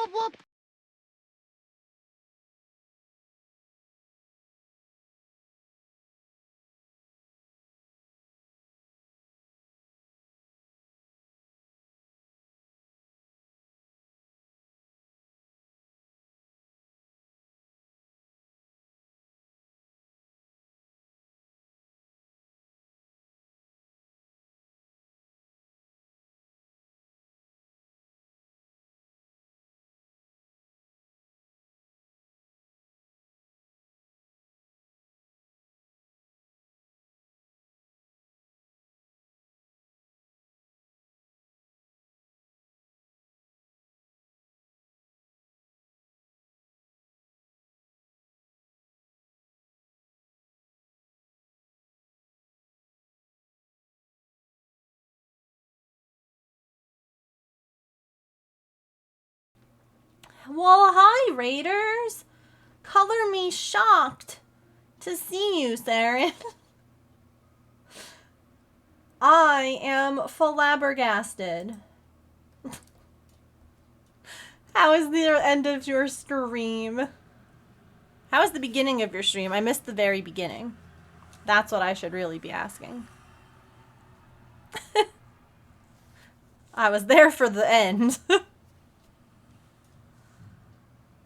whoop, whoop. Well, hi, Raiders. Color me shocked to see you, Saren. I am flabbergasted. How is the end of your stream? How is the beginning of your stream? I missed the very beginning. That's what I should really be asking. I was there for the end.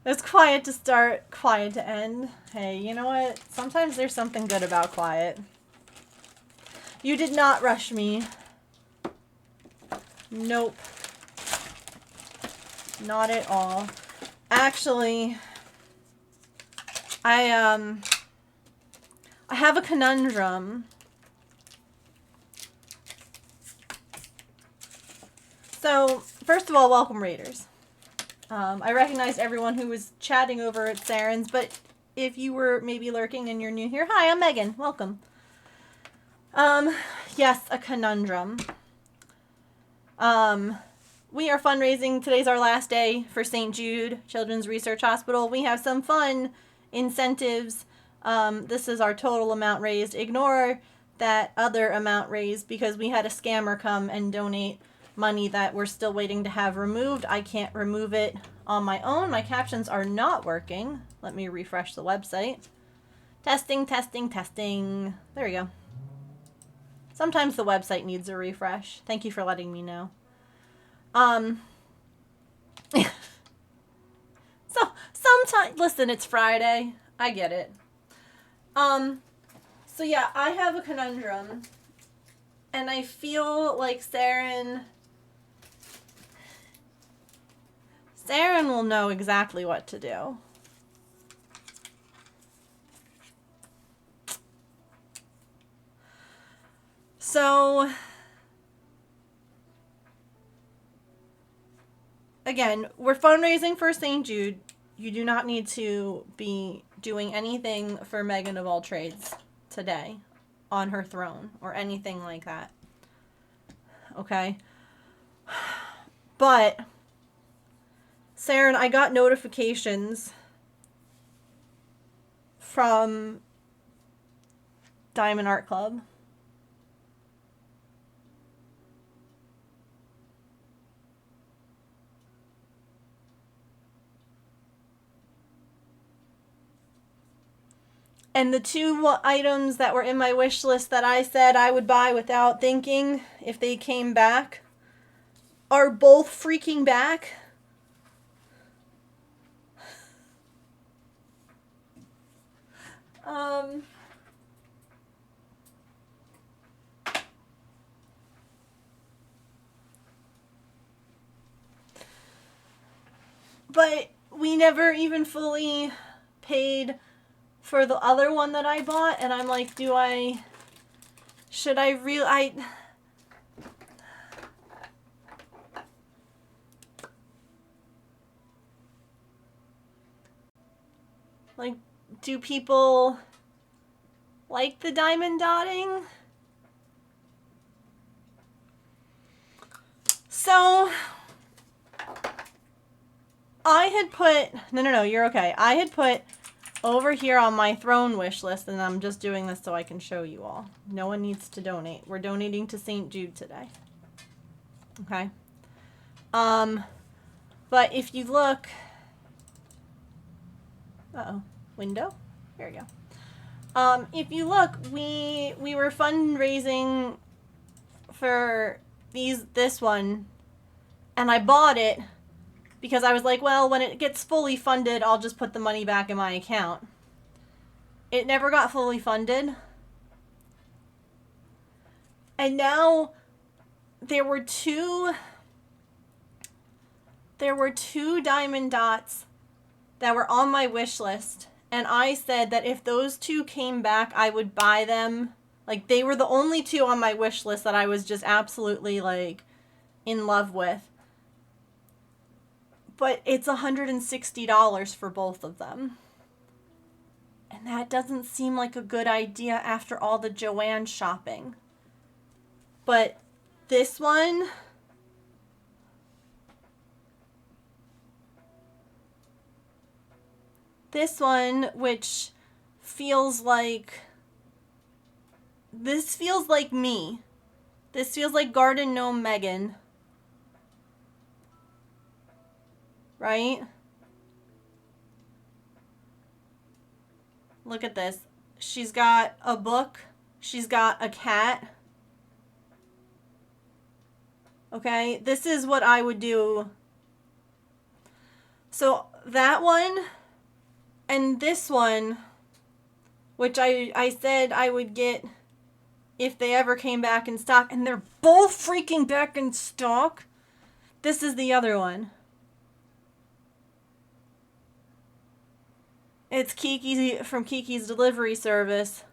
It's quiet to start, quiet to end. Hey, you know what? Sometimes there's something good about quiet. You did not rush me. Nope. Not at all. Actually, I have a conundrum. So, first of all, welcome, Raiders. I recognized everyone who was chatting over at Saren's, but if you were maybe lurking and you're new here, hi, I'm Megan. Welcome. Yes, a conundrum. We are fundraising. Today's our last day for St. Jude Children's Research Hospital. We have some fun incentives. This is our total amount raised. Ignore that other amount raised because we had a scammer come and donate money that we're still waiting to have removed. I can't remove it on my own. My captions are not working. Let me refresh the website. Testing, testing, testing. There we go. Sometimes the website needs a refresh. Thank you for letting me know. So sometimes, listen, it's Friday. I get it. So yeah, I have a conundrum. And I feel like Saren will know exactly what to do. So, again, we're fundraising for St. Jude. You do not need to be doing anything for Megan of all trades today on her throne or anything like that. Okay? But, Saren, I got notifications from Diamond Art Club. And the two items that were in my wish list that I said I would buy without thinking if they came back are both freaking back. But we never even fully paid for the other one that I bought, and I'm like, should I really, like, do people like the diamond dotting? So, I had put, no, you're okay. I had put over here on my throne wish list, and I'm just doing this so I can show you all. No one needs to donate. We're donating to St. Jude today. Okay. But if you look, uh-oh, window, there we go. If you look, we were fundraising for this one, and I bought it because I was like, well, when it gets fully funded, I'll just put the money back in my account. It never got fully funded. And now there were two diamond dots that were on my wish list, and I said that if those two came back, I would buy them. Like, they were the only two on my wish list that I was just absolutely, like, in love with. But it's $160 for both of them. And that doesn't seem like a good idea after all the Joanne shopping. But this one, which feels like, this feels like me. This feels like Garden Gnome Megan. Right? Look at this. She's got a book. She's got a cat. Okay, this is what I would do. So that one and this one, which I said I would get if they ever came back in stock, and they're both freaking back in stock. This is the other one. It's Kiki from Kiki's Delivery Service.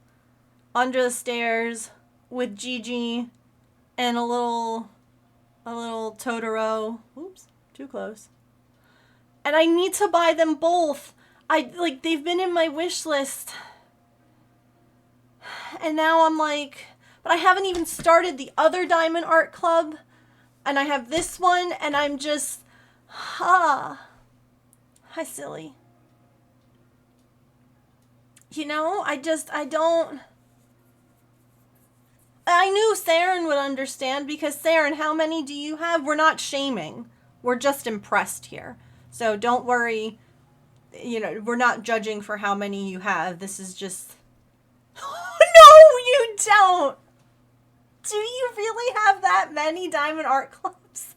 Under the stairs with Gigi and a little Totoro. Oops, too close. And I need to buy them both. They've been in my wish list. And now I'm like, but I haven't even started the other Diamond Art Club. And I have this one, and I'm just, hi, silly. You know, I knew Saren would understand, because Saren, how many do you have? We're not shaming. We're just impressed here. So don't worry. You know, we're not judging for how many you have. This is just... No, you don't! Do you really have that many Diamond Art Clubs?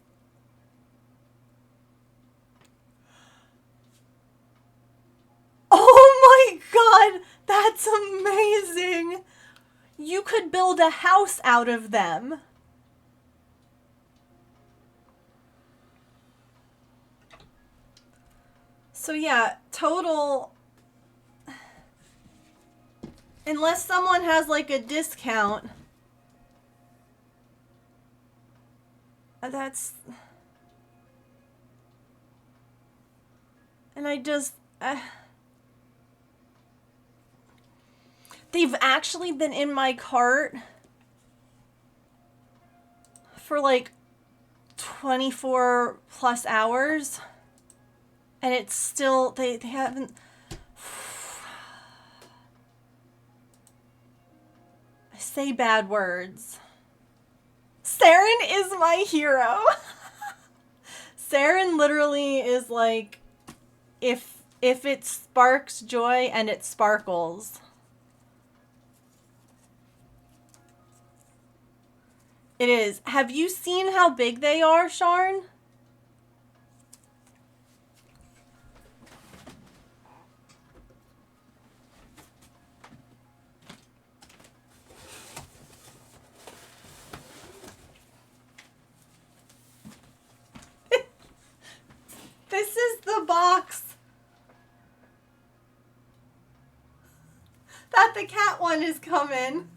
Oh my god! That's amazing! You could build a house out of them. So yeah, total, unless someone has like a discount, that's, and I just, they've actually been in my cart for like 24 plus hours. And it's still, they haven't, I say bad words. Saren is my hero. Saren literally is like, if it sparks joy, and it sparkles. It is. Have you seen how big they are, Sharn? This is the box that the cat one is coming.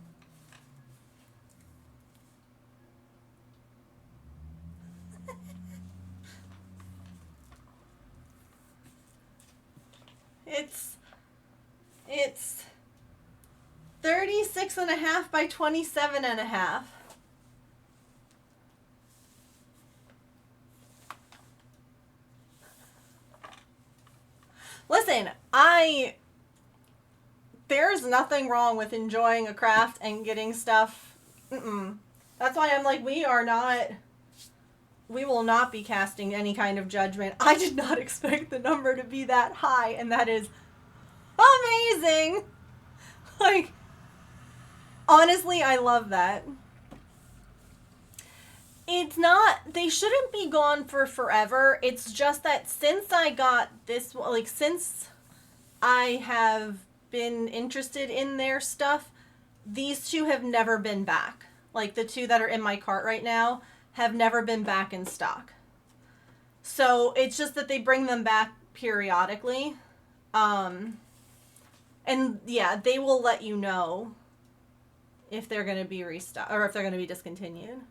It's 36.5 by 27.5. Listen, there's nothing wrong with enjoying a craft and getting stuff. That's why I'm like, we are not we will not be casting any kind of judgment. I did not expect the number to be that high, and that is amazing. Like, honestly, I love that. It's not, they shouldn't be gone for forever. It's just that since I got this, like, since I have been interested in their stuff, these two have never been back. Like, the two that are in my cart right now have never been back in stock. So it's just that they bring them back periodically. And yeah, they will let you know if they're going to be restocked or if they're going to be discontinued.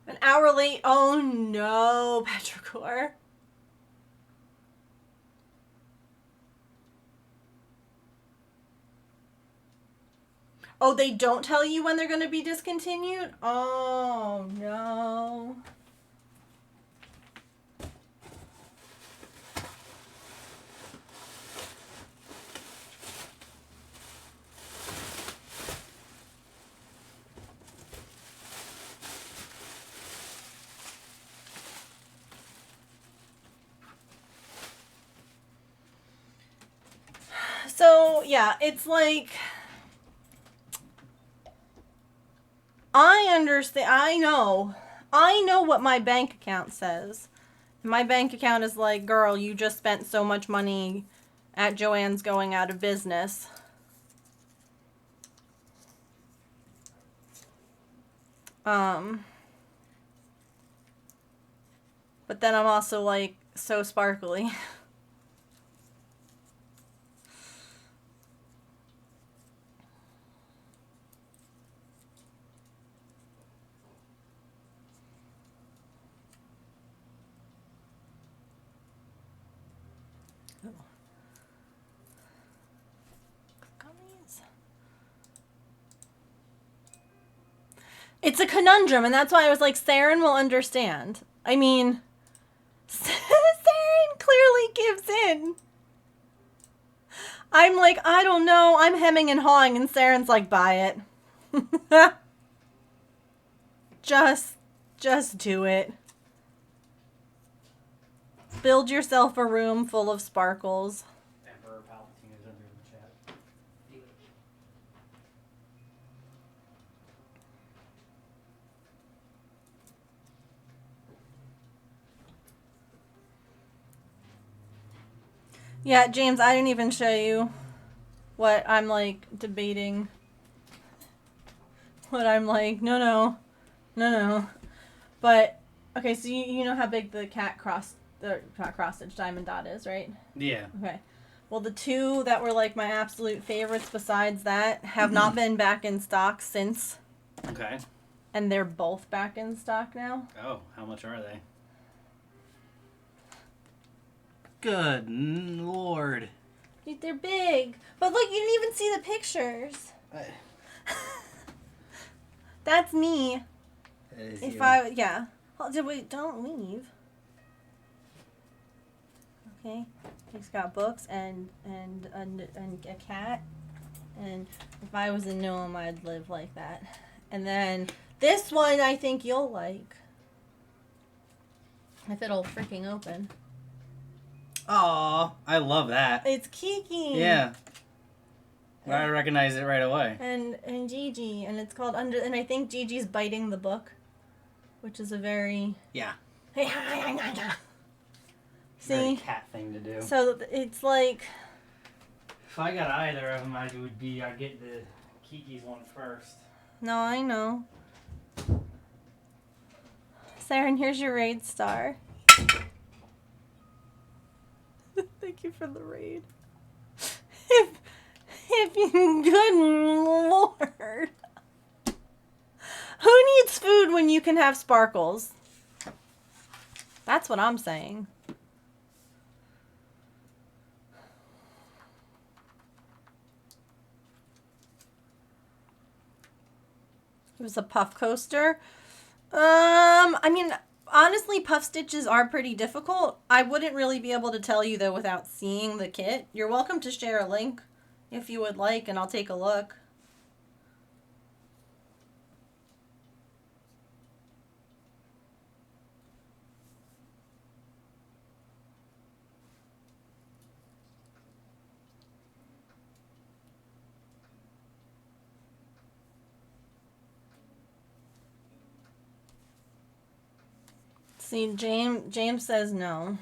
An hour late. Oh no, Petrichor. Oh, they don't tell you when they're going to be discontinued? Oh no. So, yeah, it's like, I understand, I know what my bank account says. My bank account is like, girl, you just spent so much money at Joann's going out of business. But then I'm also like, so sparkly. It's a conundrum, and that's why I was like, Saren will understand. I mean, Saren clearly gives in. I'm like, I don't know, I'm hemming and hawing, and Saren's like, buy it. Just do it. Build yourself a room full of sparkles. Emperor Palpatine is under the chat. Yeah, James, I didn't even show you what I'm like debating. What I'm like, no. But, okay, so you know how big the not cross stitch diamond dot is, right? Yeah. Okay. Well, the two that were like my absolute favorites besides that have not been back in stock since. Okay. And they're both back in stock now. Oh, how much are they? Good Lord. Dude, they're big. But look, you didn't even see the pictures. That's me. That is If you. yeah. Wait, don't leave. Okay. He's got books and a cat. And if I was a gnome, I'd live like that. And then this one I think you'll like. If it'll freaking open. Aw, I love that. It's Kiki. Yeah. I recognize it right away. And Gigi, and it's called Under, and I think Gigi's biting the book, which is a very Yeah. See? Very cat thing to do. So it's like, If I got either of them, I'd get the Kiki's one first. no, I know. Saren, here's your raid star. Thank you for the raid. If you, good Lord. Who needs food when you can have sparkles? That's what I'm saying. It was a puff coaster. I mean, honestly, puff stitches are pretty difficult. I wouldn't really be able to tell you, though, without seeing the kit. You're welcome to share a link if you would like, and I'll take a look. See, James says no.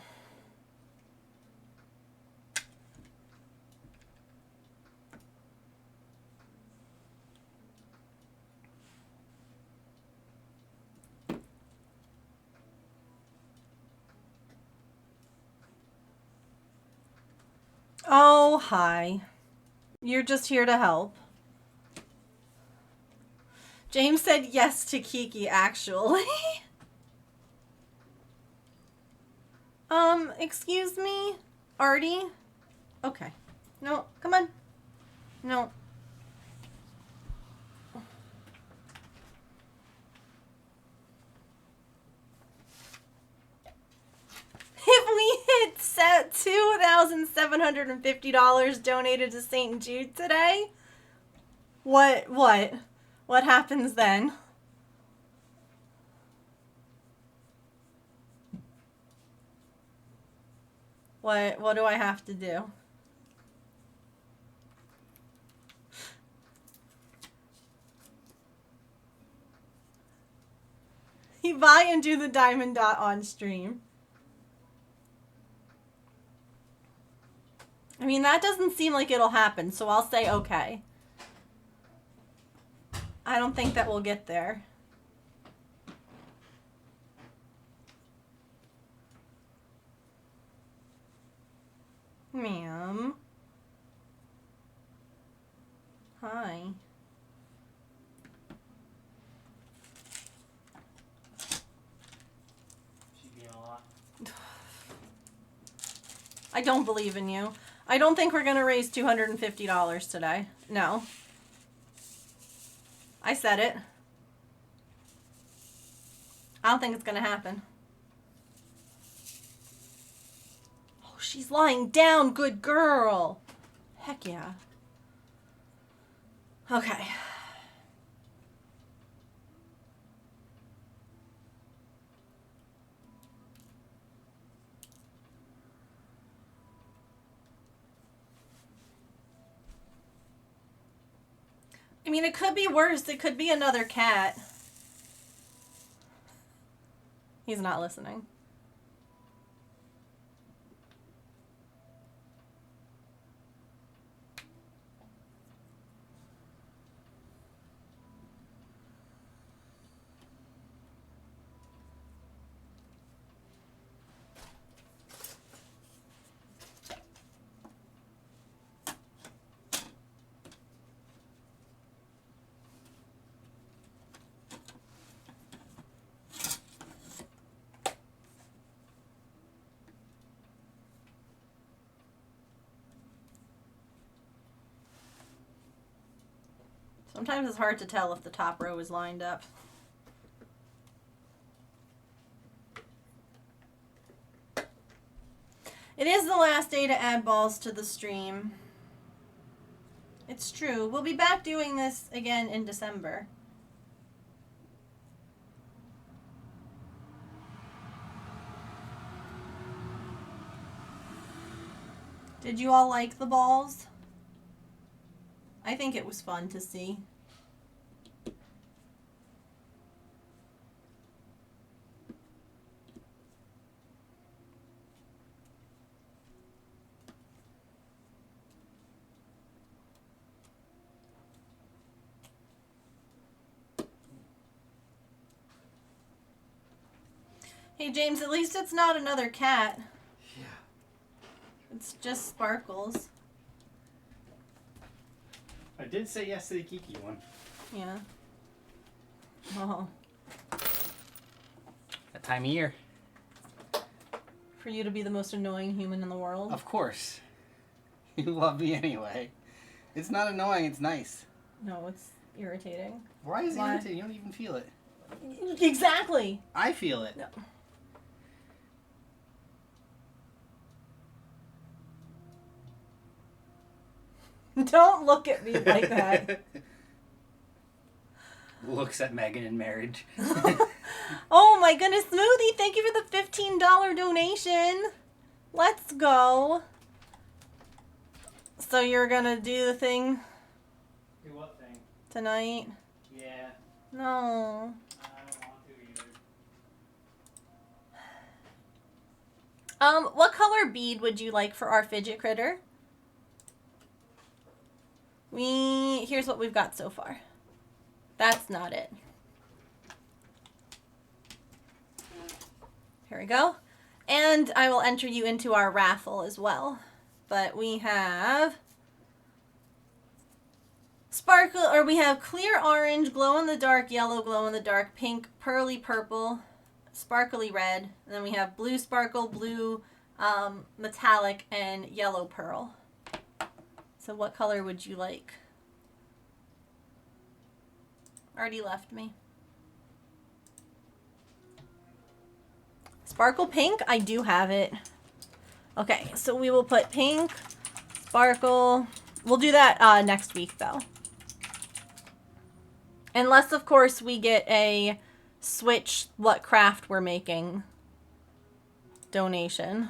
Oh, hi. You're just here to help. James said yes to Kiki, actually. Excuse me? Artie? Okay. No, come on. No. If we hit set $2,750 donated to St. Jude today, what happens then? What do I have to do? You buy and do the diamond dot on stream. I mean, that doesn't seem like it'll happen, so I'll say okay. I don't think that we'll get there. Ma'am. Hi. She's being a lot. I don't believe in you. I don't think we're going to raise $250 today. No. I said it. I don't think it's going to happen. Oh, she's lying down. Good girl. Heck yeah. Okay. I mean, it could be worse. It could be another cat. He's not listening. Sometimes it's hard to tell if the top row is lined up. It is the last day to add balls to the stream. It's true. We'll be back doing this again in December. Did you all like the balls? I think it was fun to see. Hey James, at least it's not another cat. Yeah. It's just Sparkles. I did say yes to the Kiki one. Yeah. Oh. That time of year. For you to be the most annoying human in the world. Of course. You love me anyway. It's not annoying, it's nice. No, it's irritating. Why is it Why? irritating? You don't even feel it. Exactly. I feel it. No. Don't look at me like that. Looks at Megan in marriage. Oh my goodness, Smoothie, thank you for the $15 donation. Let's go. So you're gonna do the thing Do what thing? tonight? Yeah. No. I don't want to either. What color bead would you like for our fidget critter? Here's what we've got so far. That's not it. Here we go. And I will enter you into our raffle as well. But we have we have clear orange, glow in the dark yellow, glow in the dark pink, pearly purple, sparkly red, and then we have blue sparkle, blue metallic, and yellow pearl. So what color would you like? Already left me. Sparkle pink? I do have it. Okay, so we will put pink, sparkle. We'll do that next week, though. Unless, of course, we get a switch what craft we're making donation.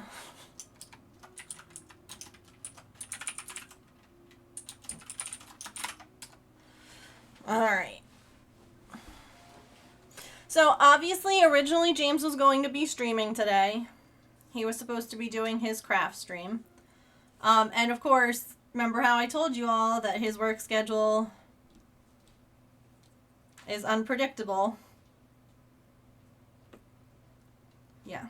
All right. So, obviously, originally James was going to be streaming today. He was supposed to be doing his craft stream. And, of course, remember how I told you all that his work schedule is unpredictable. Yeah.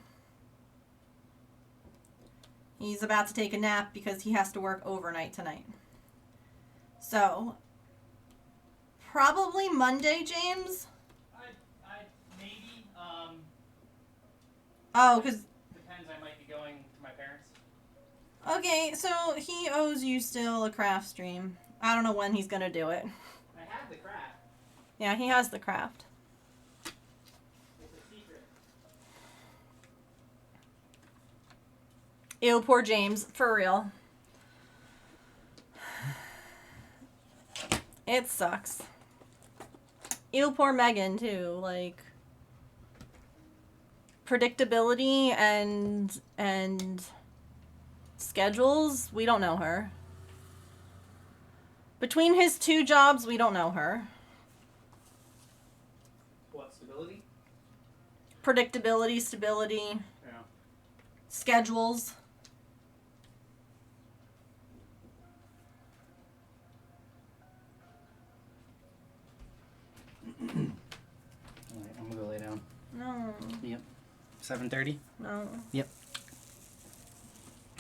He's about to take a nap because he has to work overnight tonight. So, probably Monday, James? Maybe. Oh, because... Depends, I might be going to my parents. Okay, so he owes you still a craft stream. I don't know when he's going to do it. I have the craft. Yeah, he has the craft. It's a secret. Ew, poor James. For real. It sucks. Ew, poor Megan, too. Like, predictability and schedules, we don't know her. Between his two jobs, we don't know her. What, stability? Predictability, stability, Yeah. schedules. Alright, I'm gonna go lay down. No. Yep. 7:30? No. Yep.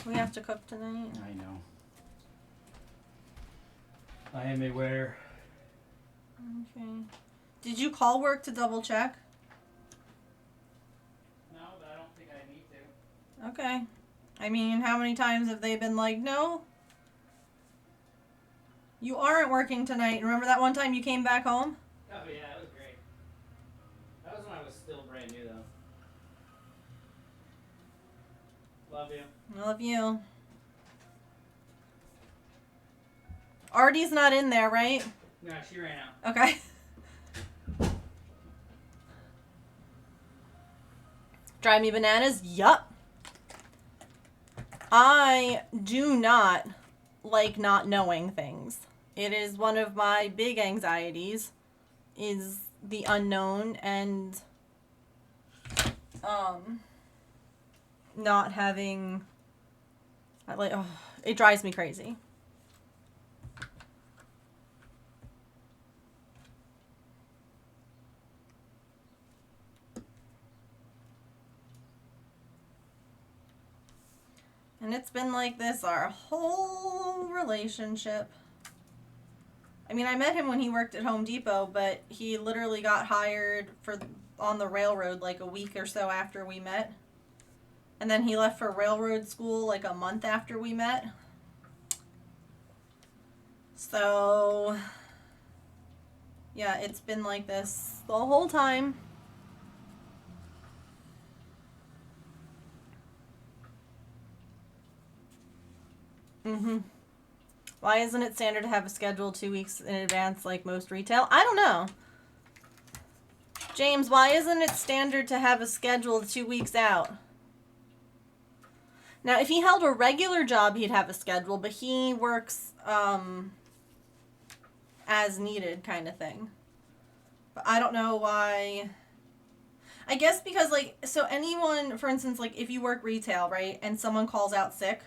We have to cook tonight. I know. I am aware. Okay. Did you call work to double check? No, but I don't think I need to. Okay. I mean, how many times have they been like, no? You aren't working tonight. Remember that one time you came back home? Oh yeah, that was great. That was when I was still brand new though. Love you. I love you. Artie's not in there, right? No, she ran out. Okay. Drive me bananas? Yup. I do not like not knowing things. It is one of my big anxieties, is the unknown and not having, like, oh, it drives me crazy. And it's been like this our whole relationship. I mean, I met him when he worked at Home Depot, but he literally got hired on the railroad like a week or so after we met. And then he left for railroad school like a month after we met. So, yeah, it's been like this the whole time. Mm-hmm. Why isn't it standard to have a schedule 2 weeks in advance like most retail? I don't know. James, why isn't it standard to have a schedule 2 weeks out? Now, if he held a regular job, he'd have a schedule, but he works as needed kind of thing. But I don't know why. I guess because, like, so anyone, for instance, like, if you work retail, right, and someone calls out sick,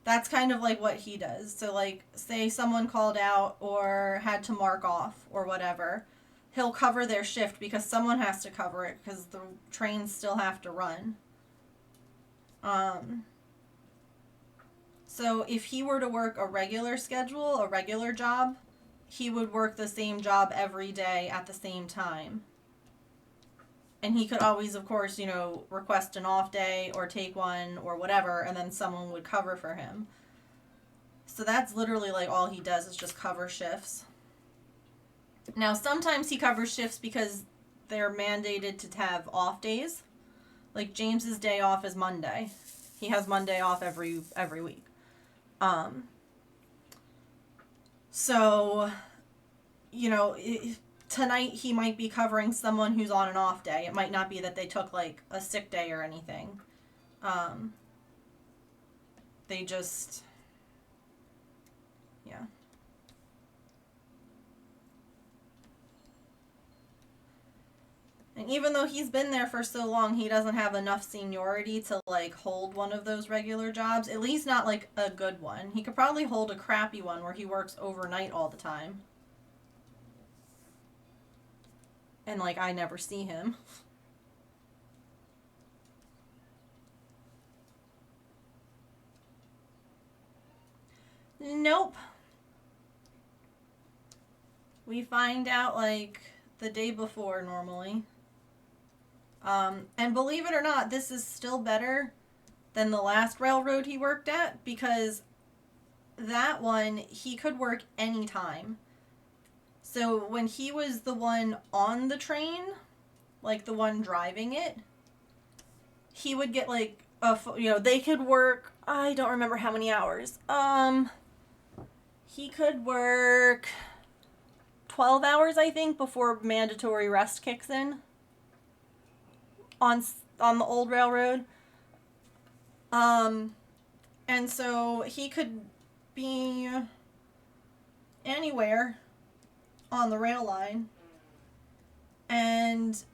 that's kind of like what he does. So, like, say someone called out or had to mark off or whatever, he'll cover their shift because someone has to cover it because the trains still have to run. So if he were to work a regular schedule, a regular job, he would work the same job every day at the same time. And he could always, of course, request an off day or take one or whatever, and then someone would cover for him. So that's literally like all he does is just cover shifts. Now, sometimes he covers shifts because they're mandated to have off days. Like James's day off is Monday. He has Monday off every week. So, tonight he might be covering someone who's on an off day. It might not be that they took like a sick day or anything. They just, yeah. And even though he's been there for so long, he doesn't have enough seniority to, like, hold one of those regular jobs. At least not, like, a good one. He could probably hold a crappy one where he works overnight all the time. And, like, I never see him. Nope. We find out, like, the day before normally. And believe it or not, this is still better than the last railroad he worked at because that one, he could work anytime. So when he was the one on the train, like the one driving it, he would get like they could work, I don't remember how many hours. He could work 12 hours, I think, before mandatory rest kicks in on the old railroad. And so he could be anywhere on the rail line, and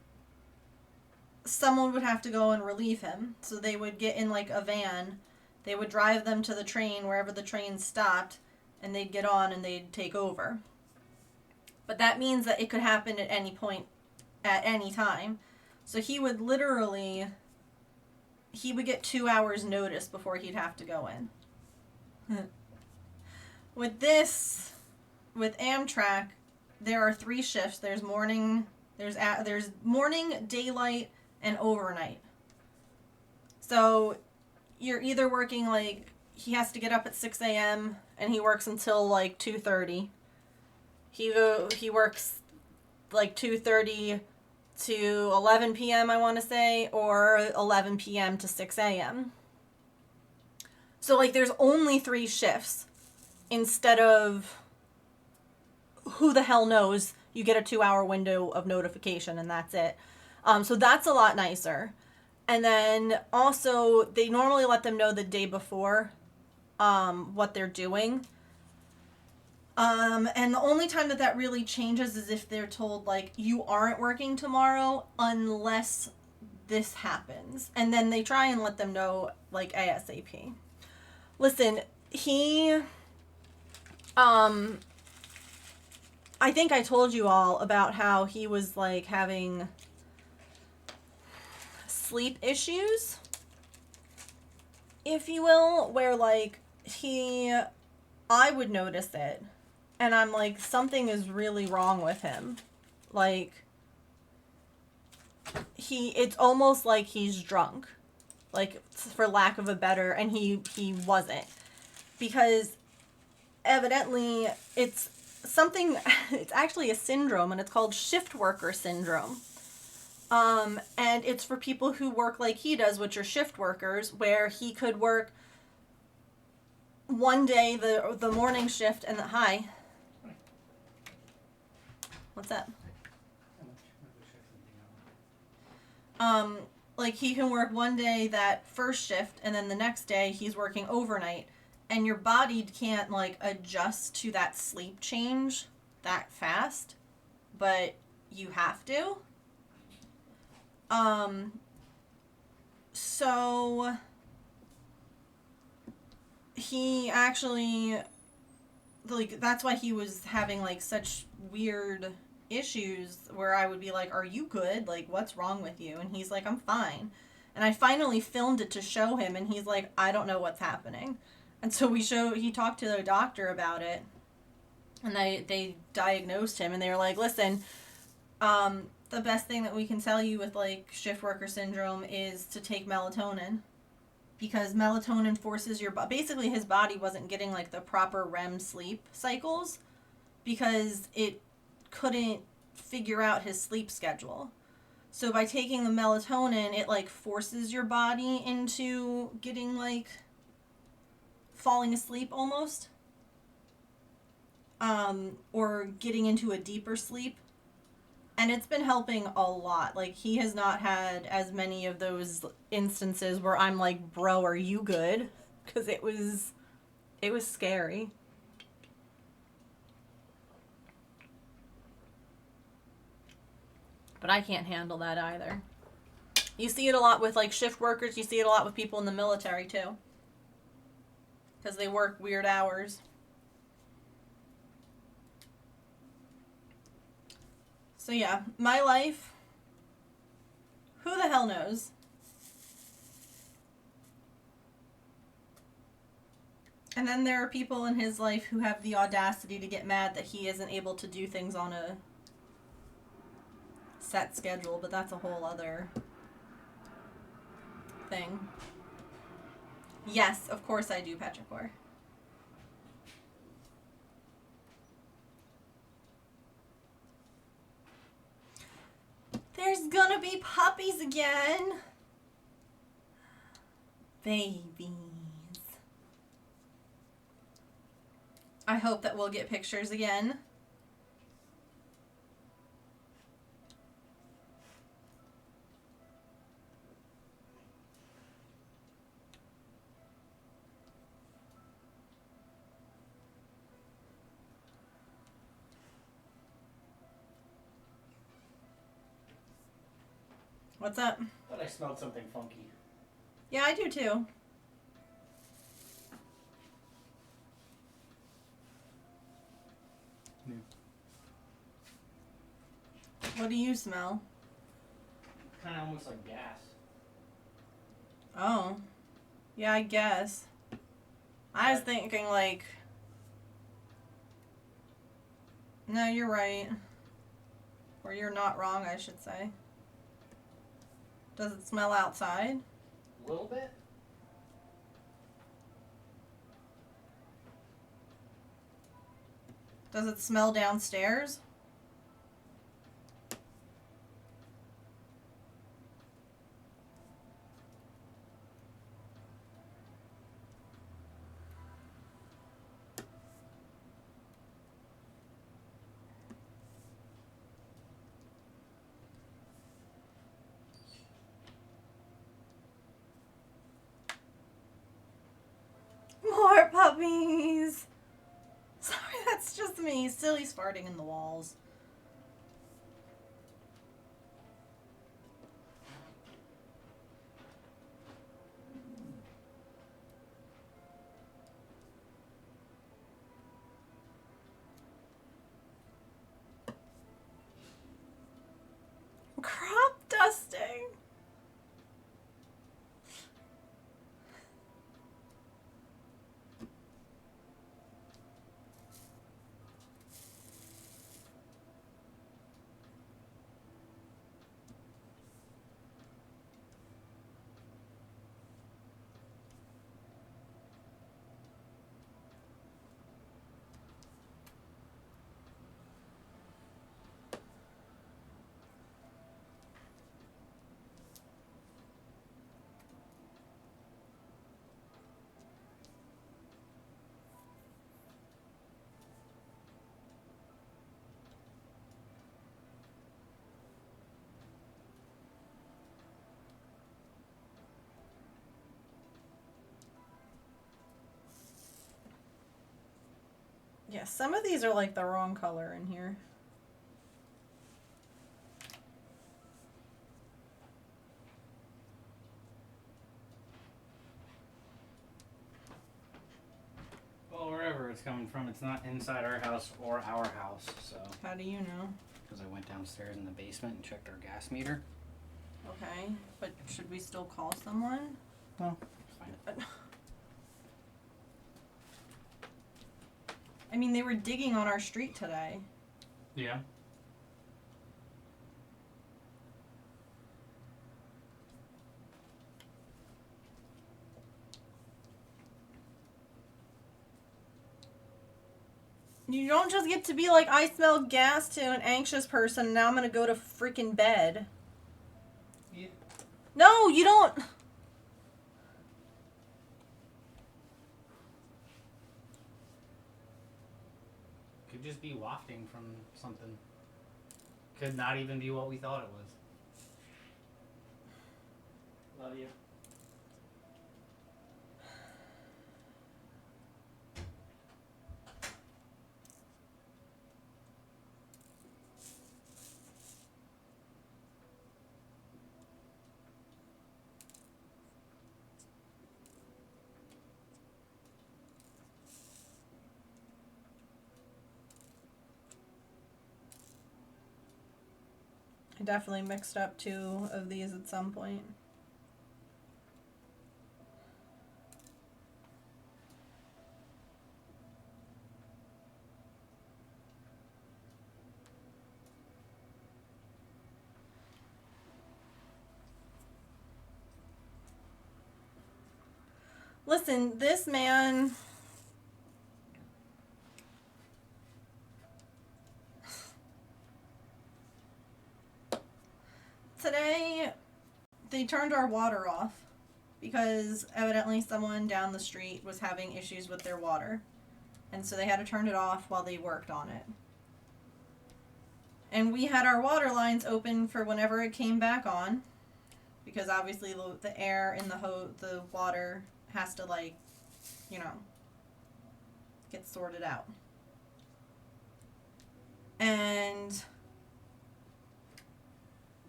someone would have to go and relieve him. So they would get in like a van, they would drive them to the train wherever the train stopped, and they'd get on and they'd take over. But that means that it could happen at any point, at any time. So he would get 2 hours notice before he'd have to go in. With Amtrak, there are 3 shifts. There's morning, there's morning, daylight, and overnight. So you're either working like, he has to get up at 6 a.m. and he works until like 2:30. He works like 2:30 to 11 p.m. I want to say, or 11 p.m. to 6 a.m. So like there's only 3 shifts instead of, who the hell knows, you get a 2-hour window of notification and that's it. So that's a lot nicer. And then also they normally let them know the day before what they're doing. And the only time that really changes is if they're told, like, you aren't working tomorrow unless this happens. And then they try and let them know, like, ASAP. Listen, I think I told you all about how he was, like, having sleep issues, if you will, where, like, I would notice it. And I'm like, something is really wrong with him. Like, it's almost like he's drunk. Like, for lack of a better, and he wasn't. Because evidently it's something, it's actually a syndrome, and it's called shift worker syndrome. And it's for people who work like he does, which are shift workers, where he could work one day the morning shift and hi. What's that? Like he can work one day that first shift and then the next day he's working overnight, and your body can't like adjust to that sleep change that fast, but you have to. So he actually, like, that's why he was having like such weird issues where I would be like, "Are you good? Like, what's wrong with you?" And he's like, "I'm fine." And I finally filmed it to show him, and he's like, "I don't know what's happening." And so he talked to the doctor about it, and they diagnosed him, and they were like, "Listen, the best thing that we can tell you with like shift worker syndrome is to take melatonin, because melatonin forces your basically his body wasn't getting like the proper REM sleep cycles because it couldn't figure out his sleep schedule. So by taking the melatonin, it like forces your body into getting like falling asleep almost, or getting into a deeper sleep. And it's been helping a lot. Like, he has not had as many of those instances where I'm like, "Bro, are you good?" Because it was scary. But I can't handle that either. You see it a lot with like shift workers. You see it a lot with people in the military too, because they work weird hours. So yeah, my life, who the hell knows? And then there are people in his life who have the audacity to get mad that he isn't able to do things on a set schedule, but that's a whole other thing. Yes, of course I do, Petrichor. There's gonna be puppies again. Babies. I hope that we'll get pictures again. What's up? Thought I smelled something funky. Yeah, I do too. What do you smell? Kind of almost like gas. Oh. Yeah, I guess. I was thinking like... No, you're right. Or you're not wrong, I should say. Does it smell outside? A little bit. Does it smell downstairs? More puppies! Sorry, that's just me. Silly's farting in the walls. Crop dusting! Yeah, some of these are like the wrong color in here. it's coming from. It's not inside our house or our house, so. How do you know? Because I went downstairs in the basement and checked our gas meter. Okay, but should we still call someone? No, it's fine. I mean, they were digging on our street today. Yeah. You don't just get to be like, I smell gas to an anxious person, now I'm gonna go to freaking bed. Yeah. No, you don't. Could just be wafting from something. Could not even be what we thought it was. Love you. I definitely mixed up 2 of these at some point. Listen, this man... Today, they turned our water off because evidently someone down the street was having issues with their water. And so they had to turn it off while they worked on it. And we had our water lines open for whenever it came back on, because obviously the air in the water has to, like, you know, get sorted out. And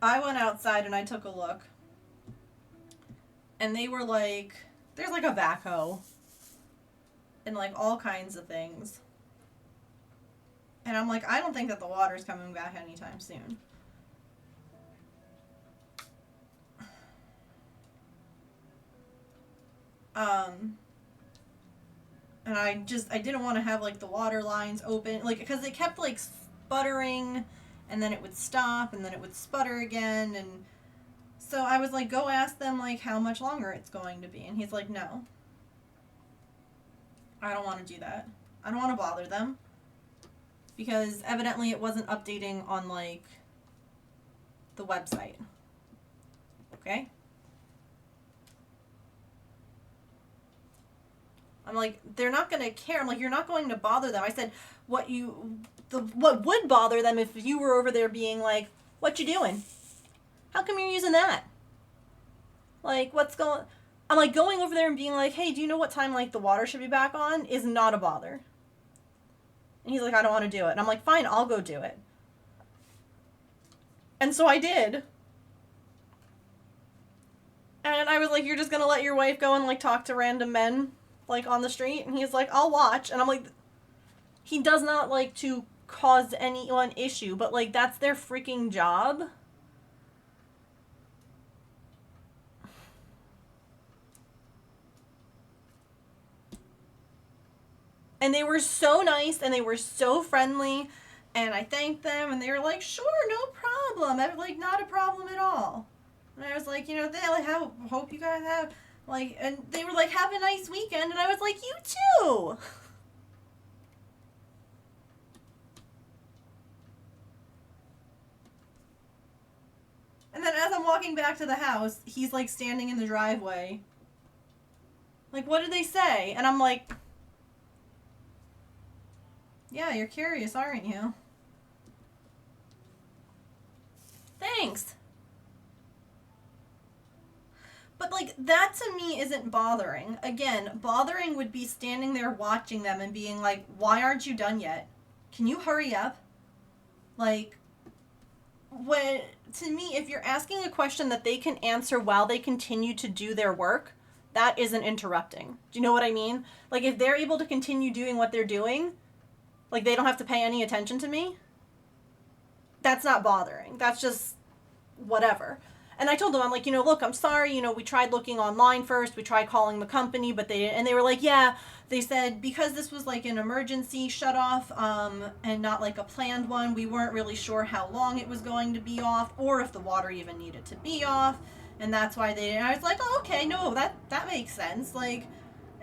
I went outside and I took a look. And they were like, there's like a backhoe and like all kinds of things. And I'm like, I don't think that the water's coming back anytime soon. And I didn't want to have like the water lines open, like, because it kept like sputtering, and then it would stop, and then it would sputter again, and so I was like, go ask them like how much longer it's going to be, and he's like, no, I don't want to do that. I don't want to bother them, because evidently it wasn't updating on like the website. Okay? I'm like, they're not going to care. I'm like, you're not going to bother them. I said, what would bother them if you were over there being like, what you doing? How come you're using that? Like, I'm like, going over there and being like, hey, do you know what time like the water should be back on is not a bother. And he's like, I don't want to do it. And I'm like, fine, I'll go do it. And so I did. And I was like, you're just going to let your wife go and like talk to random men like on the street? And he's like, I'll watch. And I'm like, he does not like to cause anyone issue, but like that's their freaking job. And they were so nice and they were so friendly, and I thanked them, and they were like, sure, no problem. I was like, not a problem at all. And I was like, you know, they like, hope you guys have like, and they were like, have a nice weekend, and I was like, you too. And then as I'm walking back to the house, he's like standing in the driveway. Like, what did they say? And I'm like, yeah, you're curious, aren't you? Thanks. But, like, that to me isn't bothering. Again, bothering would be standing there watching them and being like, why aren't you done yet? Can you hurry up? Like, to me, if you're asking a question that they can answer while they continue to do their work, that isn't interrupting. Do you know what I mean? Like, if they're able to continue doing what they're doing, like, they don't have to pay any attention to me, that's not bothering. That's just whatever. And I told them, I'm like, look, I'm sorry, we tried looking online first, we tried calling the company, but they didn't. And they were like, yeah, they said because this was like an emergency shut off, and not like a planned one, we weren't really sure how long it was going to be off, or if the water even needed to be off, and that's why they didn't. I was like, oh, okay, no, that makes sense. Like,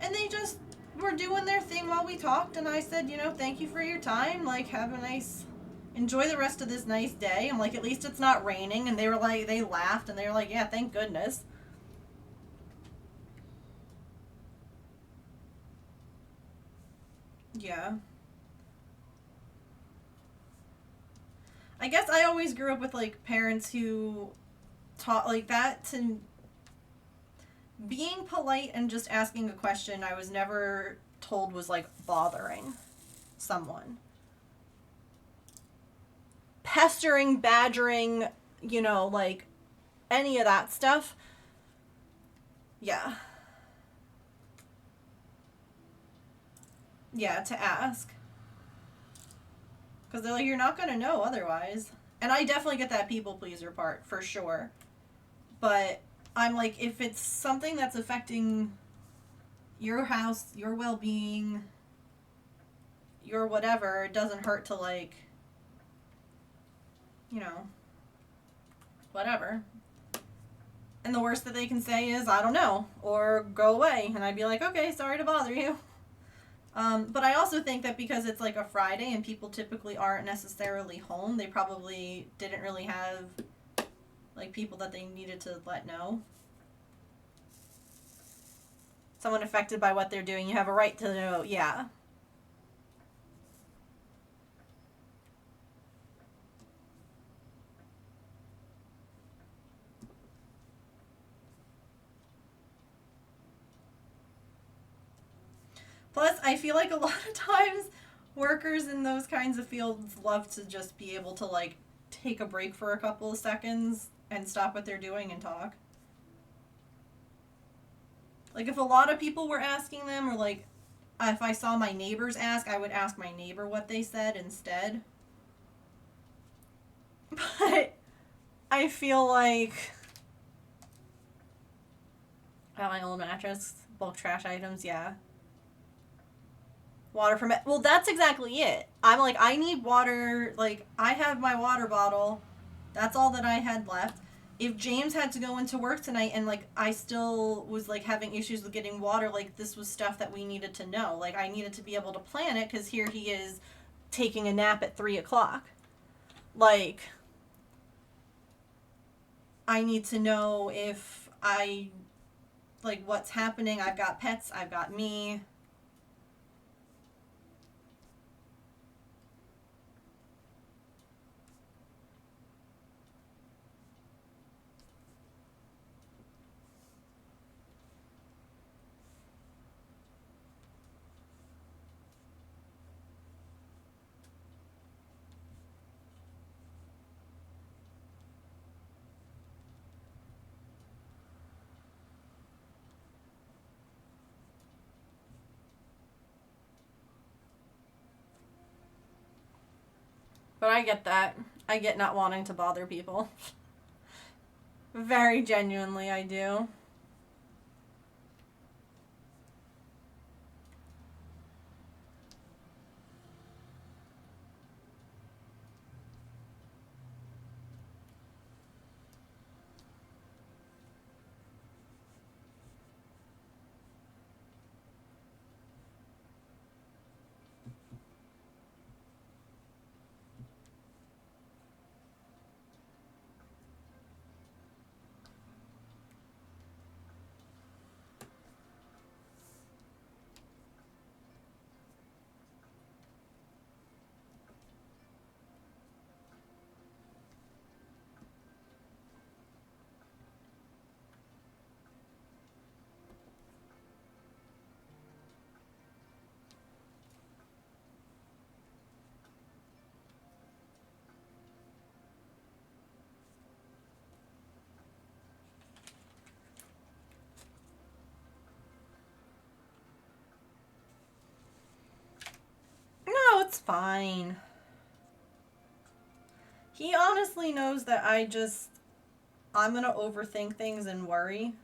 and they just were doing their thing while we talked, and I said, thank you for your time. Like, have a nice enjoy the rest of this nice day. I'm like, at least it's not raining. And they were like, they laughed and they were like, yeah, thank goodness. Yeah. I guess I always grew up with like parents who taught like that to being polite and just asking a question. I was never told was like bothering someone. Pestering, badgering, like any of that stuff. Yeah. Yeah, to ask. Because they're like, you're not going to know otherwise. And I definitely get that people pleaser part, for sure. But I'm like, if it's something that's affecting your house, your well being, your whatever, it doesn't hurt to, like, whatever. And the worst that they can say is, I don't know, or go away. And I'd be like, okay, sorry to bother you. But I also think that because it's like a Friday and people typically aren't necessarily home, they probably didn't really have like people that they needed to let know. Someone affected by what they're doing, you have a right to know, yeah. Plus, I feel like a lot of times workers in those kinds of fields love to just be able to like take a break for a couple of seconds and stop what they're doing and talk. Like if a lot of people were asking them, or like if I saw my neighbors ask, I would ask my neighbor what they said instead. But I feel like my old mattress, bulk trash items, yeah. Water from it. Well, that's exactly it. I'm like, I need water. Like, I have my water bottle. That's all that I had left. If James had to go into work tonight and, like, I still was, like, having issues with getting water, like, this was stuff that we needed to know. Like, I needed to be able to plan it because here he is taking a nap at 3 o'clock. Like, I need to know if like, what's happening. I've got pets. I've got me. But I get that. I get not wanting to bother people. Very genuinely, I do. it's fine. He honestly knows that I'm gonna overthink things and worry.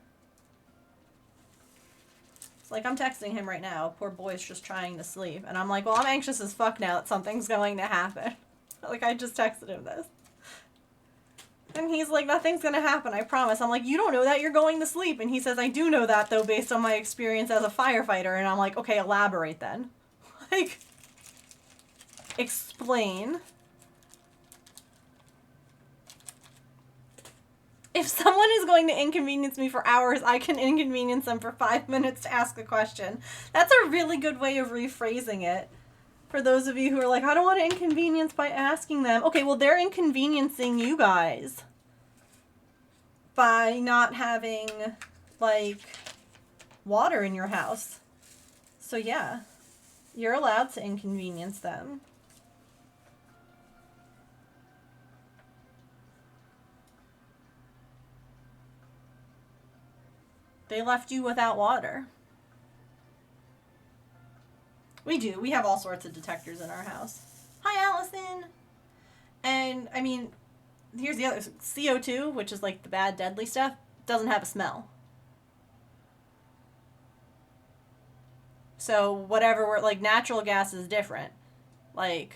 It's like I'm texting him right now. Poor boy's just trying to sleep. And I'm like, well, I'm anxious as fuck now that something's going to happen. Like, I just texted him this. And he's like, nothing's gonna happen, I promise. I'm like, you don't know that, you're going to sleep. And he says, I do know that, though, based on my experience as a firefighter. And I'm like, okay, elaborate then. Like, explain. If someone is going to inconvenience me for hours, I can inconvenience them for 5 minutes to ask a question. That's a really good way of rephrasing it. For those of you who are like, I don't want to inconvenience by asking them. Okay, well, they're inconveniencing you guys by not having, like, water in your house. So, yeah, you're allowed to inconvenience them. They left you without water. We do. We have all sorts of detectors in our house. Hi, Allison. And, I mean, here's the other. CO2, which is like the bad, deadly stuff, doesn't have a smell. So whatever we're, like, natural gas is different. Like,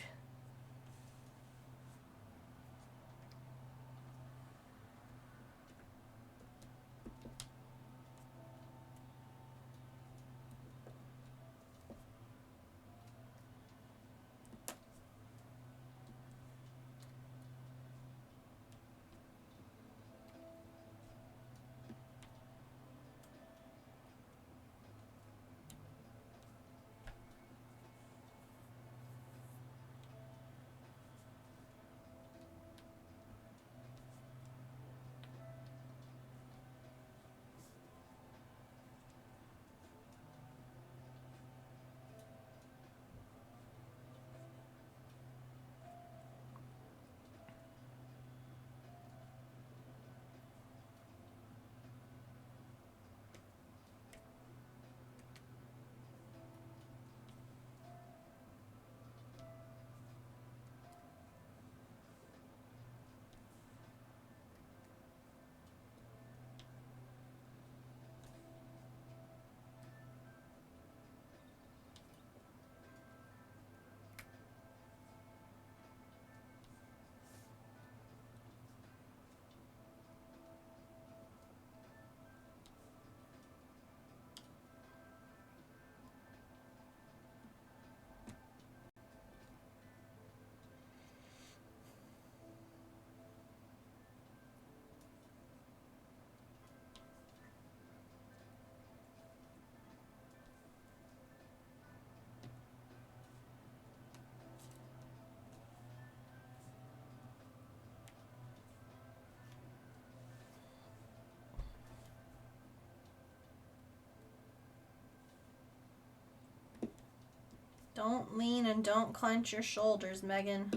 don't lean and don't clench your shoulders, Megan.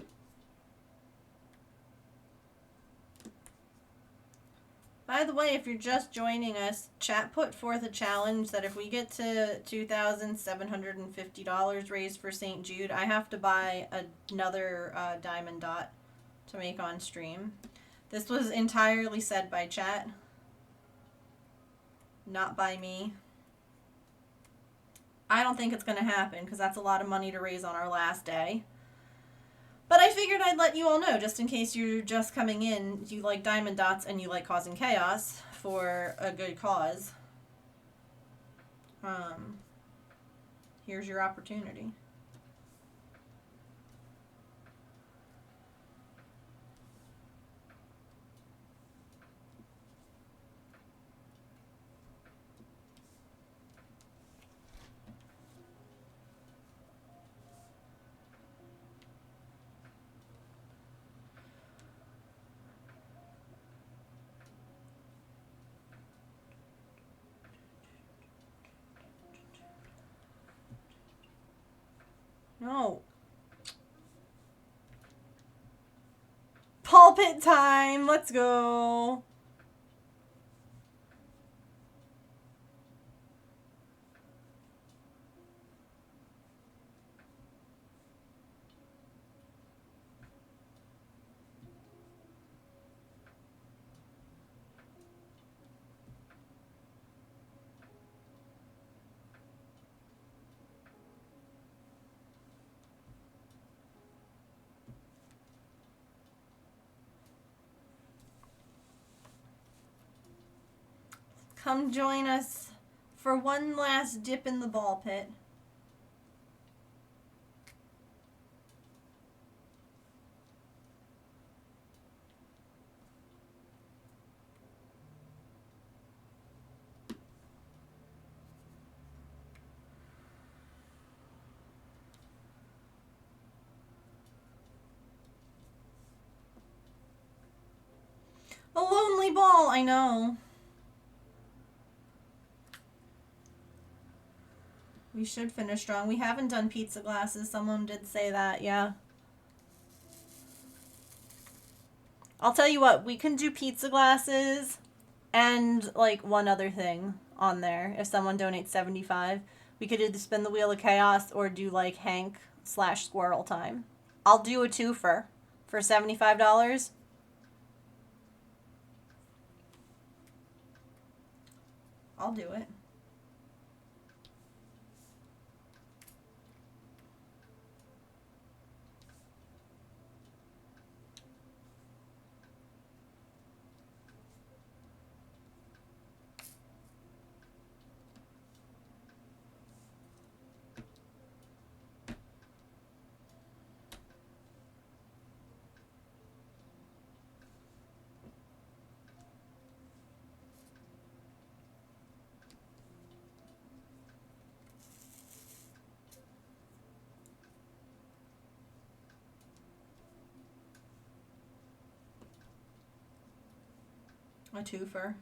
By the way, if you're just joining us, chat put forth a challenge that if we get to $2,750 raised for St. Jude, I have to buy another diamond dot to make on stream. This was entirely said by chat, not by me. I don't think it's going to happen because that's a lot of money to raise on our last day. But I figured I'd let you all know, just in case you're just coming in, you like diamond dots and you like causing chaos for a good cause. Here's your opportunity. No. Pulpit time. Let's go. come join us for one last dip in the ball pit. A lonely ball, I know. We should finish strong. We haven't done pizza glasses. Someone did say that, yeah. I'll tell you what, we can do pizza glasses and like one other thing on there. If someone donates 75, we could either spin the wheel of chaos or do like Hank / squirrel time. I'll do a twofer for $75. I'll do it. A twofer.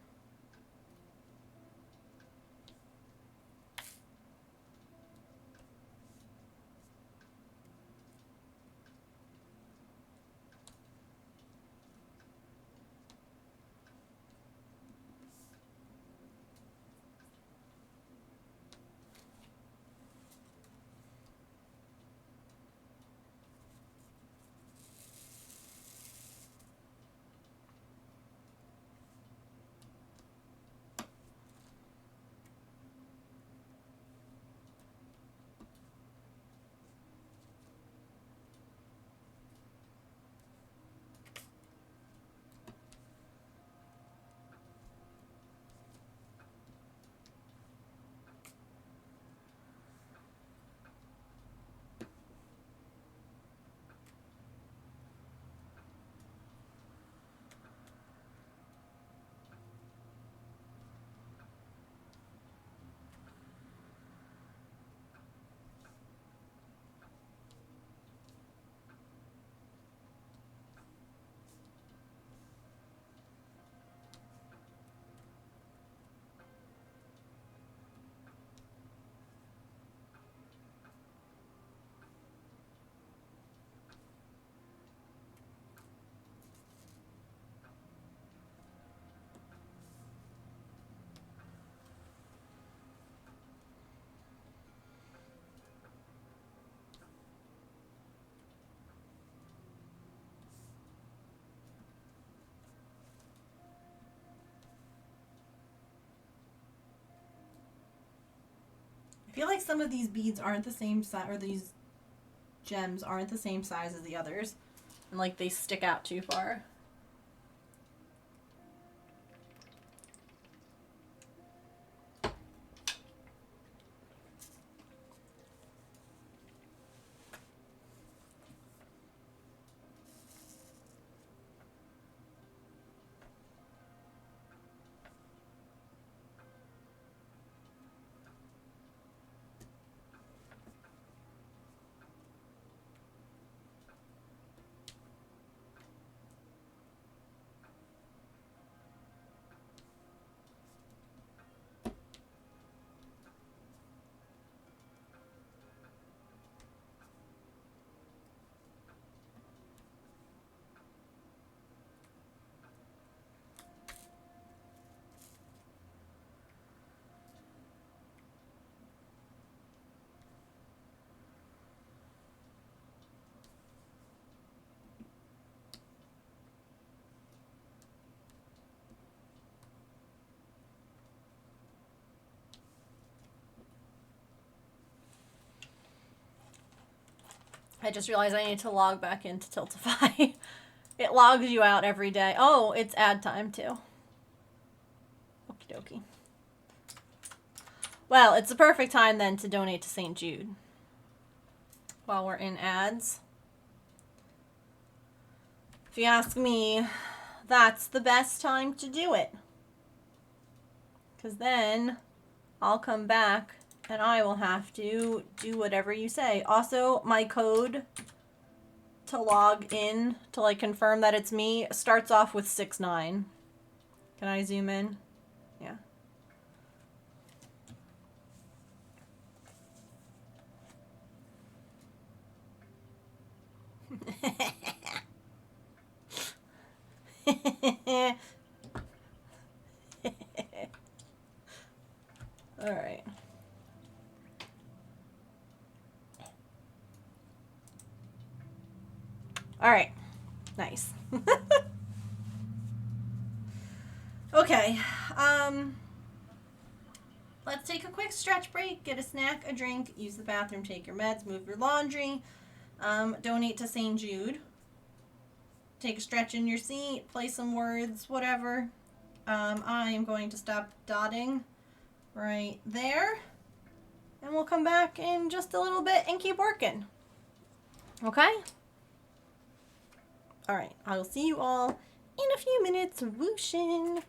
I feel like some of these beads aren't the same size, or these gems aren't the same size as the others. And like they stick out too far. I just realized I need to log back into Tiltify. It logs you out every day. Oh, it's ad time too. Okie dokie. Well, it's the perfect time then to donate to St. Jude while we're in ads. If you ask me, that's the best time to do it. Because then I'll come back and I will have to do whatever you say. Also, my code to log in to like confirm that it's me starts off with 69. Can I zoom in? Yeah. All right. All right. Nice. Okay. Let's take a quick stretch break, get a snack, a drink, use the bathroom, take your meds, move your laundry, donate to St. Jude, take a stretch in your seat, play some words, whatever. I am going to stop dotting right there, and we'll come back in just a little bit and keep working. Okay? All right. I will see you all in a few minutes. Whooshin'.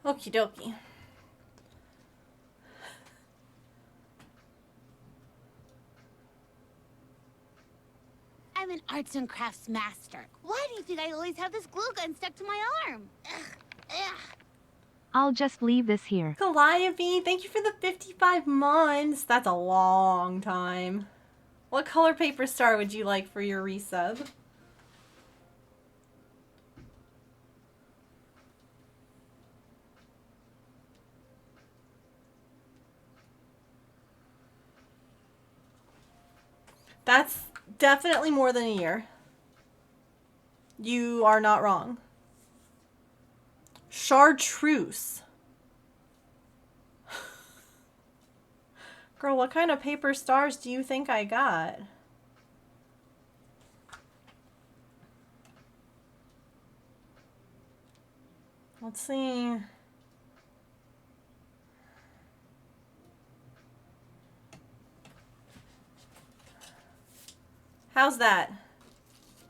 Okie dokie. I'm an arts and crafts master. Why do you think I always have this glue gun stuck to my arm? Ugh, ugh. I'll just leave this here. Calliope, thank you for the 55 months. That's a long time. What color paper star would you like for your resub? That's definitely more than a year. You are not wrong. Chartreuse. Girl, what kind of paper stars do you think I got? Let's see. How's that?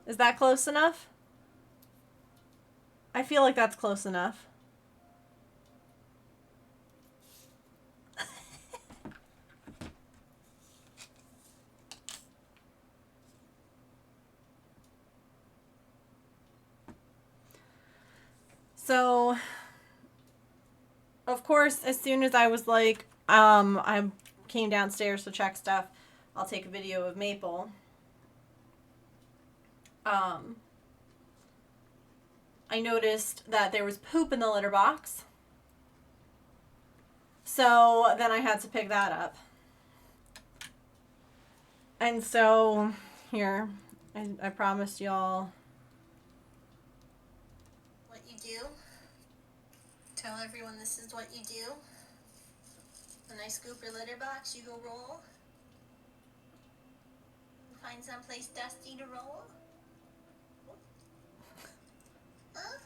Is that close enough? I feel like that's close enough. So, of course, as soon as I was like, I came downstairs to check stuff, I'll take a video of Maple. I noticed that there was poop in the litter box. So then I had to pick that up. And so, here, I promised y'all what you do. Tell everyone this is what you do. When I scoop your litter box, you go roll. Find someplace dusty to roll. Huh?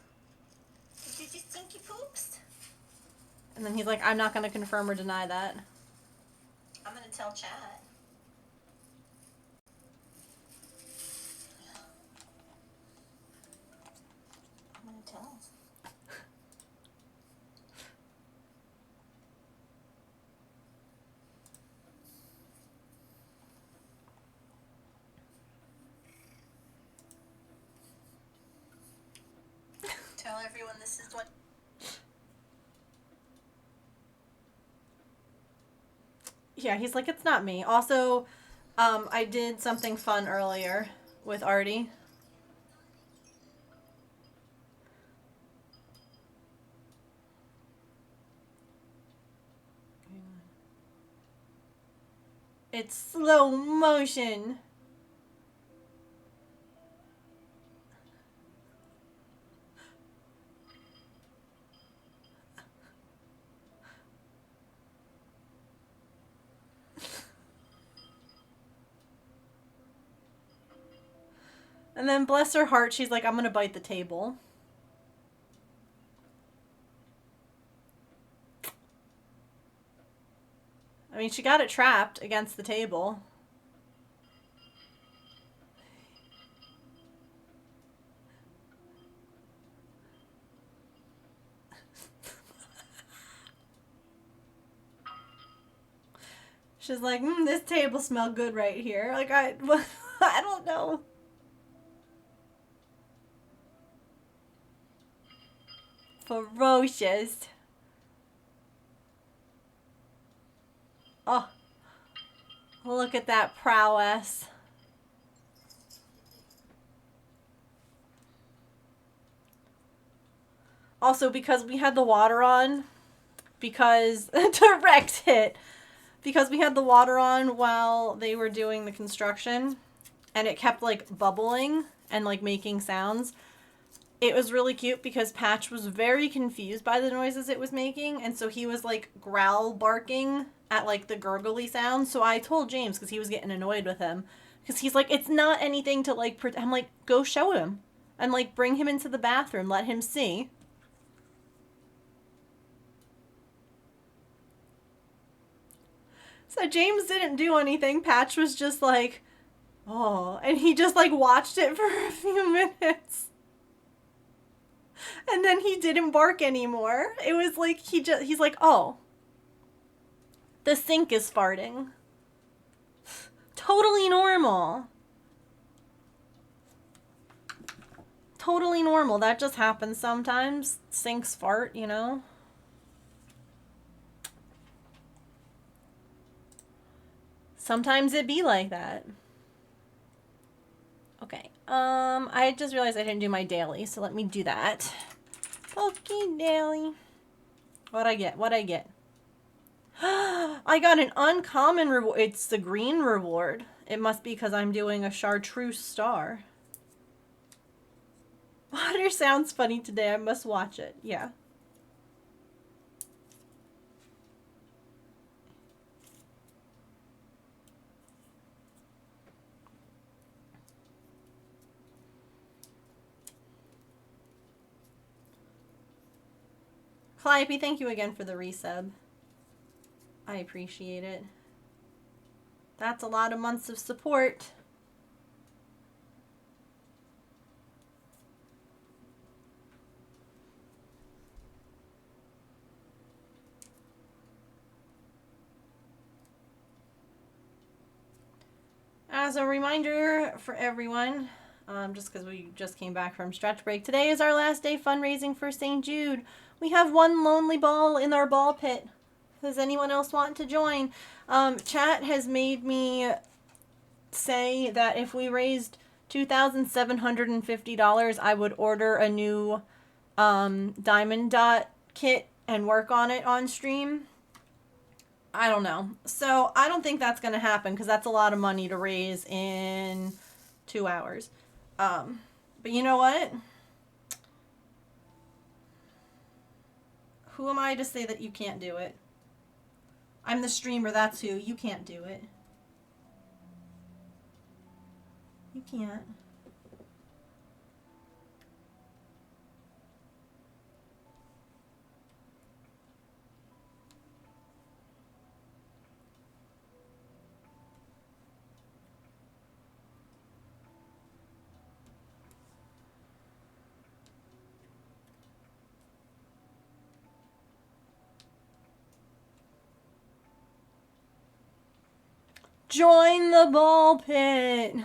Did you just stinky poops? And then he's like, I'm not going to confirm or deny that. I'm going to tell Chad. I'm going to tell him. Tell everyone this is what... Yeah, he's like, it's not me. Also, I did something fun earlier with Artie. It's slow motion. And then, bless her heart, she's like, I'm gonna bite the table. I mean, she got it trapped against the table. She's like, this table smells good right here. Like, I don't know. Ferocious. Oh, look at that prowess. Also, because we had the water on, because direct hit, because we had the water on while they were doing the construction, and it kept like bubbling and like making sounds. It was really cute because Patch was very confused by the noises it was making, and so he was like growl barking at like the gurgly sounds. So I told James, because he was getting annoyed with him, because he's like, it's not anything to like I'm like, go show him and like bring him into the bathroom, let him see. So James didn't do anything. Patch was just like, oh, and he just like watched it for a few minutes. And then he didn't bark anymore. It was like he's like, "Oh, the sink is farting." Totally normal. Totally normal. That just happens sometimes. Sinks fart, you know? Sometimes it be like that. Okay. I just realized I didn't do my daily, so let me do that. Okay, daily. What'd I get? What'd I get? I got an uncommon reward. It's the green reward. It must be because I'm doing a chartreuse star. Water sounds funny today. I must watch it. Yeah. Calliope, thank you again for the resub. I appreciate it. That's a lot of months of support. As a reminder for everyone, just because we just came back from stretch break, today is our last day fundraising for St. Jude. We have one lonely ball in our ball pit. Does anyone else want to join? Chat has made me say that if we raised $2,750, I would order a new diamond dot kit and work on it on stream. I don't know. So I don't think that's going to happen because that's a lot of money to raise in 2 hours. But you know what? Who am I to say that you can't do it? I'm the streamer, that's who. You can't do it. You can't. Join the ball pit.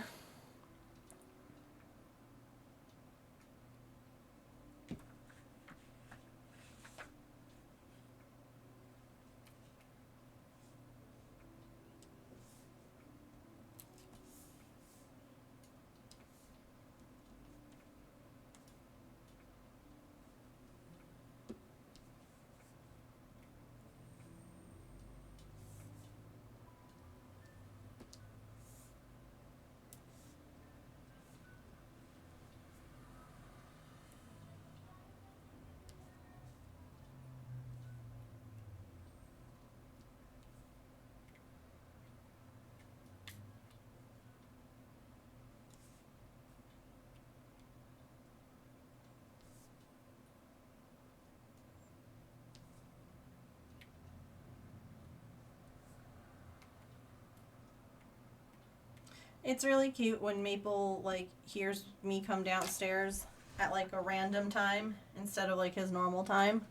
It's really cute when Maple, like, hears me come downstairs at, like, a random time instead of, like, his normal time.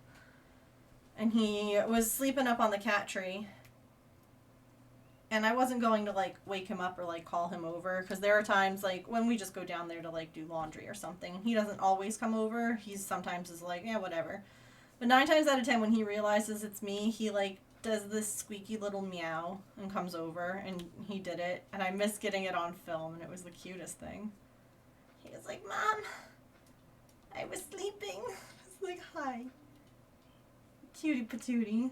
And he was sleeping up on the cat tree. And I wasn't going to, like, wake him up or, like, call him over. Because there are times, like, when we just go down there to, like, do laundry or something. He doesn't always come over. He sometimes is like, yeah, whatever. But 9 times out of 10, when he realizes it's me, he, like, does this squeaky little meow and comes over, and he did it, and I miss getting it on film, and it was the cutest thing. He was like, Mom, I was sleeping. I was like, hi. Cutie patootie.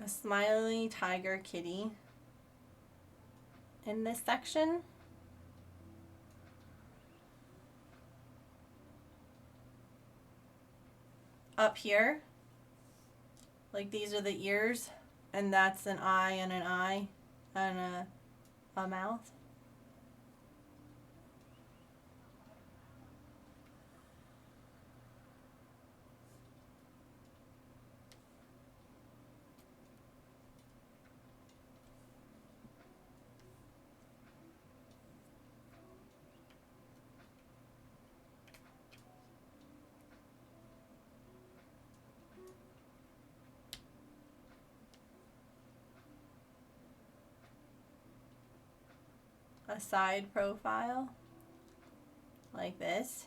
A smiley tiger kitty in this section. Up here, like these are the ears, and that's an eye and a mouth. a side profile. Like this.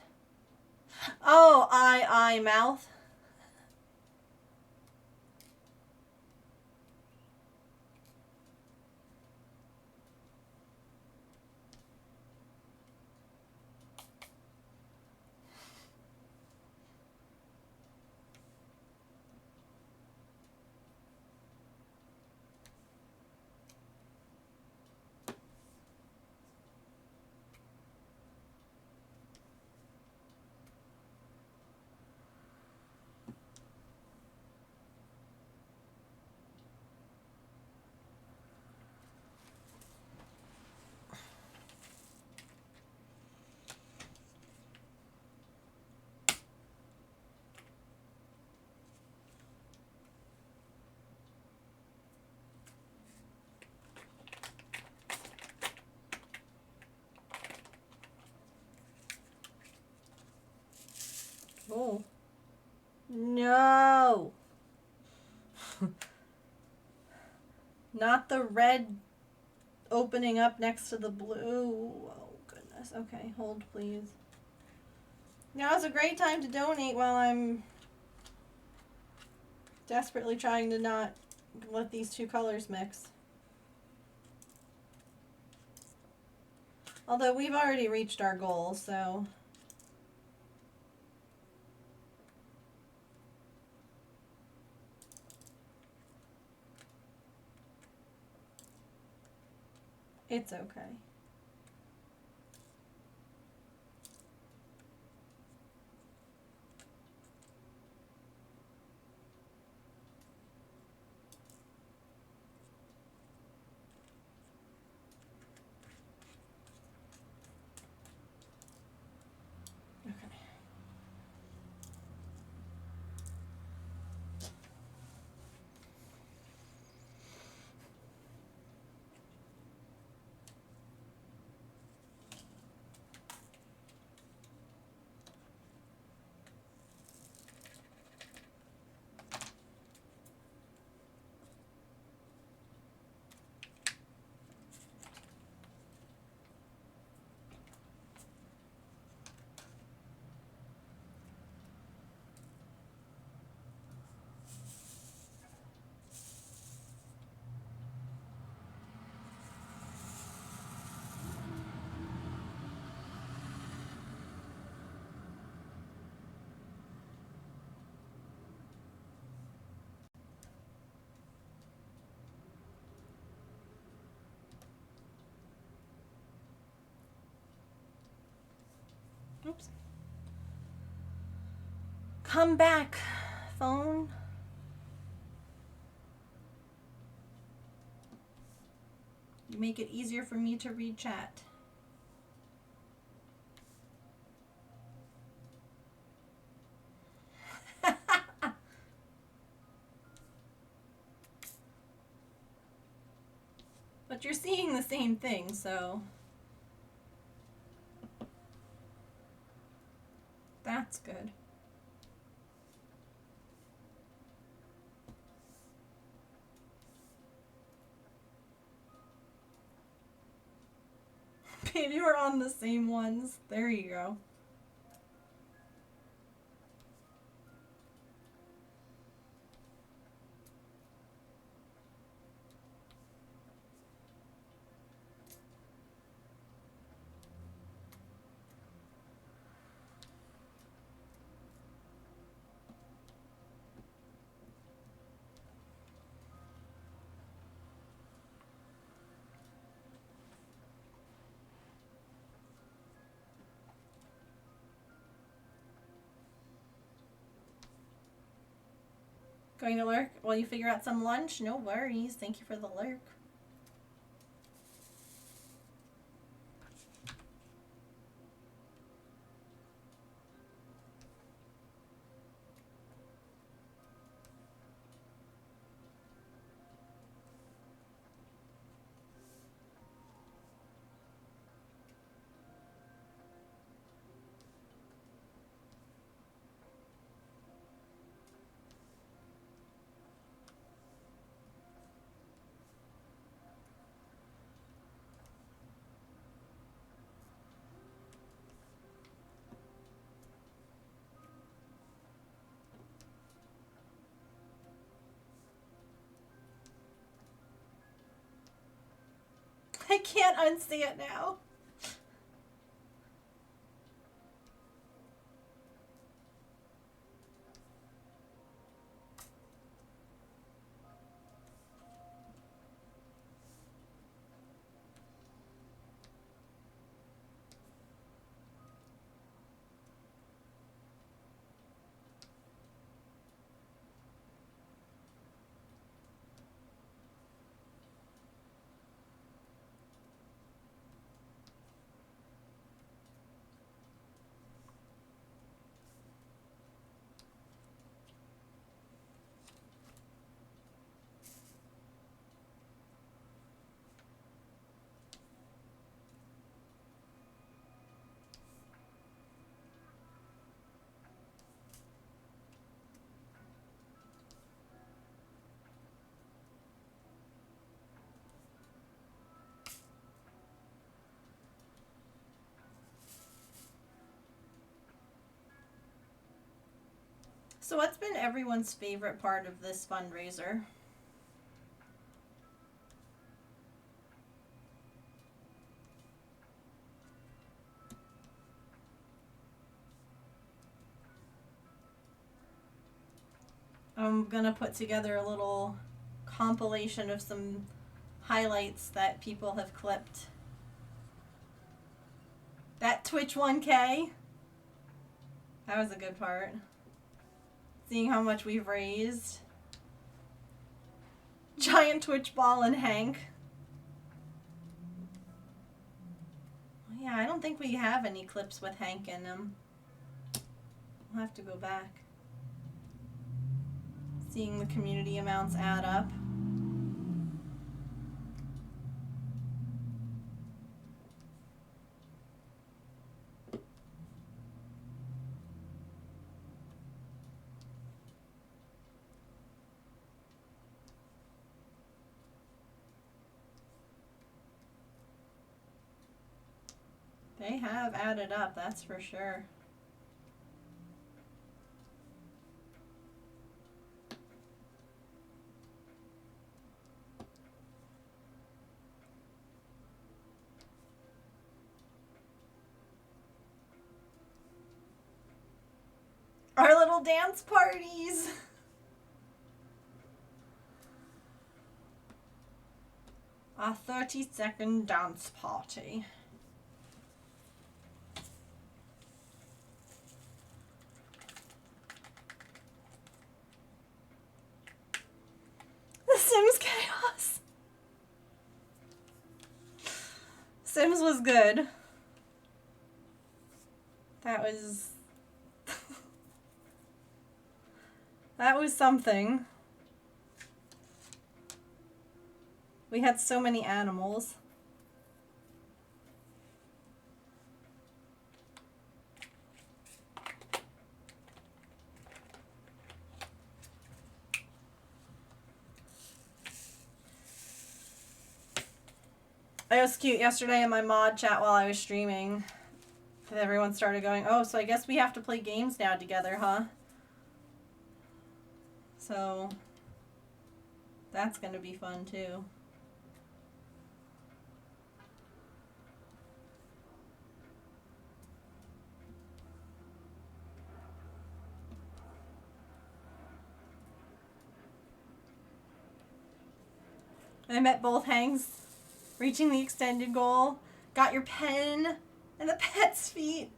Oh, eye, mouth. Oh. No. Not the red opening up next to the blue. Oh, goodness. Okay, hold, please. Now's a great time to donate while I'm desperately trying to not let these two colors mix. Although we've already reached our goal, so... it's okay. Okay. Oops. Come back, phone. You make it easier for me to read chat. But you're seeing the same thing, so... that's good. Maybe we're on the same ones. There you go. Going to lurk while you figure out some lunch? No worries. Thank you for the lurk. I can't unsee it now. So what's been everyone's favorite part of this fundraiser? I'm gonna put together a little compilation of some highlights that people have clipped. That Twitch 1K, that was a good part. Seeing how much we've raised. Giant Twitch ball and Hank. Yeah, I don't think we have any clips with Hank in them. We'll have to go back. Seeing the community amounts add up. They have added up, that's for sure. Our little dance parties. Our 30-second dance party. The Sims Chaos. Sims was good. That was... that was something. We had so many animals. It was cute yesterday in my mod chat while I was streaming. Everyone started going, oh, so I guess we have to play games now together, huh? So that's going to be fun too. I met both Hanks, reaching the extended goal. Got your pen and the pet's feet.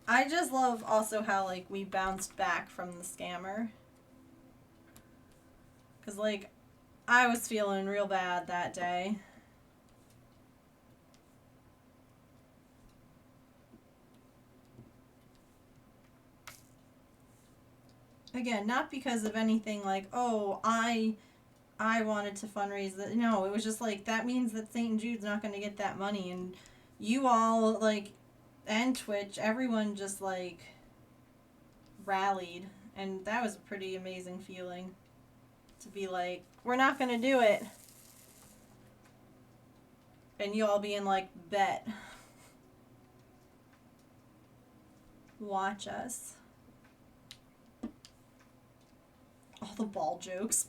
I just love also how, like, we bounced back from the scammer. Because, like, I was feeling real bad that day. Again, not because of anything like, oh, I wanted to fundraise. No, it was just like, that means that St. Jude's not going to get that money. And you all, like, and Twitch, everyone just, like, rallied. And that was a pretty amazing feeling. To be like, we're not going to do it. And you all being like, bet. watch us. All the ball jokes.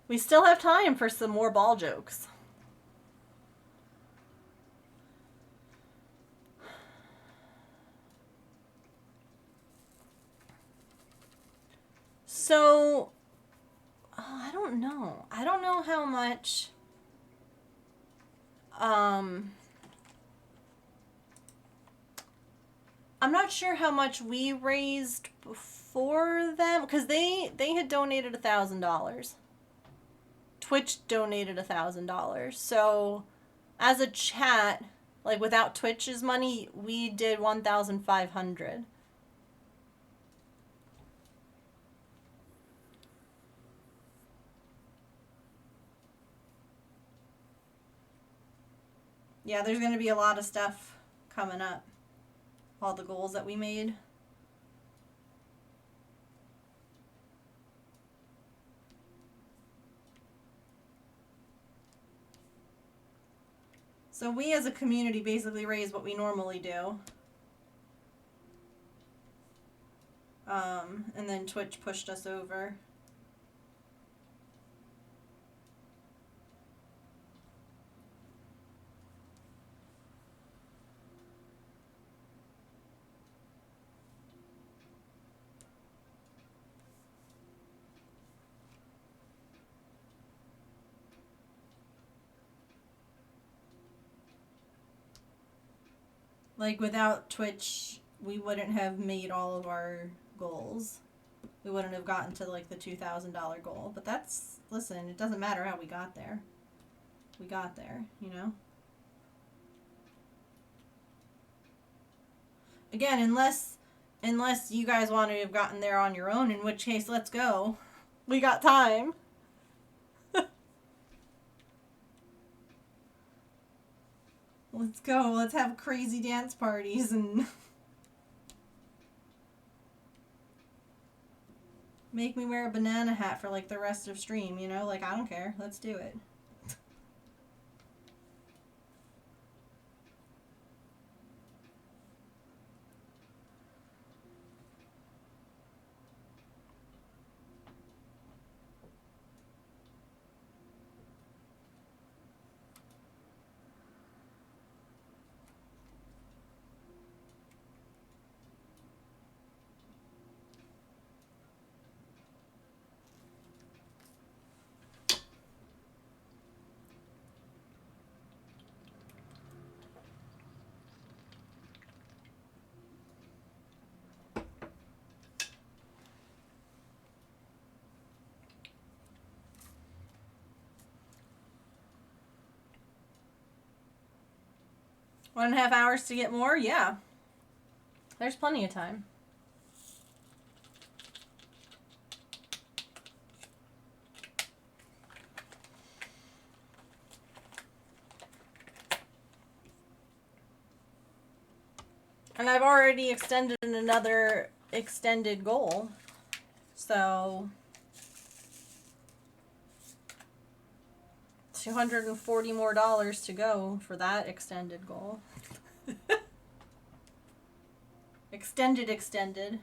We still have time for some more ball jokes. So, I don't know. I don't know how much. I'm not sure how much we raised before them because they had donated $1,000. Twitch donated $1,000. So, as a chat, like without Twitch's money, we did 1,500. Yeah, there's going to be a lot of stuff coming up. All the goals that we made. So we as a community basically raise what we normally do. And then Twitch pushed us over. Like without Twitch, we wouldn't have made all of our goals. We wouldn't have gotten to like the $2,000 goal. But that's, listen, it doesn't matter how we got there. We got there, you know? Again, unless you guys want to have gotten there on your own, in which case, let's go. We got time. Let's go. Let's have crazy dance parties and make me wear a banana hat for like the rest of stream, you know? Like, I don't care. Let's do it. One and a half hours to get more? Yeah. There's plenty of time. And I've already extended another extended goal. So $240 more to go for that extended goal. Extended.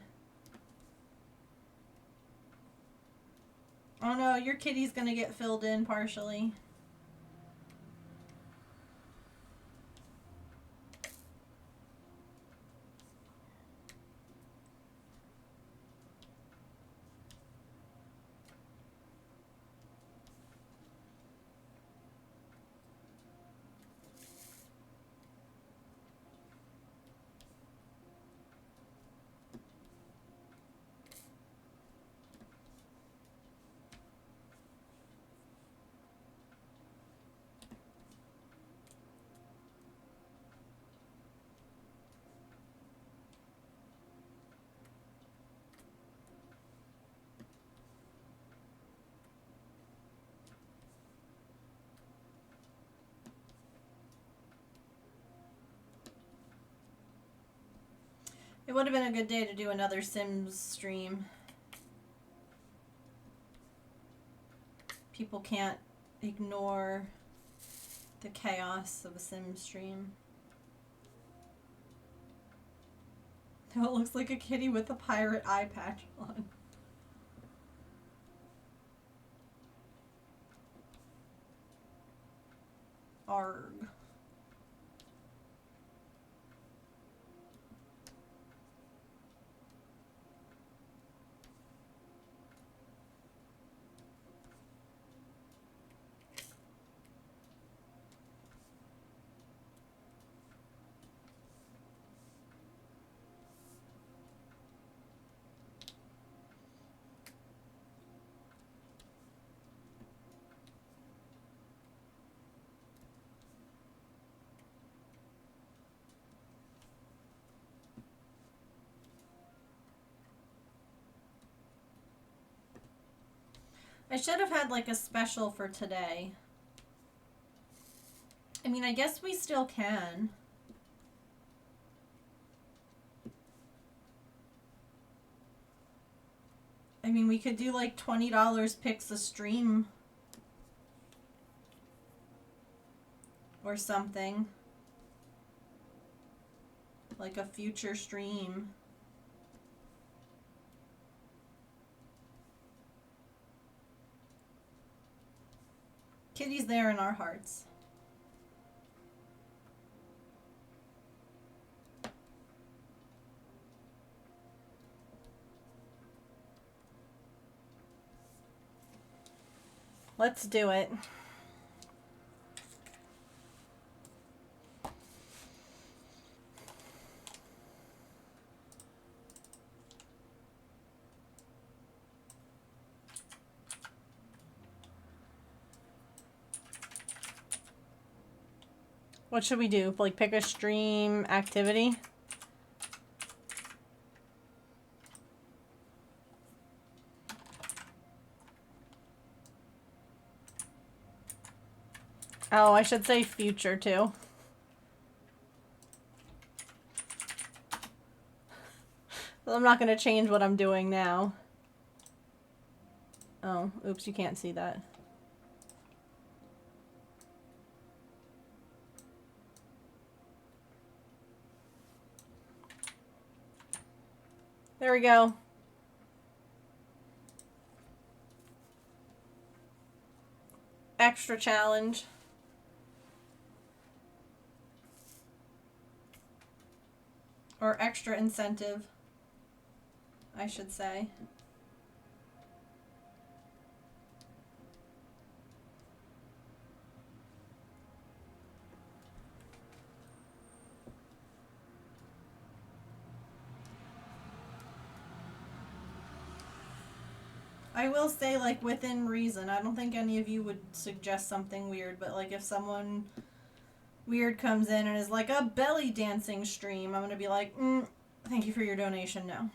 Oh no, your kitty's gonna get filled in partially. It would have been a good day to do another Sims stream. People can't ignore the chaos of a sim stream. Oh, it looks like a kitty with a pirate eye patch on. Arg. I should have had like a special for today. I mean, I guess we still can. I mean, we could do like $20 picks a stream. Or something. Like a future stream. Kitty's there in our hearts. Let's do it. What should we do? Like pick a stream activity? Oh, I should say future too. I'm not going to change what I'm doing now. Oh, oops, you can't see that. There we go. Extra challenge. Or extra incentive, I should say. I will say, like, within reason. I don't think any of you would suggest something weird, but, like, if someone weird comes in and is like, a belly dancing stream, I'm gonna be like, thank you for your donation, no.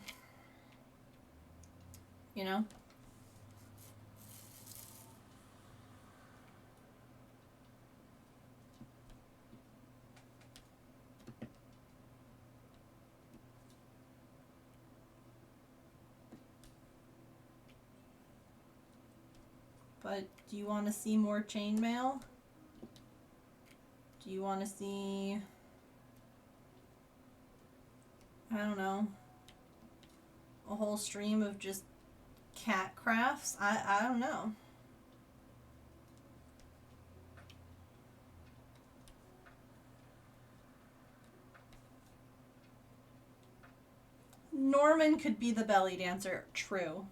You know? But do you want to see more chainmail? Do you want to see, I don't know, a whole stream of just cat crafts? I don't know. Norman could be the belly dancer, true.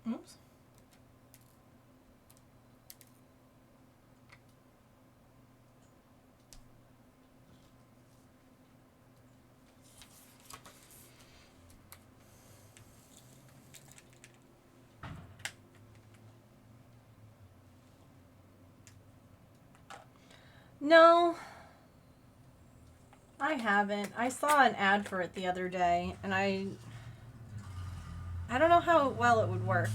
Oops. No, I haven't. I saw an ad for it the other day, and I don't know how well it would work.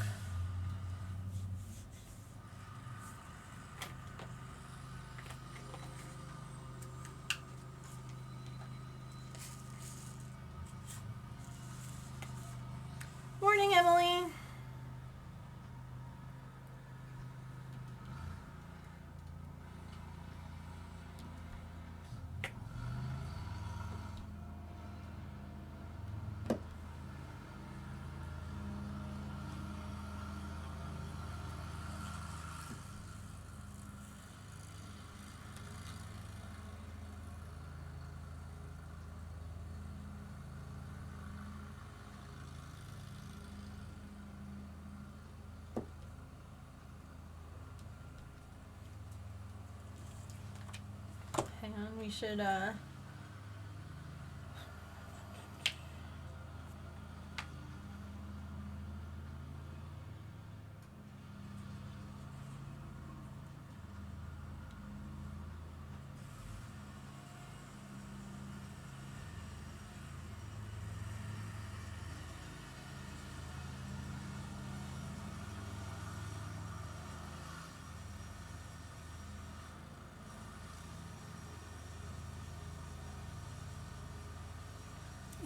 Morning, Emily. Hang on, we should,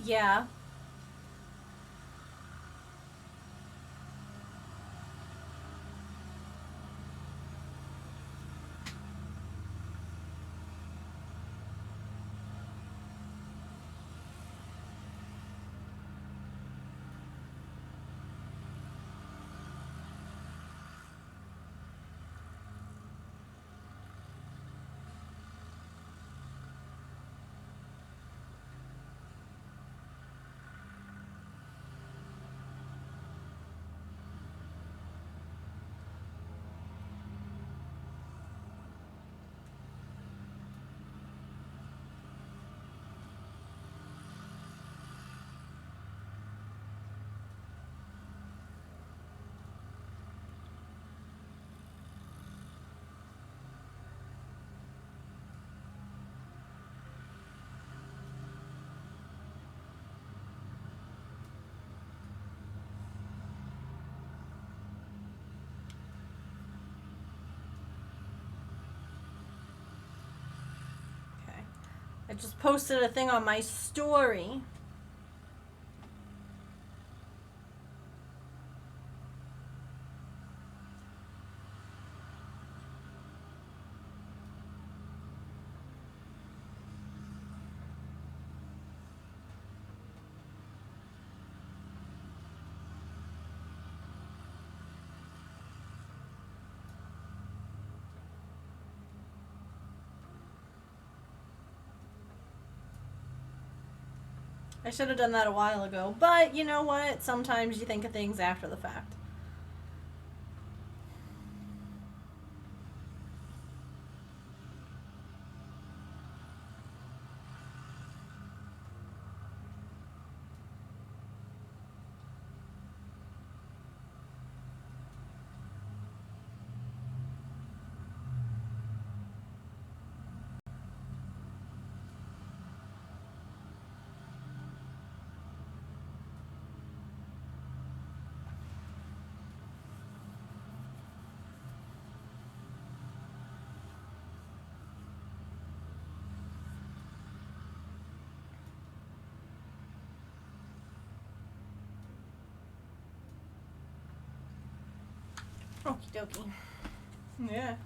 yeah. Okay. I just posted a thing on my story. I should have done that a while ago, but you know what? Sometimes you think of things after the fact. Okie dokie. Yeah.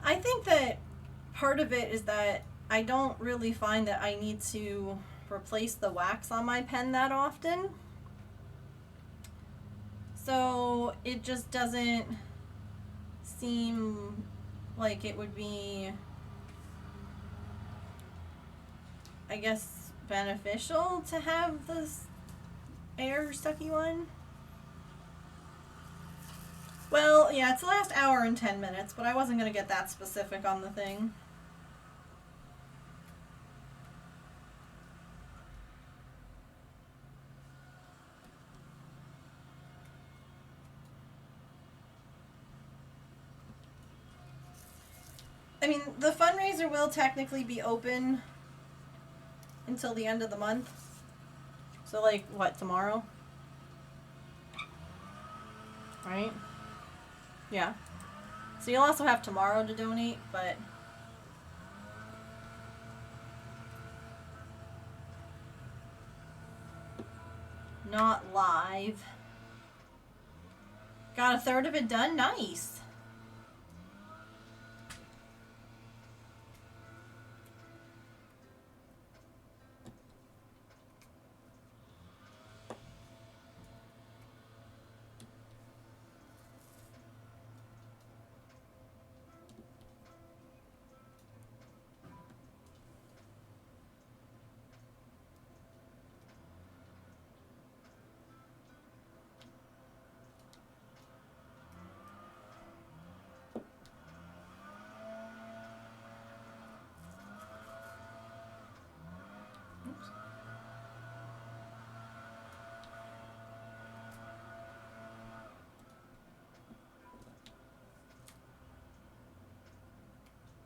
I think that part of it is that I don't really find that I need to replace the wax on my pen that often. So it just doesn't seem like it would be, I guess, beneficial to have this air sucky one. Well, yeah, it's the last hour and 10 minutes, but I wasn't going to get that specific on the thing. I mean, the fundraiser will technically be open until the end of the month. So, like, what, tomorrow? Right? Yeah. So you'll also have tomorrow to donate, but not live. Got a third of it done? Nice.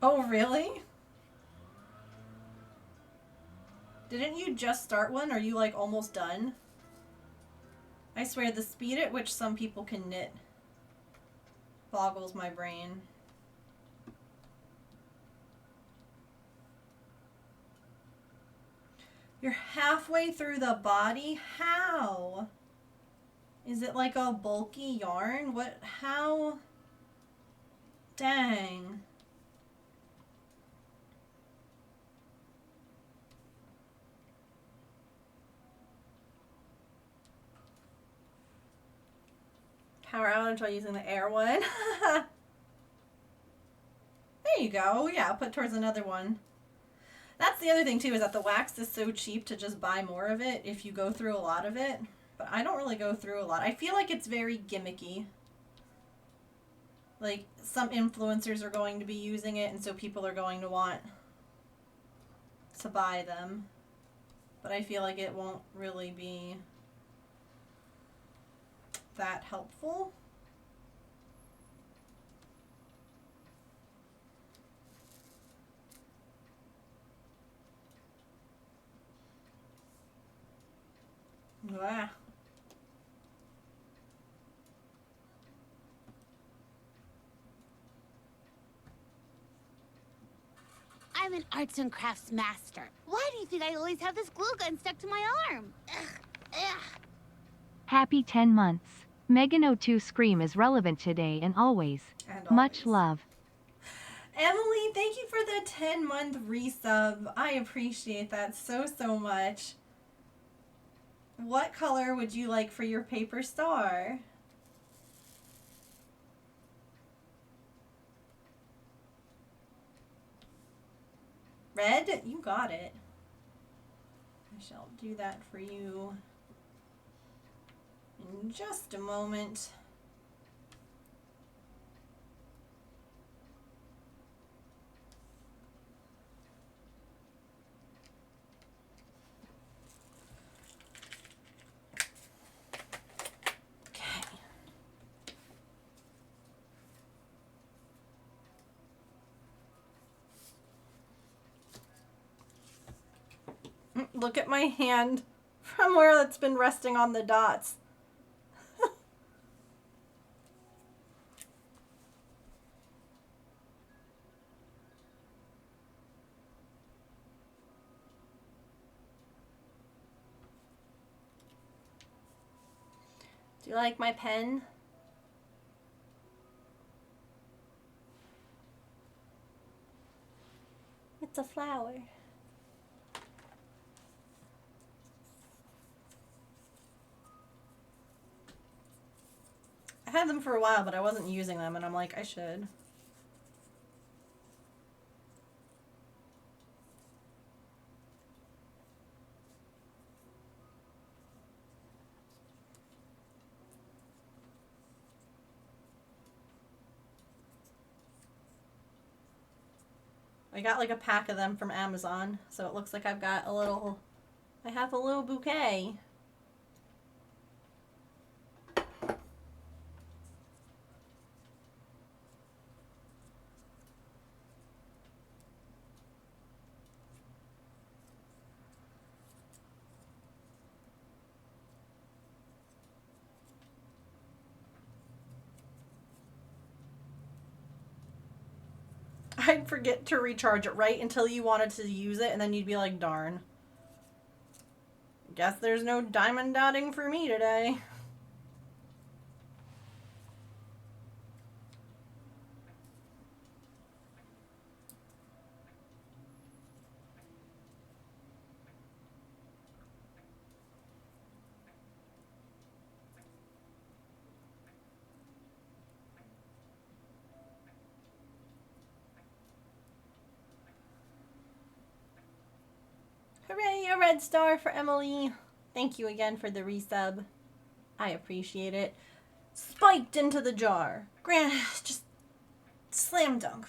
Oh, really? Didn't you just start one? Are you, like, almost done? I swear, the speed at which some people can knit boggles my brain. You're halfway through the body? How? Is it like a bulky yarn? What? How? Dang. Power out until using the air one. There you go. Yeah, put towards another one. That's the other thing too, is that the wax is so cheap to just buy more of it if you go through a lot of it. But I don't really go through a lot. I feel like it's very gimmicky. Like, some influencers are going to be using it, and so people are going to want to buy them. But I feel like it won't really be that helpful. Blah. I'm an arts and crafts master. Why do you think I always have this glue gun stuck to my arm? Ugh, ugh. Happy 10 months. Megan02 Scream is relevant today and always. And Much always. love. Emily, thank you for the 10-month resub. I appreciate that so, so much. What color would you like for your paper star? Red? You got it. I shall do that for you in just a moment. Look at my hand from where it's been resting on the dots. Do you like my pen? It's a flower. had them for a while, but I wasn't using them, and I'm like, I should. I got like a pack of them from Amazon, so it looks like I've got a little, I have a little bouquet. I'd forget to recharge it right until you wanted to use it, and then you'd be like, darn. Guess there's no diamond dotting for me today. Hooray, a red star for Emily. Thank you again for the resub. I appreciate it. Spiked into the jar. Just slam dunk.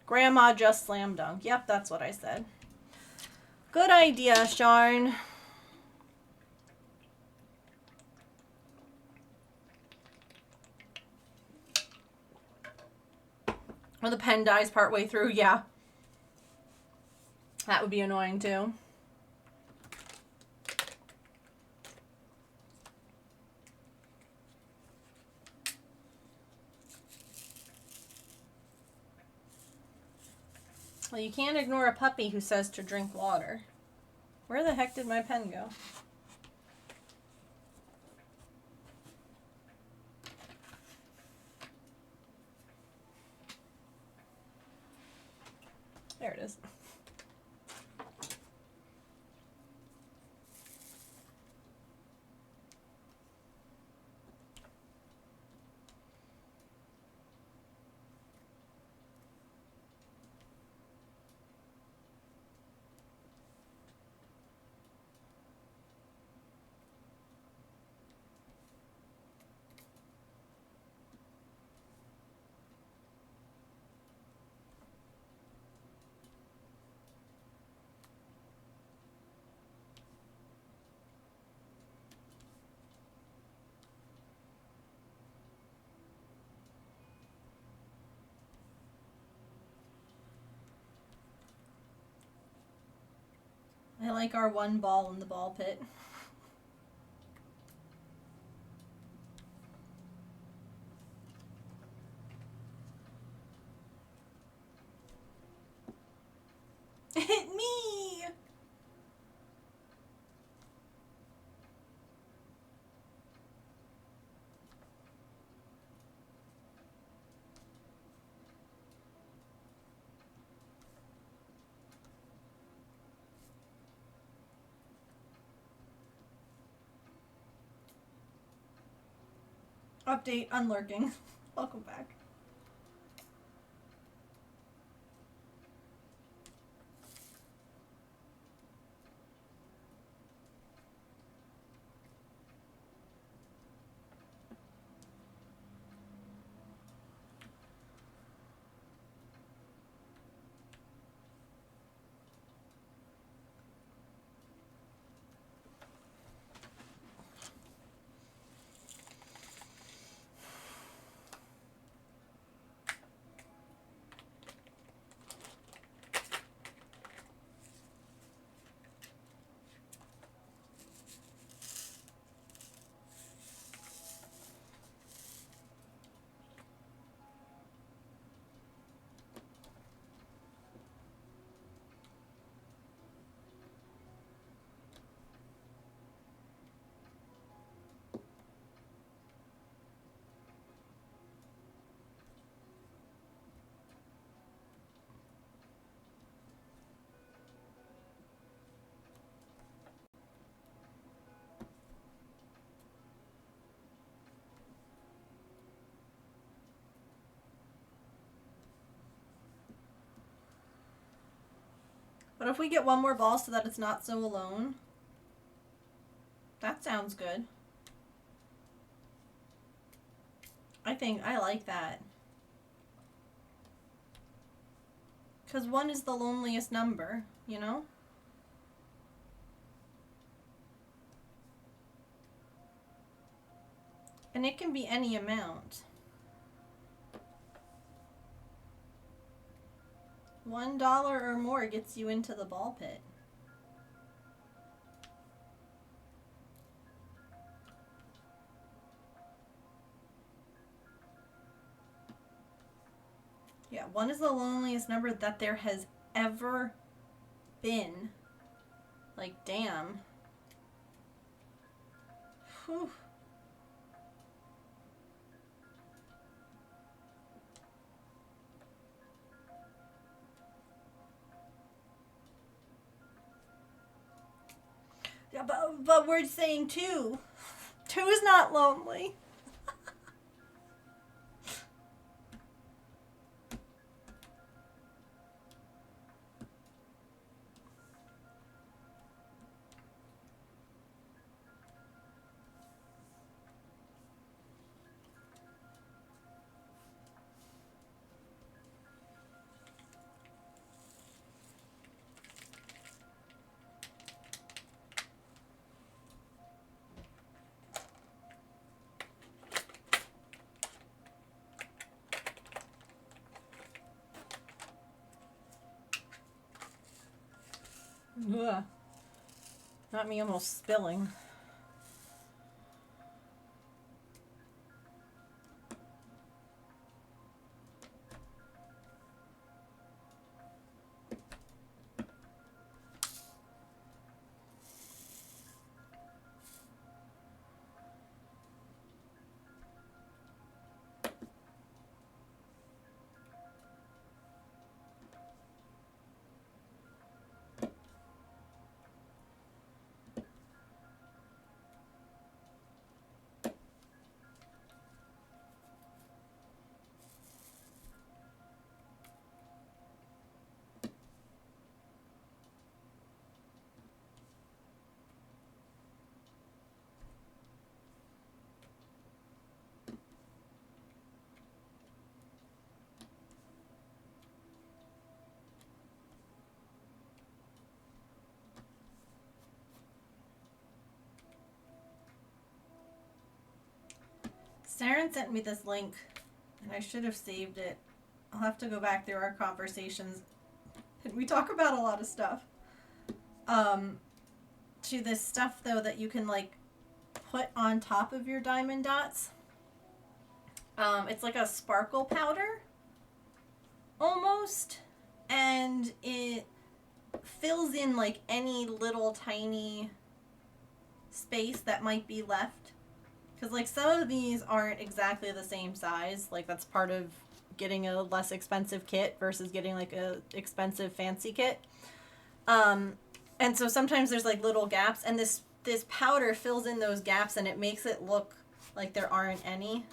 Grandma just slam dunk. Yep, that's what I said. Good idea, Sharn. Or the pen dies partway through, yeah. That would be annoying too. Well, you can't ignore a puppy who says to drink water. Where the heck did my pen go? There it is. I like our one ball in the ball pit. Hit me! Update, unlurking. Welcome back. But if we get one more ball so that it's not so alone, that sounds good. I like that. Because 1 is the loneliest number, you know? And it can be any amount. $1 or more gets you into the ball pit. Yeah, 1 is the loneliest number that there has ever been. Like, damn. Whew. Yeah, but we're saying 2. 2 is not lonely. Ugh. Not me almost spilling. Saren sent me this link, and I should have saved it. I'll have to go back through our conversations. And we talk about a lot of stuff. To this stuff, though, that you can, like, put on top of your diamond dots. It's like a sparkle powder, almost. And it fills in, like, any little tiny space that might be left. Because, like, some of these aren't exactly the same size. Like, that's part of getting a less expensive kit versus getting, like, a expensive fancy kit. And so sometimes there's, like, little gaps. And this powder fills in those gaps, and it makes it look like there aren't any.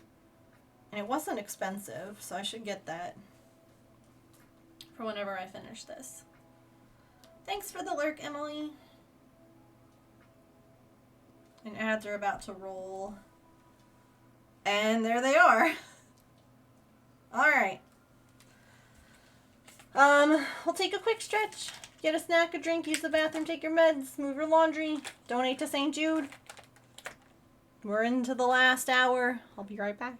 And it wasn't expensive, so I should get that for whenever I finish this. Thanks for the lurk, Emily. And ads are about to roll. And there they are. Alright. We'll take a quick stretch. Get a snack, a drink, use the bathroom, take your meds, move your laundry, donate to St. Jude. We're into the last hour. I'll be right back.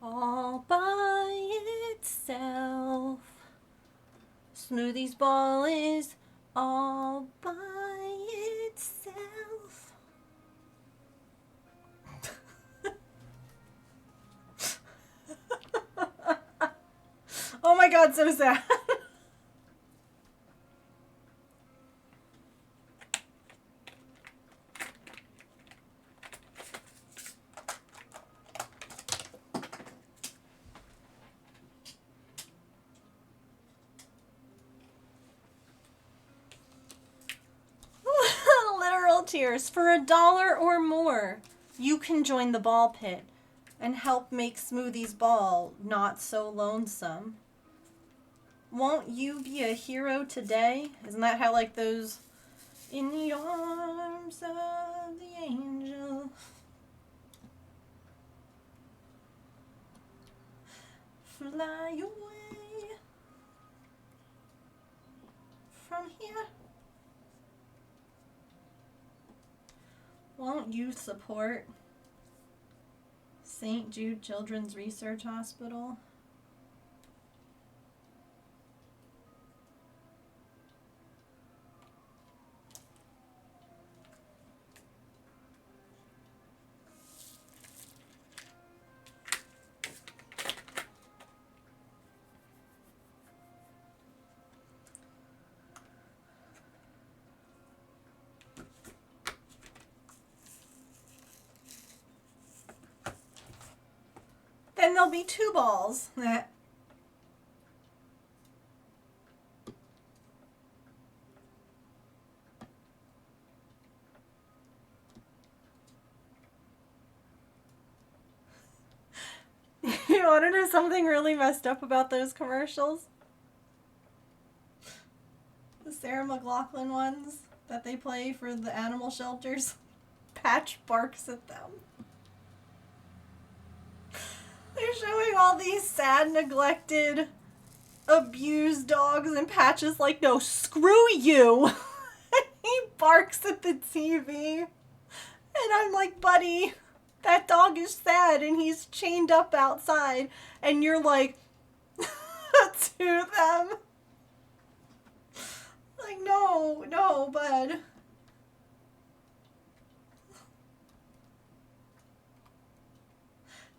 All by itself. Smoothie's ball is all by itself. Oh my god, so sad. Literal tears. For $1 or more, you can join the ball pit and help make Smoothie's ball not so lonesome. Won't you be a hero today? Isn't that how, like, those in the arms of the angel? Fly away from here. Won't you support St. Jude Children's Research Hospital? Then there'll be 2 balls. You want to know something really messed up about those commercials? The Sarah McLachlan ones that they play for the animal shelters. Patch barks at them. They're showing all these sad, neglected, abused dogs, and Patch is like, no, screw you. And he barks at the TV. And I'm like, buddy, that dog is sad and he's chained up outside. And you're like, to them. Like, no, bud.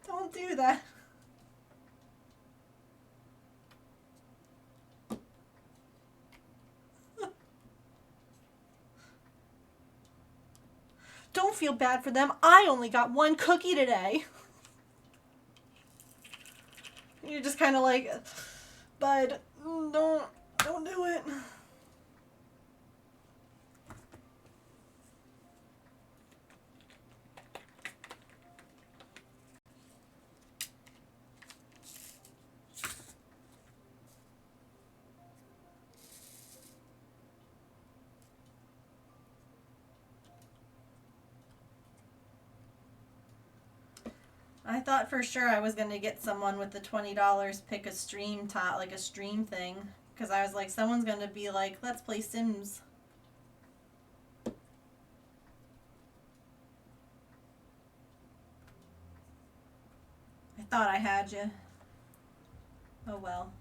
Don't do that. Don't feel bad for them. I only got 1 cookie today. You're just kind of like, bud, don't do it. I thought for sure I was going to get someone with the $20 pick a stream like a stream thing. Because I was like, someone's going to be like, let's play Sims. I thought I had you. Oh well.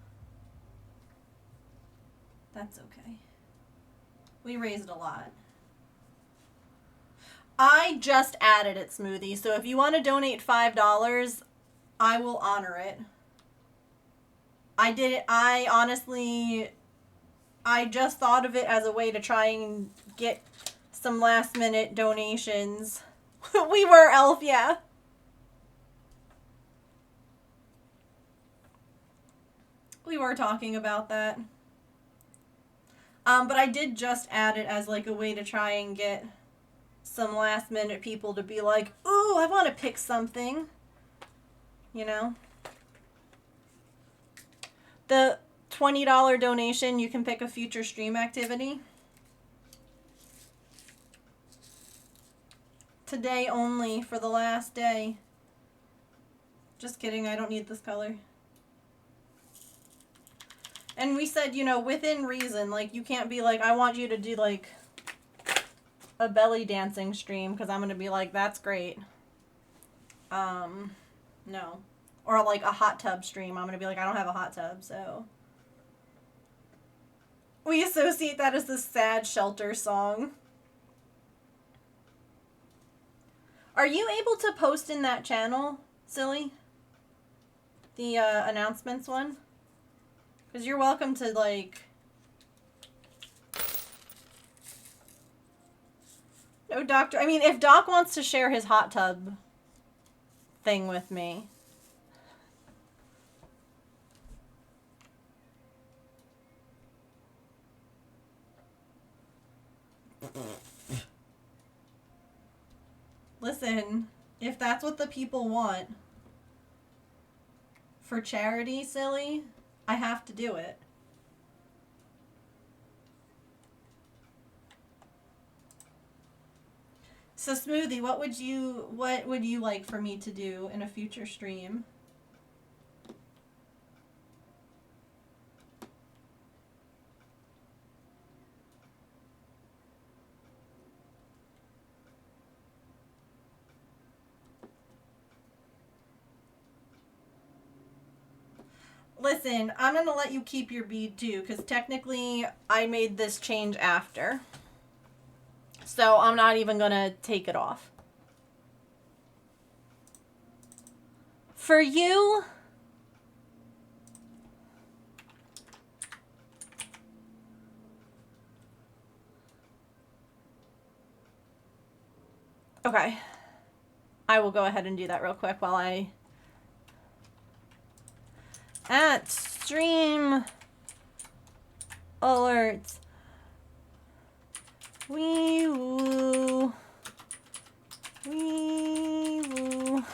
That's okay. We raised a lot. I just added it, Smoothie, so if you want to donate $5, I will honor it. I did it, I just thought of it as a way to try and get some last minute donations. We were, Elf, yeah. We were talking about that. But I did just add it as like a way to try and get some last minute people to be like, ooh, I want to pick something. You know? The $20 donation, you can pick a future stream activity. Today only, for the last day. Just kidding, I don't need this color. And we said, you know, within reason, like, you can't be like, I want you to do, like, a belly dancing stream, because I'm going to be like, that's great. No. Or like a hot tub stream. I'm going to be like, I don't have a hot tub, so. We associate that as the sad shelter song. Are you able to post in that channel, Silly? The announcements one? Because you're welcome to, like... No, Doctor... I mean, if Doc wants to share his hot tub thing with me... Listen, if that's what the people want for charity, Silly, I have to do it. So Smoothie, what would you like for me to do in a future stream? Listen, I'm going to let you keep your bead too, because technically I made this change after. So I'm not even going to take it off. For you... Okay. I will go ahead and do that real quick while I... At stream alerts. Wee woo. Wee woo.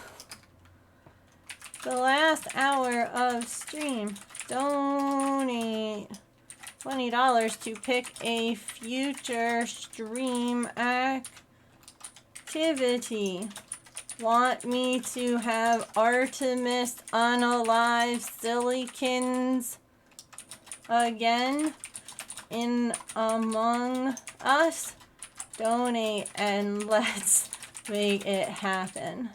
The last hour of stream. Donate $20 to pick a future stream activity. Want me to have Artemis unalive Silicons again in Among Us? Donate and let's make it happen.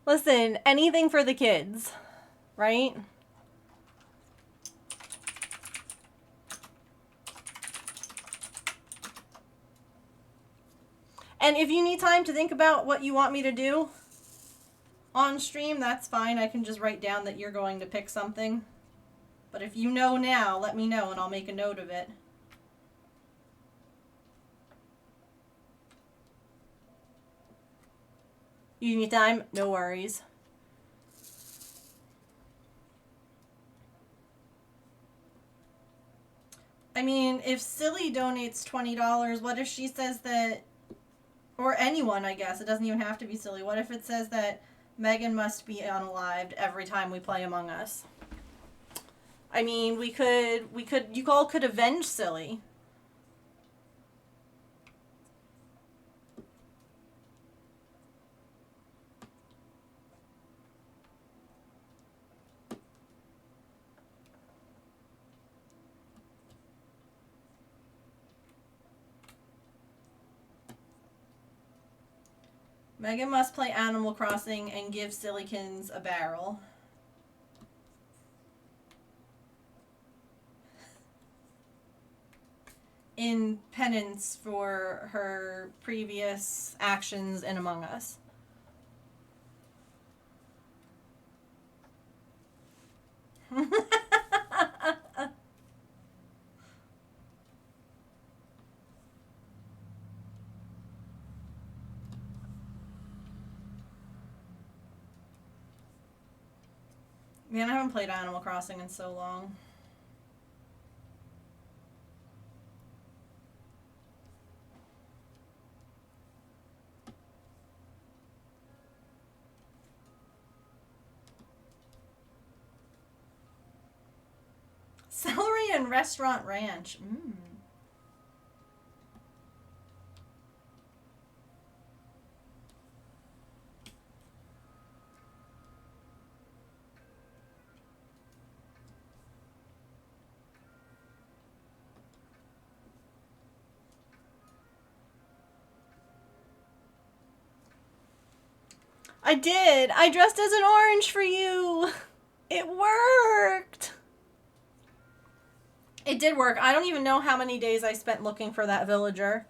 Listen, anything for the kids, right? And if you need time to think about what you want me to do on stream, that's fine. I can just write down that you're going to pick something. But if you know now, let me know and I'll make a note of it. You need time? No worries. I mean, if Silly donates $20, what if she says that, or anyone, I guess, it doesn't even have to be Silly. What if it says that Megan must be unalived every time we play Among Us? I mean, you all could avenge Silly. Megan must play Animal Crossing and give Sillykins a barrel. In penance for her previous actions in Among Us. Man, I haven't played Animal Crossing in so long. Celery and Restaurant Ranch. Mmm. I did. I dressed as an orange for you. It worked. It did work. I don't even know how many days I spent looking for that villager.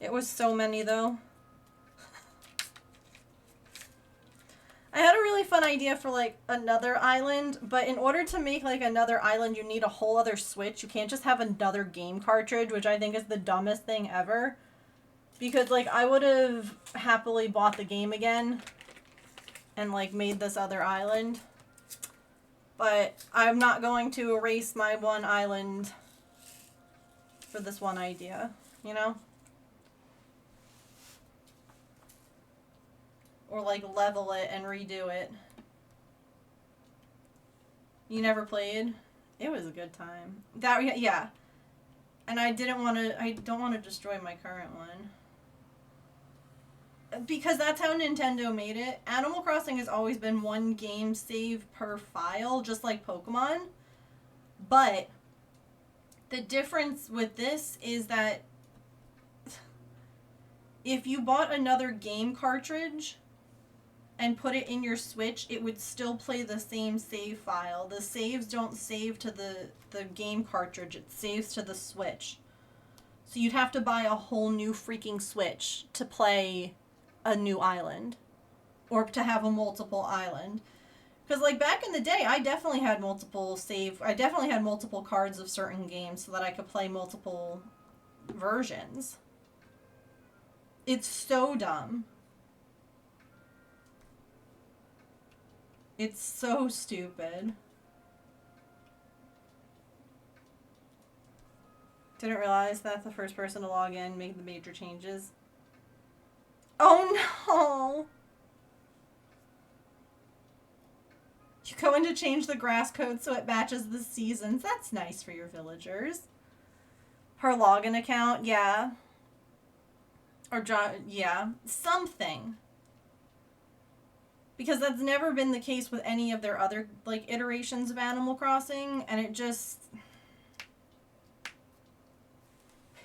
It was so many, though. I had a really fun idea for, like, another island, but in order to make, like, another island, you need a whole other Switch. You can't just have another game cartridge, which I think is the dumbest thing ever. Because, like, I would have happily bought the game again and, like, made this other island. But I'm not going to erase my one island for this one idea, you know? Or, like, level it and redo it. You never played? It was a good time. That, yeah. And I don't want to destroy my current one. Because that's how Nintendo made it. Animal Crossing has always been one game save per file, just like Pokemon. But the difference with this is that if you bought another game cartridge and put it in your Switch, it would still play the same save file. The saves don't save to the game cartridge, it saves to the Switch. So you'd have to buy a whole new freaking Switch to play a new island. Or to have a multiple island. Because, like, back in the day, I definitely had multiple cards of certain games so that I could play multiple versions. It's so dumb. It's so stupid. Didn't realize that the first person to log in made the major changes. Oh no! You go in to change the grass code so it matches the seasons. That's nice for your villagers. Her login account, yeah. Or, yeah. Something. Because that's never been the case with any of their other, like, iterations of Animal Crossing. And it just...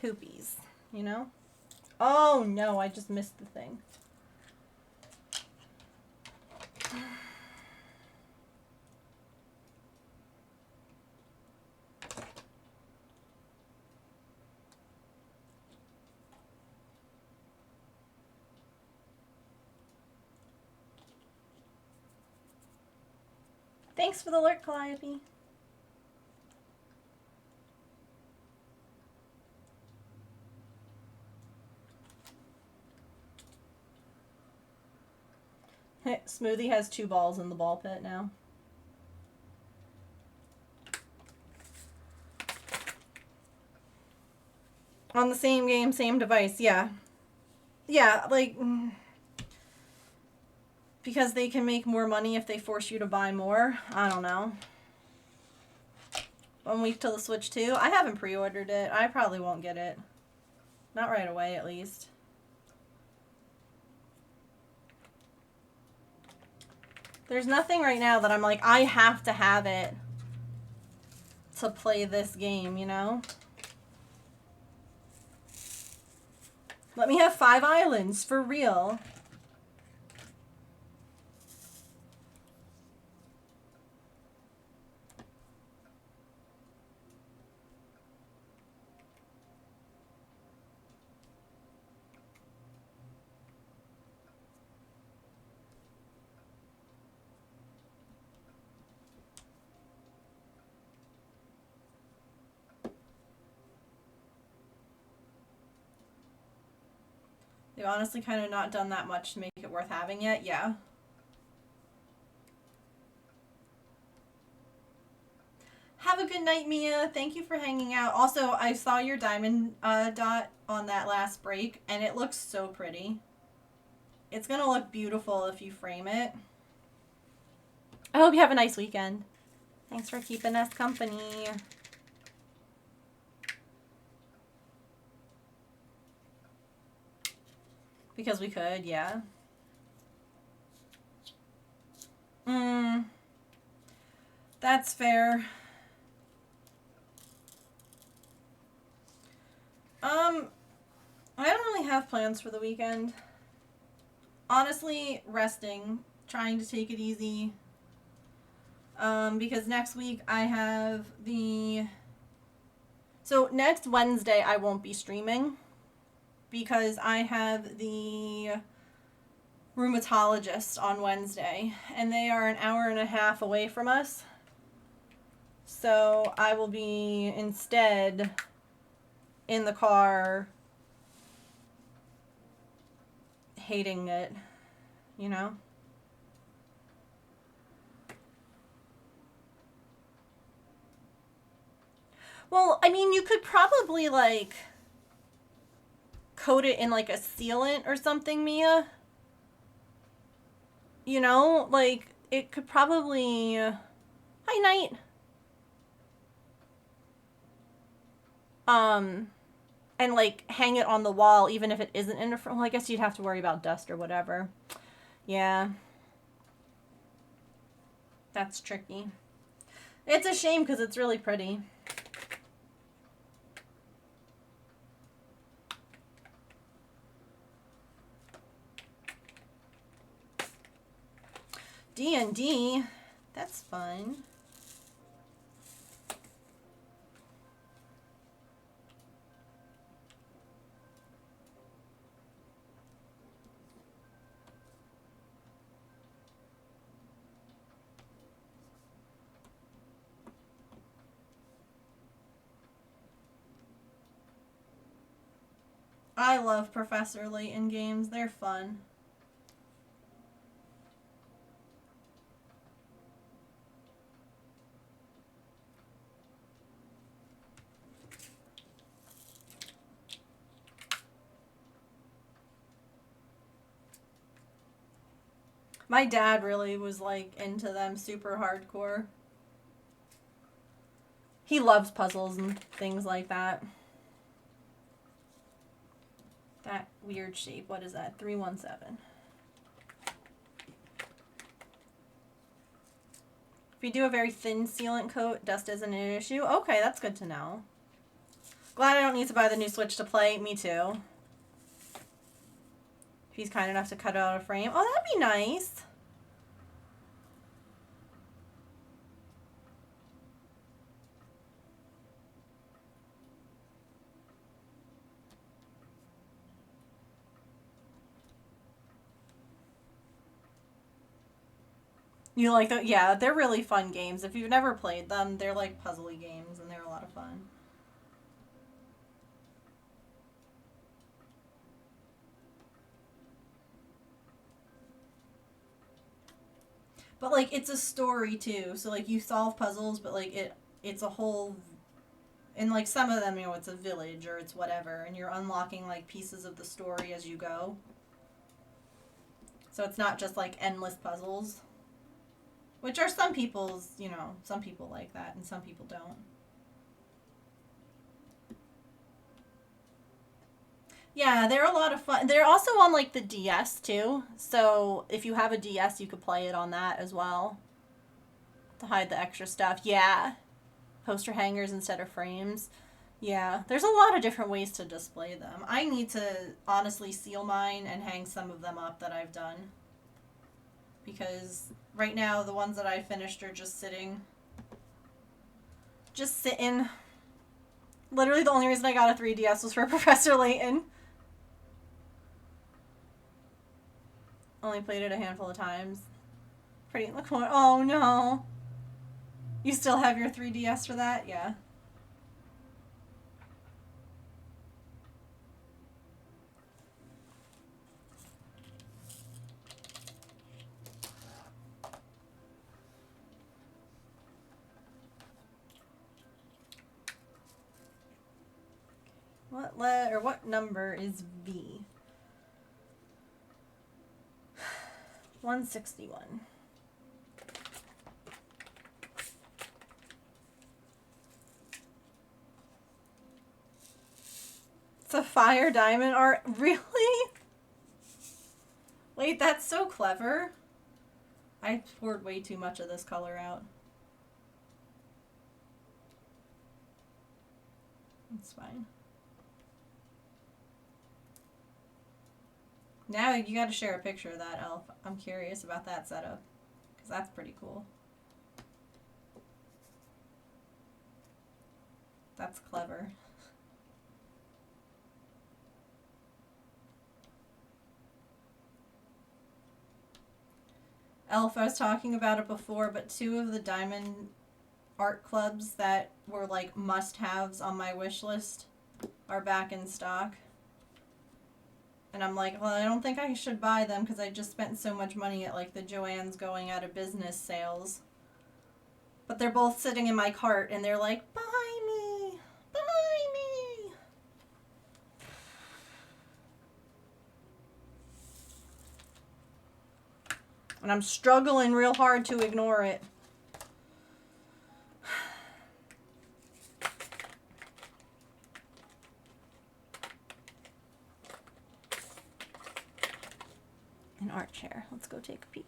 poopies, you know? Oh, no, I just missed the thing. Thanks for the alert, Calliope. Smoothie has 2 balls in the ball pit now. On the same game, same device, yeah. Yeah, like... because they can make more money if they force you to buy more. I don't know. 1 week till the Switch 2. I haven't pre-ordered it. I probably won't get it. Not right away, at least. There's nothing right now that I'm like, I have to have it to play this game, you know? Let me have 5 islands, for real. They've honestly kind of not done that much to make it worth having yet. Yeah. Have a good night, Mia. Thank you for hanging out. Also, I saw your diamond dot on that last break, and it looks so pretty. It's going to look beautiful if you frame it. I hope you have a nice weekend. Thanks for keeping us company. Because we could, yeah. That's fair. I don't really have plans for the weekend. honestly, resting, trying to take it easy. Because next week I have the. So next Wednesday I won't be streaming because I have the rheumatologist on Wednesday, and they are an hour and a half away from us. So I will be instead in the car hating it, you know? Well, I mean, you could probably, like, coat it in, like, a sealant or something, Mia. You know? Like, it could probably... Hi, Knight. And, like, hang it on the wall, even if it isn't in a frame. Well, I guess you'd have to worry about dust or whatever. Yeah. That's tricky. It's a shame because it's really pretty. D&D. That's fun. I love Professor Layton games. They're fun. My dad really was, like, into them super hardcore. He loves puzzles and things like that. That weird shape. What is that? 317. If you do a very thin sealant coat, dust isn't an issue. Okay, that's good to know. Glad I don't need to buy the new Switch to play. Me too. If he's kind enough to cut out a frame. Oh, that'd be nice. You like the yeah, they're really fun games. If you've never played them, they're like puzzly games and they're a lot of fun. But like it's a story too. So like you solve puzzles, but like it's a whole and like some of them, you know, it's a village or it's whatever and you're unlocking like pieces of the story as you go. So it's not just like endless puzzles. Which are some people's, you know, some people like that and some people don't. Yeah, they're a lot of fun. They're also on like the DS too. So if you have a DS, you could play it on that as well. To hide the extra stuff. Yeah. Poster hangers instead of frames. Yeah, there's a lot of different ways to display them. I need to honestly seal mine and hang some of them up that I've done. Because right now the ones that I finished are just sitting. Just sitting. Literally the only reason I got a 3DS was for Professor Layton. Only played it a handful of times. Pretty in the corner. Oh no. You still have your 3DS for that? Yeah. What number is V? 161. Sapphire diamond art? Really? Wait, that's so clever. I poured way too much of this color out. It's fine. Now you got to share a picture of that, Elf. I'm curious about that setup. Because that's pretty cool. That's clever. Elf, I was talking about it before, but 2 of the diamond art clubs that were like must-haves on my wish list are back in stock. And I'm like, well, I don't think I should buy them because I just spent so much money at like the Joann's going out of business sales. But they're both sitting in my cart and they're like, buy me! Buy me! And I'm struggling real hard to ignore it. An art chair. Let's go take a peek.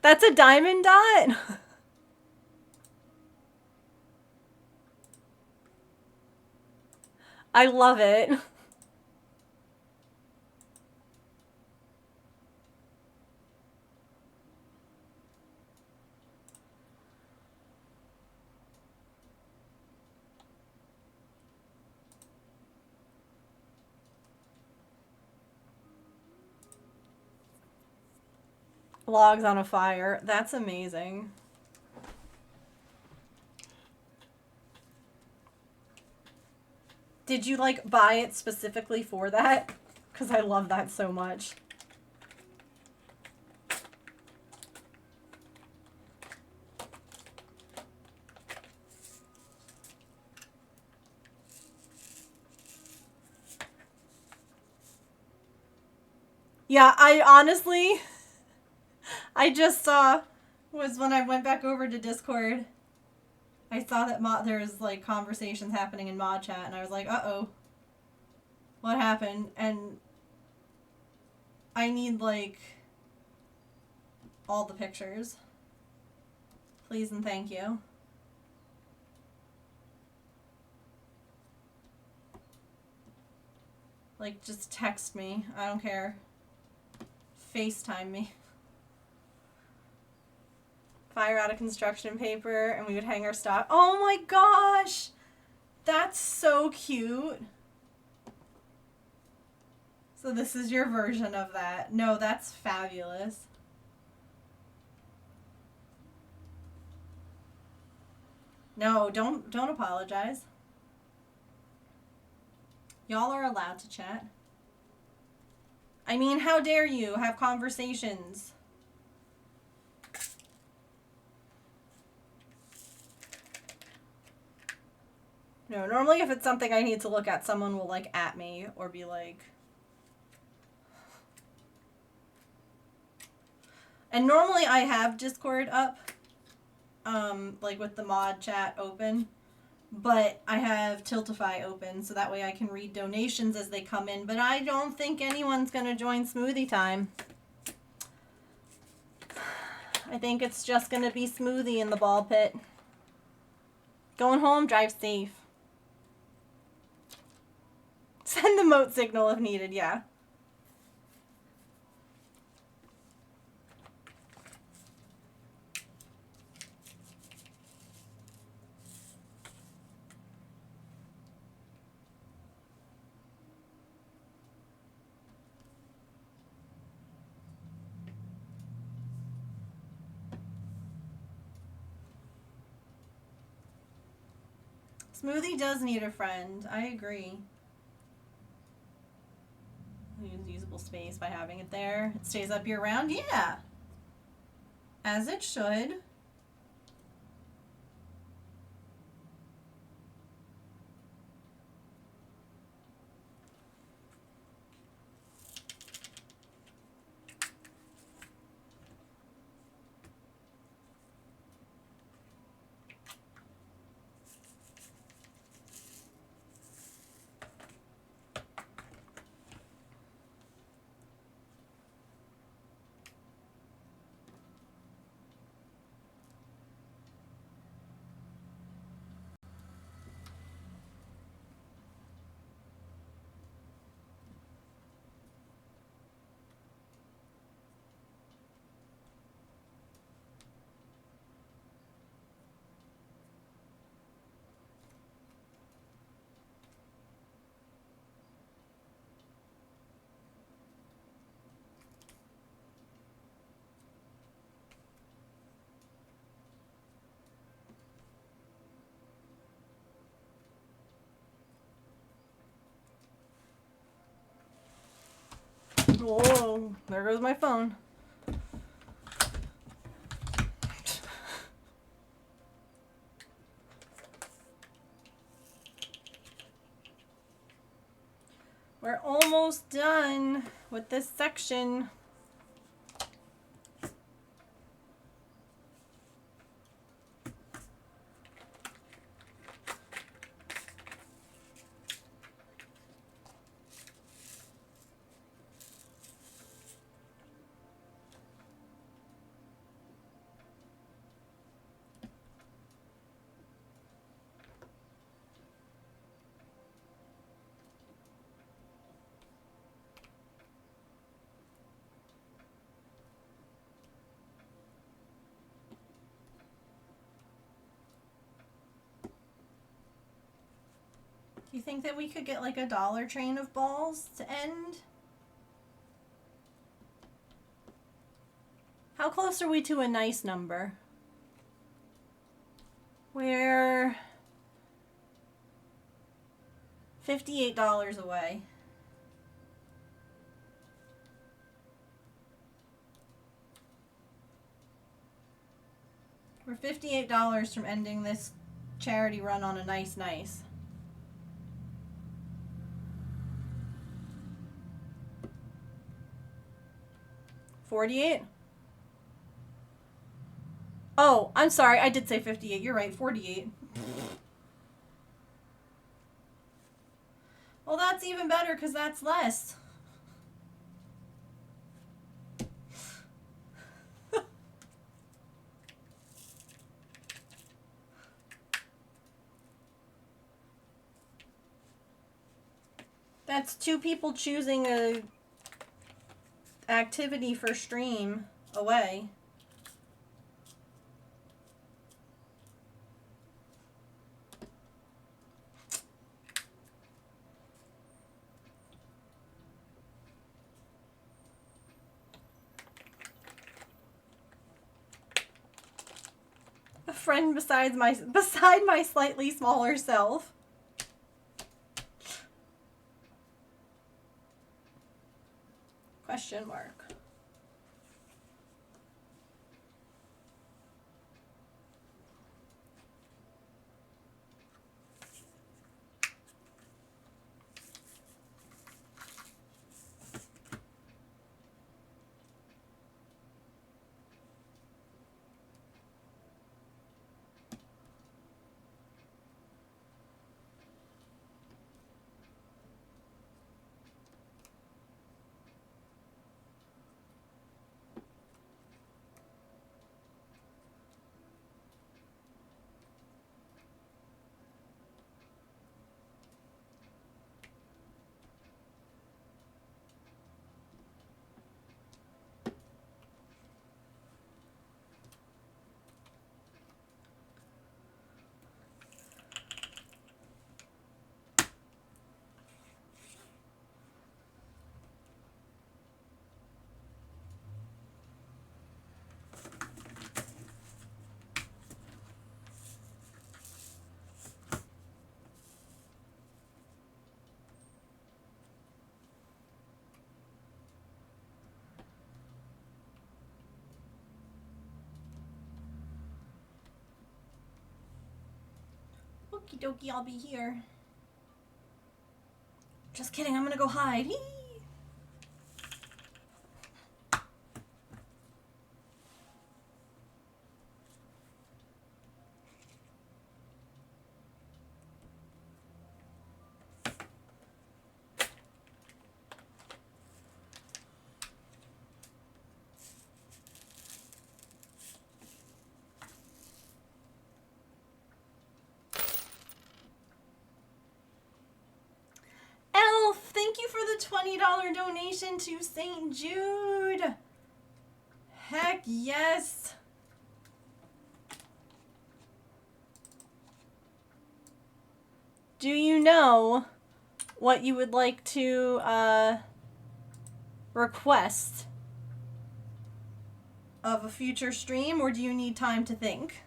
That's a diamond dot? I love it. Logs on a fire. That's amazing. Did you like buy it specifically for that? Because I love that so much. Yeah, I honestly, I just saw, was when I went back over to Discord, I saw that there's like conversations happening in mod chat, and I was like, uh-oh, what happened? And I need like all the pictures. Please and thank you. Like, just text me. I don't care. FaceTime me. Fire out of construction paper, and we would hang our stock. Oh my gosh! That's so cute. So this is your version of that. No, that's fabulous. No, don't apologize. Y'all are allowed to chat. I mean, how dare you have conversations? No, normally if it's something I need to look at, someone will like at me or be like... And normally I have Discord up, like with the mod chat open, but I have Tiltify open so that way I can read donations as they come in, but I don't think anyone's going to join Smoothie Time. I think it's just going to be Smoothie in the ball pit. Going home, drive safe. Send the moat signal if needed, yeah. Smoothie does need a friend. I agree. Use usable space by having it there. It stays up year round? Yeah. As it should. Whoa, there goes my phone. We're almost done with this section. Do you think that we could get like a dollar train of balls to end? How close are we to a nice number? We're $58 away. We're $58 from ending this charity run on a nice. 48? Oh, I'm sorry. I did say 58. You're right. 48. Well, that's even better because that's less. That's 2 people choosing a activity for stream away. A friend beside my slightly smaller self. Question mark. Okie dokie, I'll be here. Just kidding, I'm gonna go hide. Hee. Elf, thank you for the $20 donation to St. Jude. Heck yes. Do you know what you would like to request of a future stream, or do you need time to think?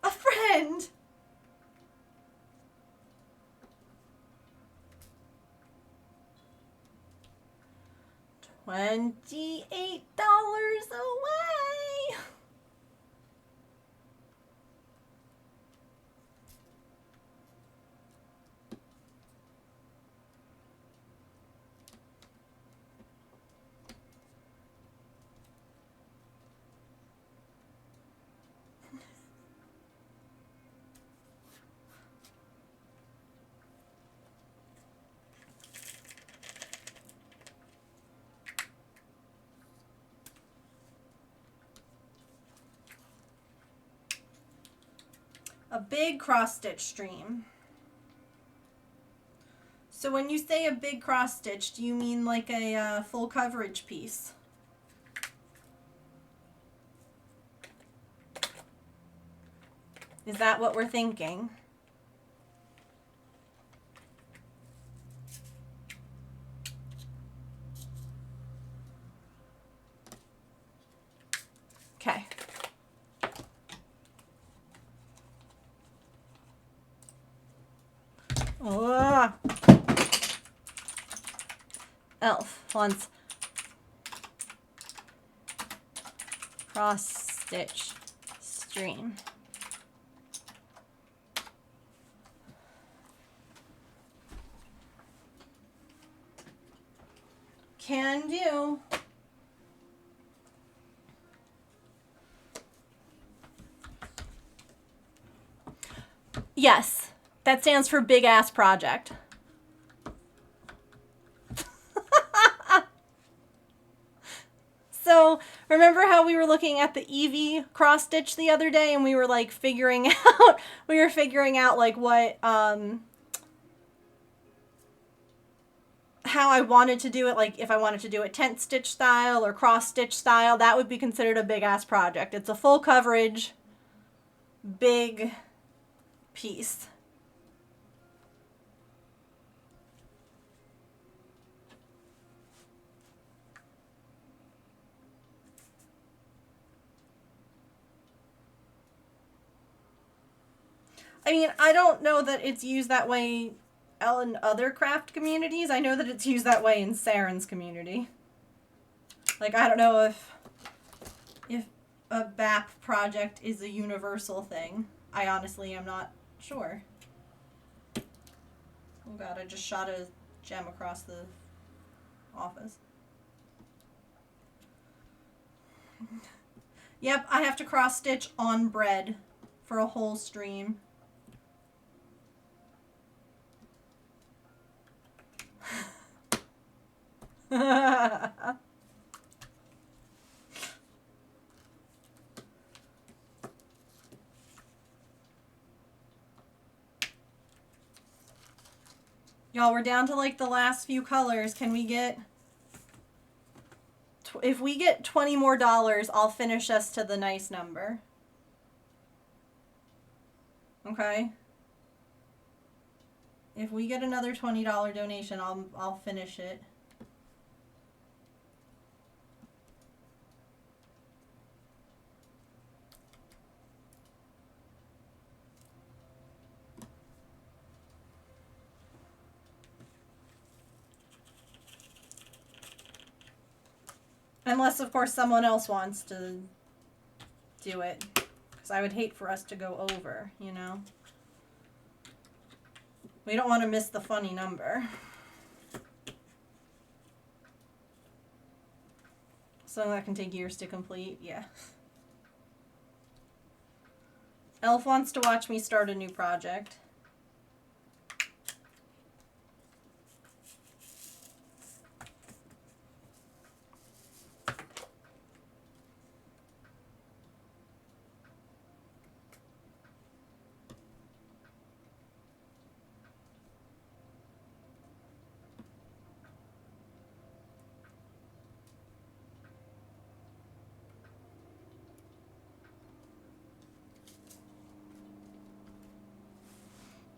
A friend! $28 away. A big cross stitch stream. So when you say a big cross stitch, do you mean like a full coverage piece? Is that what we're thinking? Okay. Oh. Elf wants cross stitch stream. Can do. Yes, that stands for big ass project. So remember how we were looking at the Eevee cross stitch the other day, and we were like figuring out like what how I wanted to do it, like if I wanted to do it tent stitch style or cross stitch style. That would be considered a big ass project. It's a full coverage big piece. I mean, I don't know that it's used that way in other craft communities. I know that it's used that way in Saren's community. Like, I don't know if a BAP project is a universal thing. I honestly am not sure. Oh god, I just shot a gem across the office. Yep, I have to cross stitch on bread for a whole stream. Y'all, we're down to like the last few colors. Can we get... If we get $20 more, I'll finish us to the nice number. Okay? If we get another $20 donation, I'll finish it. Unless, of course, someone else wants to do it. Because I would hate for us to go over, you know? We don't want to miss the funny number. Something that can take years to complete, yeah. Elf wants to watch me start a new project.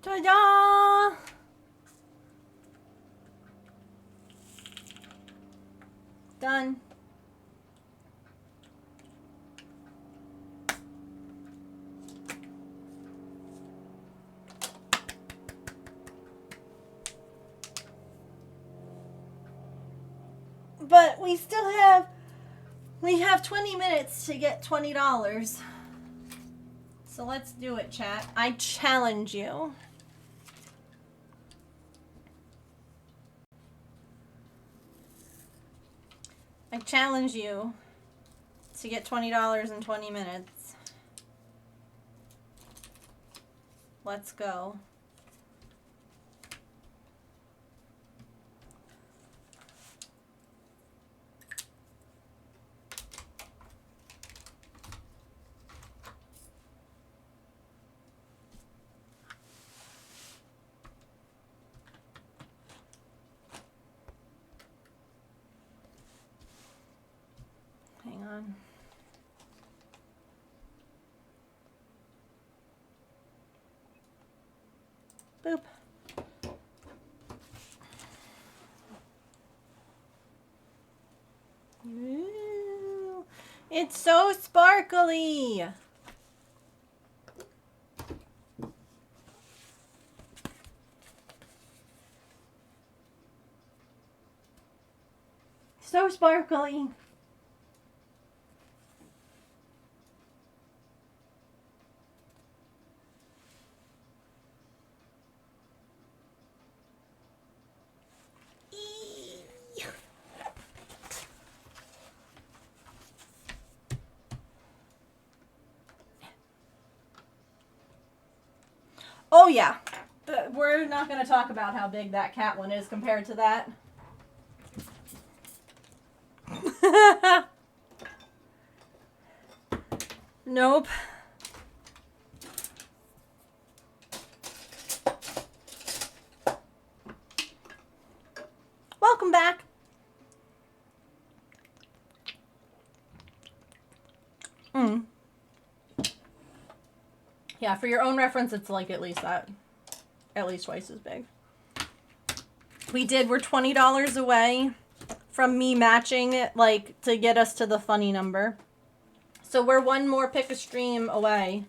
Ta-da! Done. But we still have, we have 20 minutes to get $20. So let's do it, chat. I challenge you. I challenge you to get $20 in 20 minutes. Let's go. Hang on. Boop. Ooh, it's so sparkly. So sparkly. Oh yeah, but we're not going to talk about how big that cat one is compared to that. Nope. Welcome back. Yeah, for your own reference, it's like at least twice as big. We're $20 away from me matching it, like, to get us to the funny number. So we're one more pick a stream away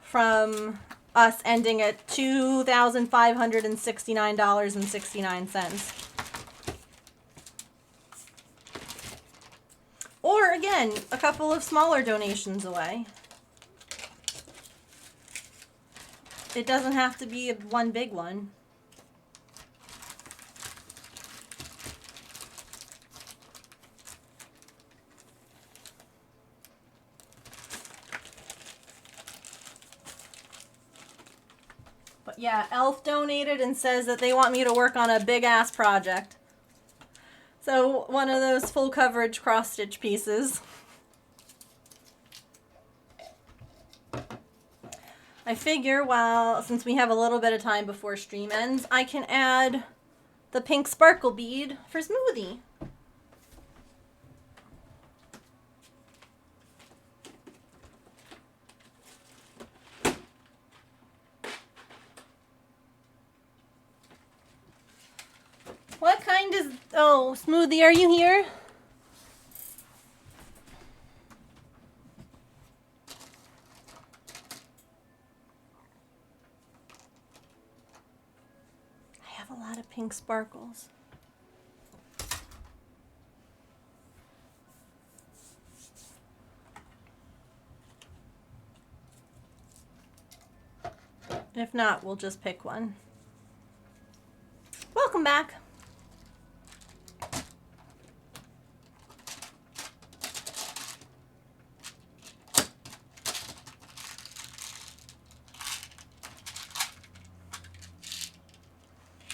from us ending at $2,569.69. Or, again, a couple of smaller donations away. It doesn't have to be one big one. But yeah, Elf donated and says that they want me to work on a big-ass project. So, one of those full coverage cross-stitch pieces. I figure, since we have a little bit of time before stream ends, I can add the pink sparkle bead for Smoothie. What kind is... Oh, Smoothie, are you here? I have a lot of pink sparkles. If not, we'll just pick one. Welcome back.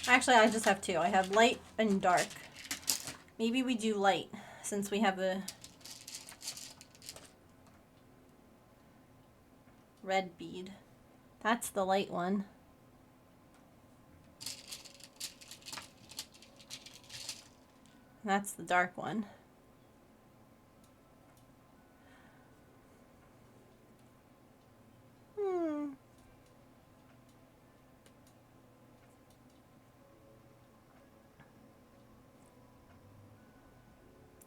Actually, I just have two. I have light and dark. Maybe we do light, since we have a red bead. That's the light one. That's the dark one.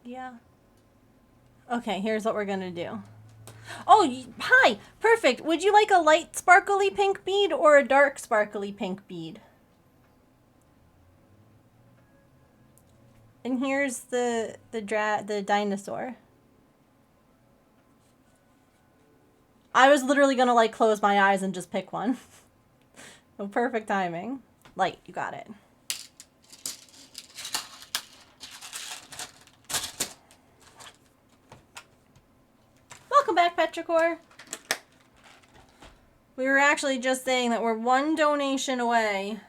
Yeah. Okay, here's what we're gonna do. Oh, hi! Perfect! Would you like a light sparkly pink bead or a dark sparkly pink bead? And here's the dinosaur. I was literally gonna like close my eyes and just pick one. Oh, perfect timing. Light, you got it. Welcome back, Petrichor. We were actually just saying that we're one donation away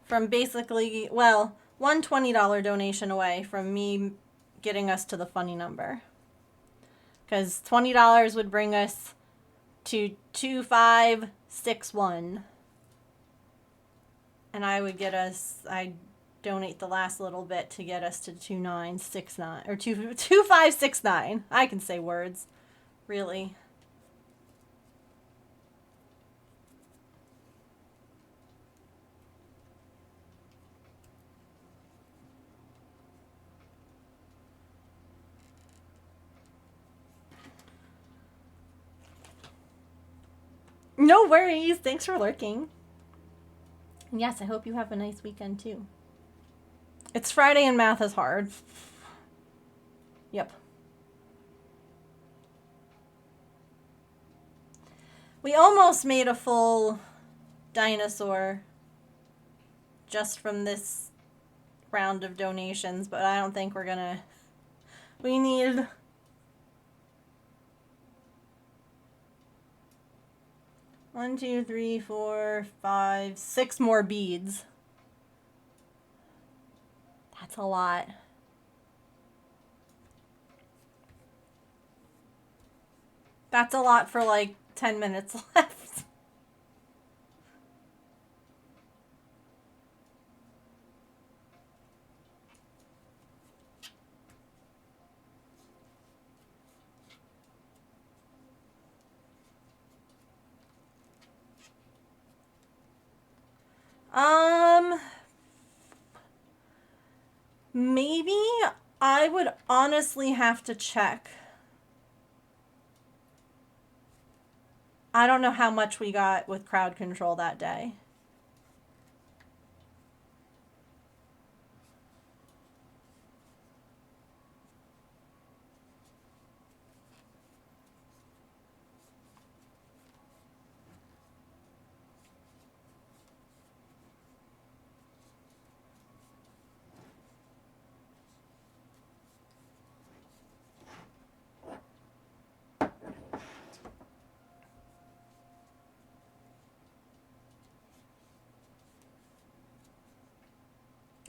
from basically, well, one $20 donation away from me getting us to the funny number. Because $20 would bring us to 2561. And I would get us, I'd donate the last little bit to get us to 2969, or 2569. I can say words, really. No worries. Thanks for lurking. And yes, I hope you have a nice weekend too. It's Friday and math is hard. Yep. We almost made a full dinosaur just from this round of donations, but I don't think we're gonna. We need 1, 2, 3, 4, 5, 6 more beads. That's a lot. That's a lot for like 10 minutes left. Maybe I would honestly have to check. I don't know how much we got with crowd control that day.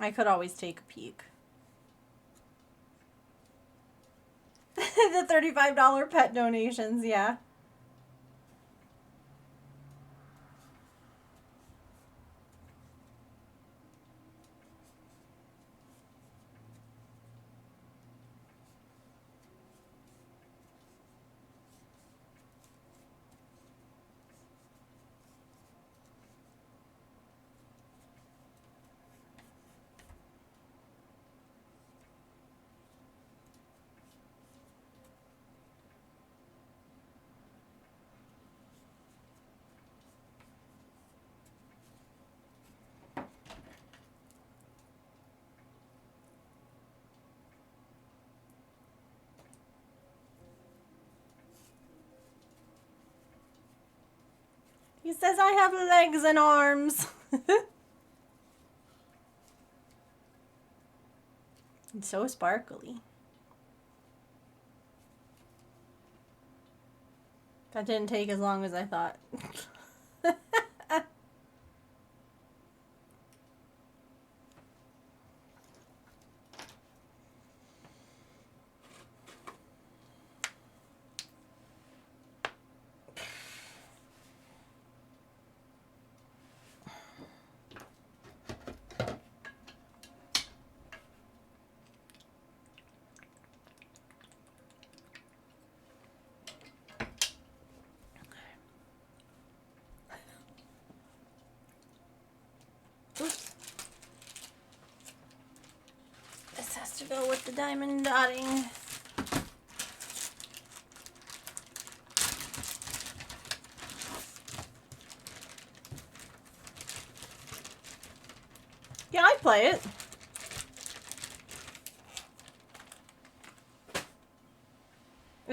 I could always take a peek. The $35 pet donations, yeah. He says I have legs and arms. It's so sparkly. That didn't take as long as I thought. Oops. This has to go with the diamond dotting. Yeah, I'd play it.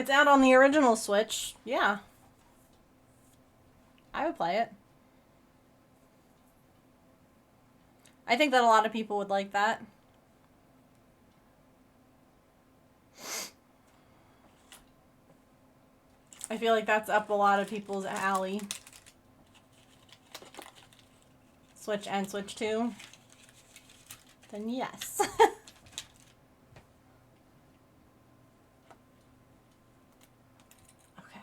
it's out on the original Switch, yeah. I would play it. I think that a lot of people would like that. I feel like that's up a lot of people's alley. Switch and Switch 2. Then yes. Okay.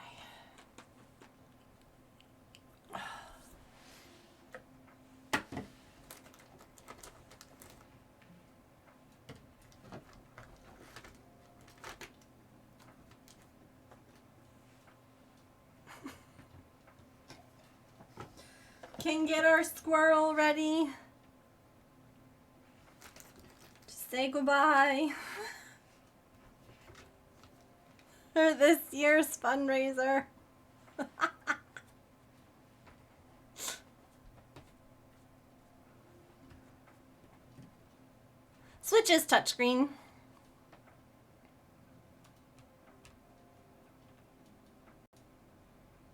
Can get our squirrel ready to say goodbye for this year's fundraiser. Switch is touchscreen.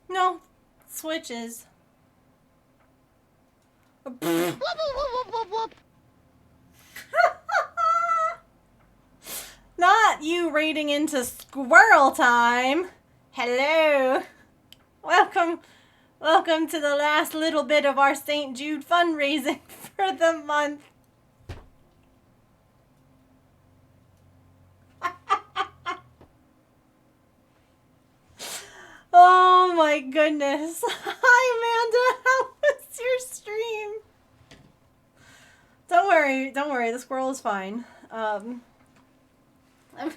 No, Switch is. Whoop, whoop, whoop, whoop, whoop. Not you raiding into squirrel time. Hello. Welcome to the last little bit of our St. Jude fundraising for the month. Oh my goodness. Hi Amanda, how was your stream? Don't worry, the squirrel is fine. Let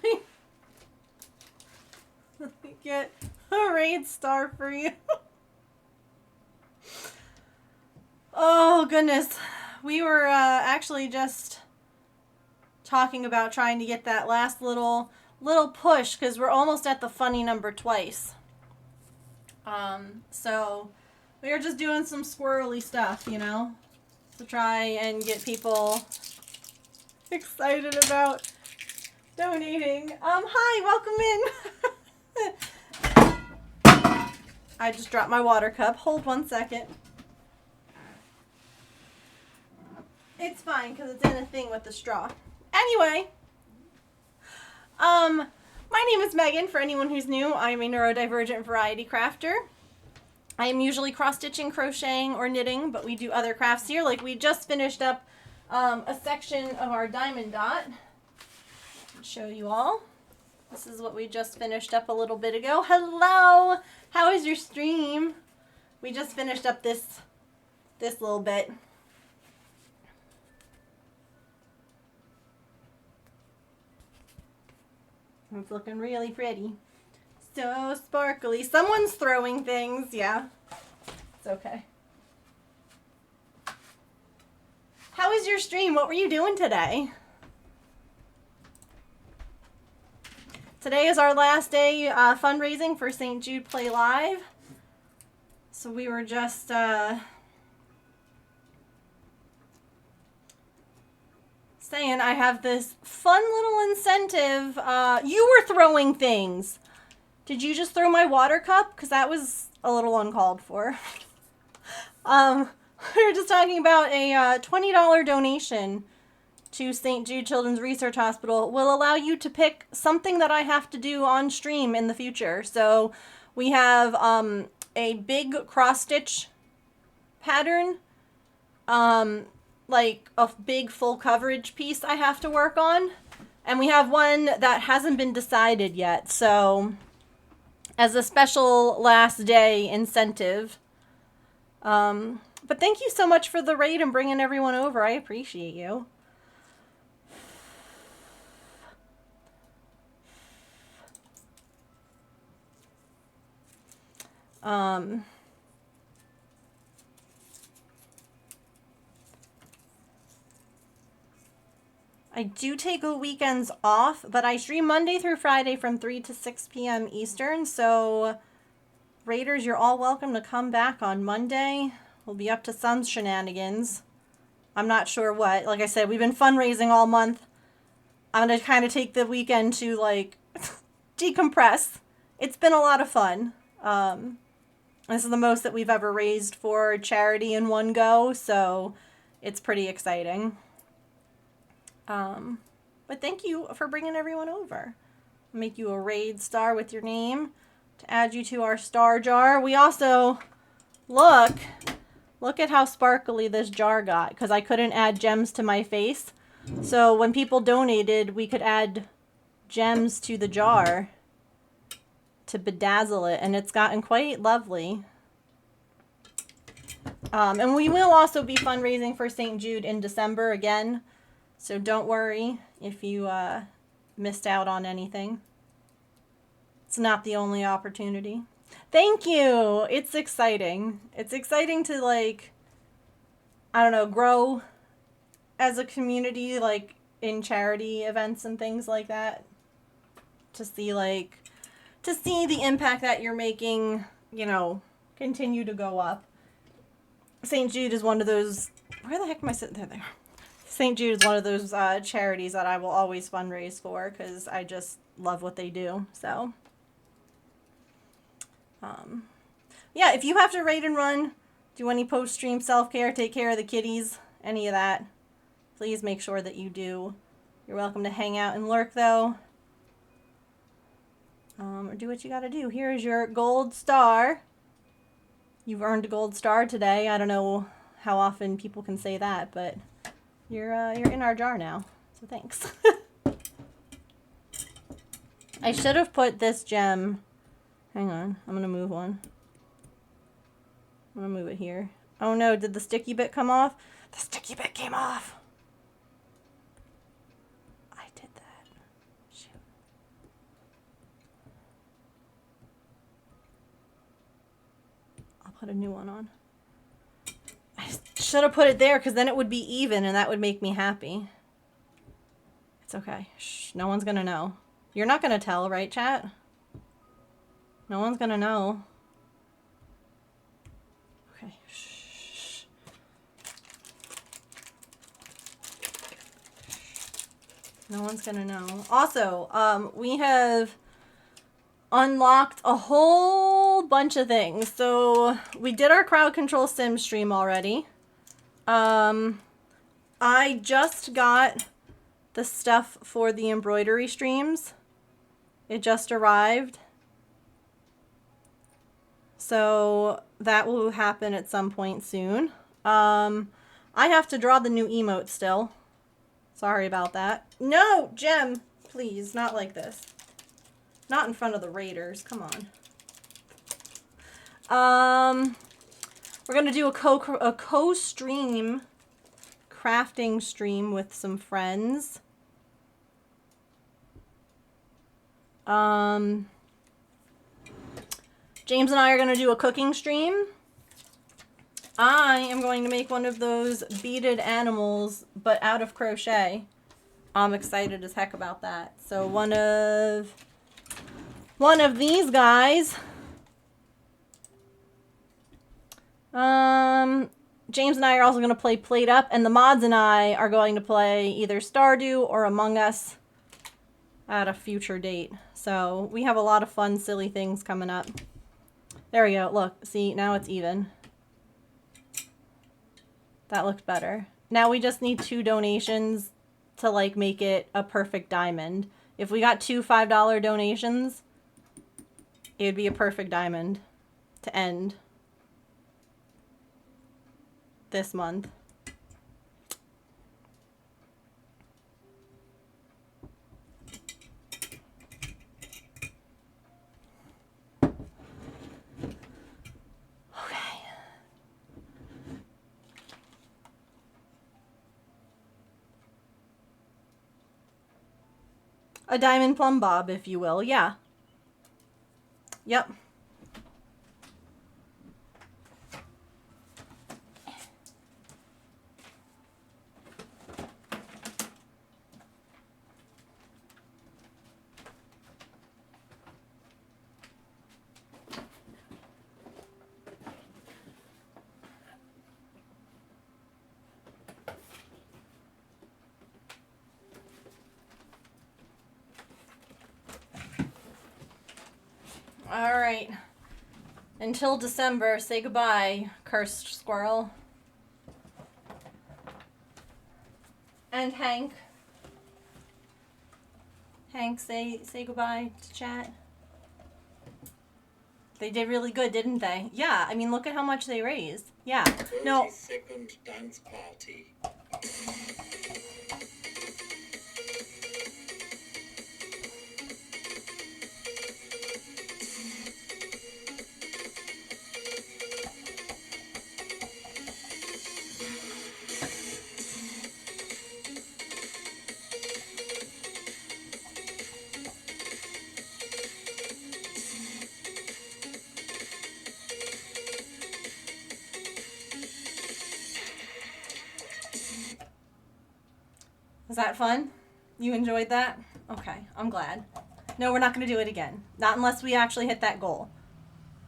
me get a raid star for you. Oh goodness. We were actually just talking about trying to get that last little push because we're almost at the funny number twice. So we were just doing some squirrely stuff, you know, to try and get people excited about donating. Hi, welcome in. I just dropped my water cup. Hold 1 second. It's fine because it's in a thing with the straw. Anyway, my name is Megan. For anyone who's new, I'm a neurodivergent variety crafter. I am usually cross-stitching, crocheting, or knitting, but we do other crafts here. Like we just finished up a section of our diamond dot. I'll show you all. This is what we just finished up a little bit ago. Hello! How is your stream? We just finished up this little bit. It's looking really pretty. So sparkly. Someone's throwing things. Yeah. It's okay. How was your stream? What were you doing today? Today is our last day fundraising for St. Jude Play Live. So we were just saying I have this fun little incentive. You were throwing things. Did you just throw my water cup? Because that was a little uncalled for. We were just talking about a $20 donation to St. Jude Children's Research Hospital will allow you to pick something that I have to do on stream in the future. So we have a big cross-stitch pattern, like a big full coverage piece I have to work on. And we have one that hasn't been decided yet. So as a special last day incentive. But thank you so much for the raid and bringing everyone over. I appreciate you. I do take weekends off, but I stream Monday through Friday from 3 to 6 p.m. Eastern. So, Raiders, you're all welcome to come back on Monday. We'll be up to some shenanigans. I'm not sure what. Like I said, we've been fundraising all month. I'm going to kind of take the weekend to, like, decompress it's been a lot of fun. This is the most that we've ever raised for charity in one go, so it's pretty exciting. But thank you for bringing everyone over. I'll make you a raid star with your name to add you to our star jar. We also, look at how sparkly this jar got, because I couldn't add gems to my face. So when people donated, we could add gems to the jar to bedazzle it, and it's gotten quite lovely. And we will also be fundraising for St. Jude in December again, so don't worry if you missed out on anything. It's not the only opportunity. Thank you! It's exciting. It's exciting to, like, I don't know, grow as a community, like, in charity events and things like that. To see, like, to see the impact that you're making, you know, continue to go up. St. Jude is one of those, where the heck am I sitting? There they are. St. Jude is one of those charities that I will always fundraise for, because I just love what they do, so. Yeah, if you have to raid and run, do any post-stream self-care, take care of the kitties, any of that, please make sure that you do. You're welcome to hang out and lurk, though. Or do what you gotta do. Here is your gold star. You've earned a gold star today. I don't know how often people can say that, but you're in our jar now, so thanks. I should have put this gem. Hang on, I'm gonna move one. I'm gonna move it here. Oh no, did the sticky bit come off? The sticky bit came off. I did that. Shoot. I'll put a new one on. I should have put it there, because then it would be even and that would make me happy. It's okay. Shh, no one's gonna know. You're not gonna tell, right, chat? No one's gonna know. Okay. Shh. No one's gonna know. Also, we have unlocked a whole bunch of things. So we did our crowd control sim stream already. I just got the stuff for the embroidery streams. It just arrived. So that will happen at some point soon. I have to draw the new emote still. Sorry about that. No, Gem, please, not like this. Not in front of the raiders. Come on. We're gonna do a co-stream crafting stream with some friends. James and I are gonna do a cooking stream. I am going to make one of those beaded animals, but out of crochet. I'm excited as heck about that. So one of these guys. James and I are also going to play Plate Up, and the mods and I are going to play either Stardew or Among Us at a future date. So we have a lot of fun, silly things coming up. There we go. Look, see, now it's even. That looked better. Now we just need 2 donations to, like, make it a perfect diamond. If we got 2 $5 donations, it would be a perfect diamond to end this month. A diamond plumb bob, if you will, yeah. Yep. All right. Until December, say goodbye, cursed squirrel. And Hank. Hank, say goodbye to chat. They did really good, didn't they? Yeah, I mean, look at how much they raised. Yeah. No. 30-second dance party. Was that fun? You enjoyed that? Okay, I'm glad. No, we're not going to do it again. Not unless we actually hit that goal.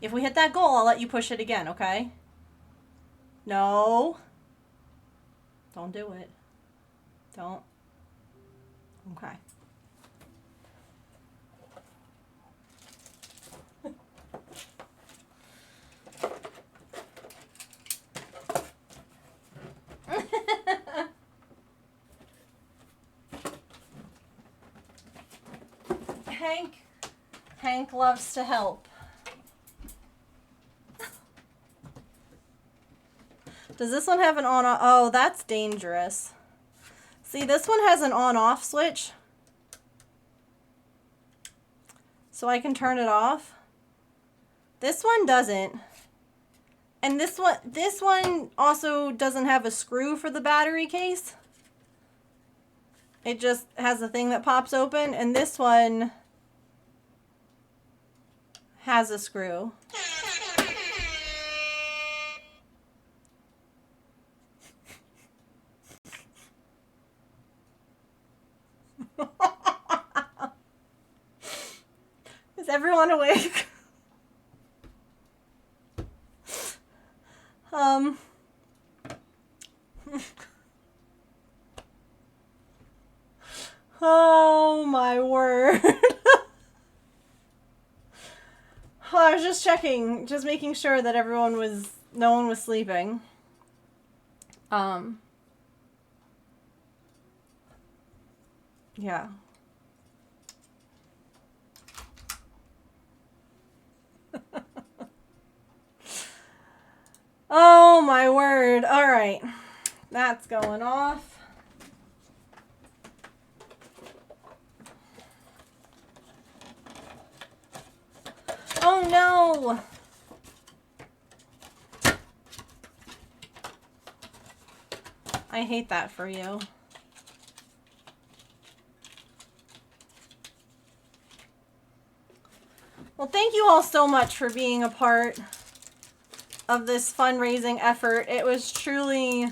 If we hit that goal, I'll let you push it again, okay? No. Don't do it. Don't. Okay. Hank loves to help. Does this one have an on-off? Oh, that's dangerous. See, this one has an on-off switch. So I can turn it off. This one doesn't. And this one also doesn't have a screw for the battery case. It just has a thing that pops open, and this one has a screw. Is everyone awake? Oh my word. I was just checking, just making sure that no one was sleeping. Yeah. Oh my word. All right. That's going off. Oh no. I hate that for you. Well, thank you all so much for being a part of this fundraising effort. It was truly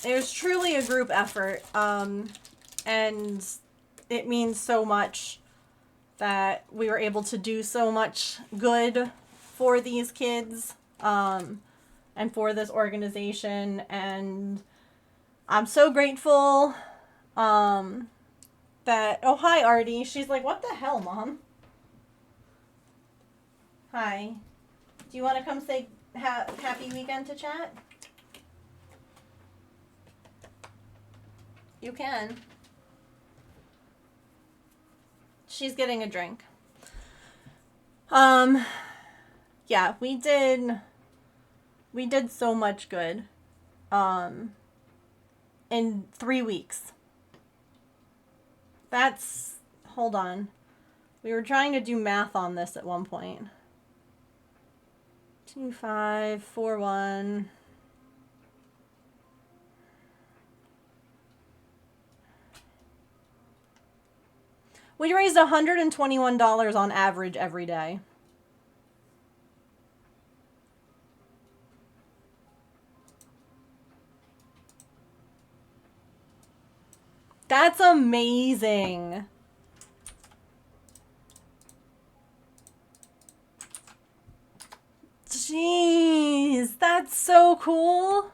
a group effort, and it means so much that we were able to do so much good for these kids, and for this organization. And I'm so grateful that, oh, hi, Artie. She's like, what the hell, Mom? Hi. Do you want to come say happy weekend to chat? You can. She's getting a drink. Yeah, we did so much good in 3 weeks. Hold on. We were trying to do math on this at one point. 2541. We raised $121 on average every day. That's amazing. Jeez, that's so cool.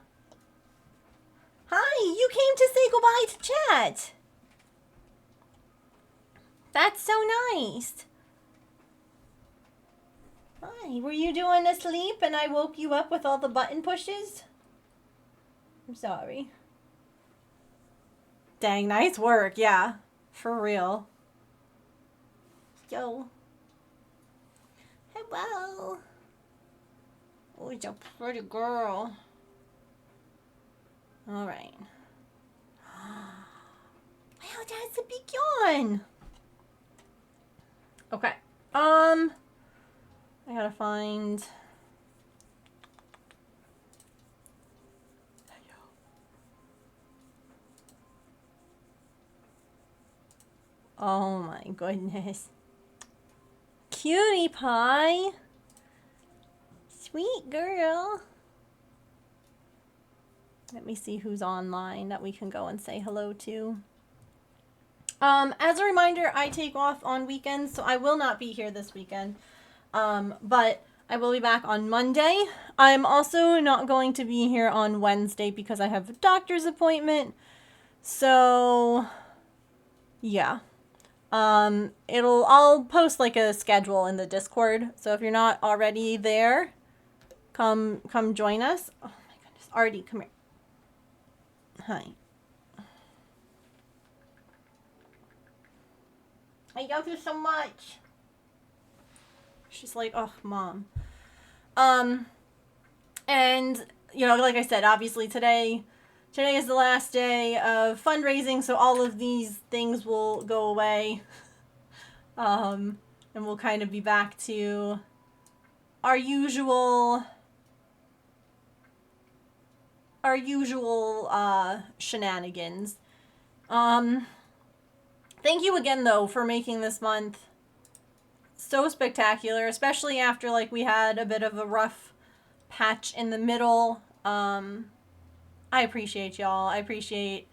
Hi, you came to say goodbye to chat. That's so nice. Hi, were you doing asleep and I woke you up with all the button pushes? I'm sorry. Dang, nice work, yeah. For real. Yo. Hello. Oh, you're a pretty girl. Alright. Wow, that's a big yawn. Okay. I gotta find... Oh my goodness. Cutie pie. Sweet girl. Let me see who's online that we can go and say hello to. As a reminder, I take off on weekends, so I will not be here this weekend. But I will be back on Monday. I'm also not going to be here on Wednesday because I have a doctor's appointment. So, yeah. I'll post like a schedule in the Discord. So if you're not already there, come join us. Oh my goodness. Artie, come here. Hi. I love you so much. She's like, oh, Mom. And, you know, like I said, obviously today is the last day of fundraising, so all of these things will go away. And we'll kind of be back to our usual shenanigans. Thank you again, though, for making this month so spectacular, especially after, like, we had a bit of a rough patch in the middle. I appreciate y'all. I appreciate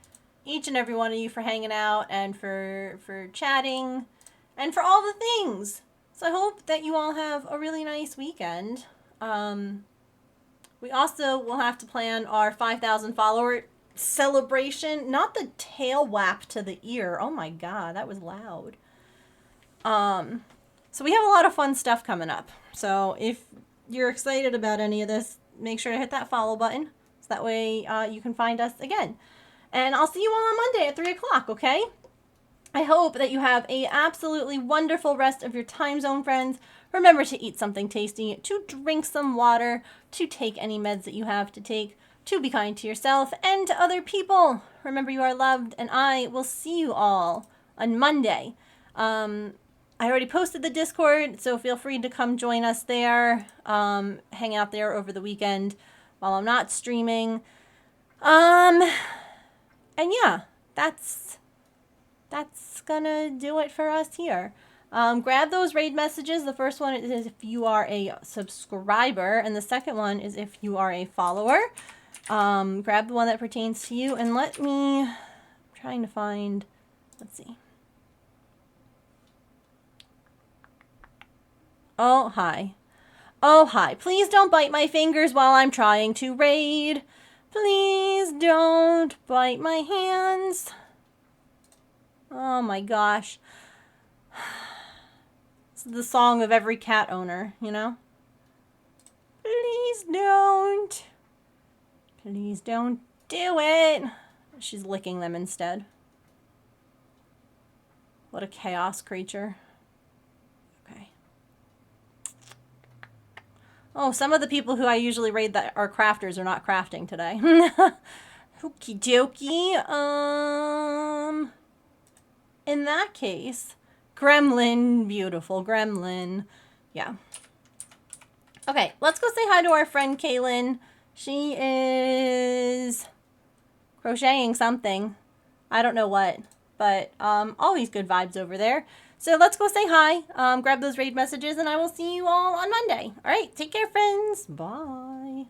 each and every one of you for hanging out and for chatting and for all the things. So I hope that you all have a really nice weekend. We also will have to plan our 5,000 follower celebration. Not the tail whap to the ear. Oh my god, that was loud. So we have a lot of fun stuff coming up. So if you're excited about any of this, make sure to hit that follow button. So that way you can find us again. And I'll see you all on Monday at 3 o'clock, okay? I hope that you have a absolutely wonderful rest of your time zone, friends. Remember to eat something tasty, to drink some water, to take any meds that you have to take, to be kind to yourself and to other people. Remember you are loved, and I will see you all on Monday. I already posted the Discord, so feel free to come join us there. Hang out there over the weekend while I'm not streaming. And yeah, that's gonna do it for us here. Grab those raid messages. The first one is if you are a subscriber, and the second one is if you are a follower. Grab the one that pertains to you, and I'm trying to find, let's see. Oh, hi. Oh, hi. Please don't bite my fingers while I'm trying to raid. Please don't bite my hands. Oh my gosh. It's the song of every cat owner, you know? Please don't. Please don't do it. She's licking them instead. What a chaos creature. Okay. Oh, some of the people who I usually raid that are crafters are not crafting today. Okie dokie. In that case, Gremlin, beautiful Gremlin. Yeah. Okay, let's go say hi to our friend Kaylin. She is crocheting something. I don't know what, but always good vibes over there. So let's go say hi, grab those raid messages, and I will see you all on Monday. All right, take care, friends. Bye.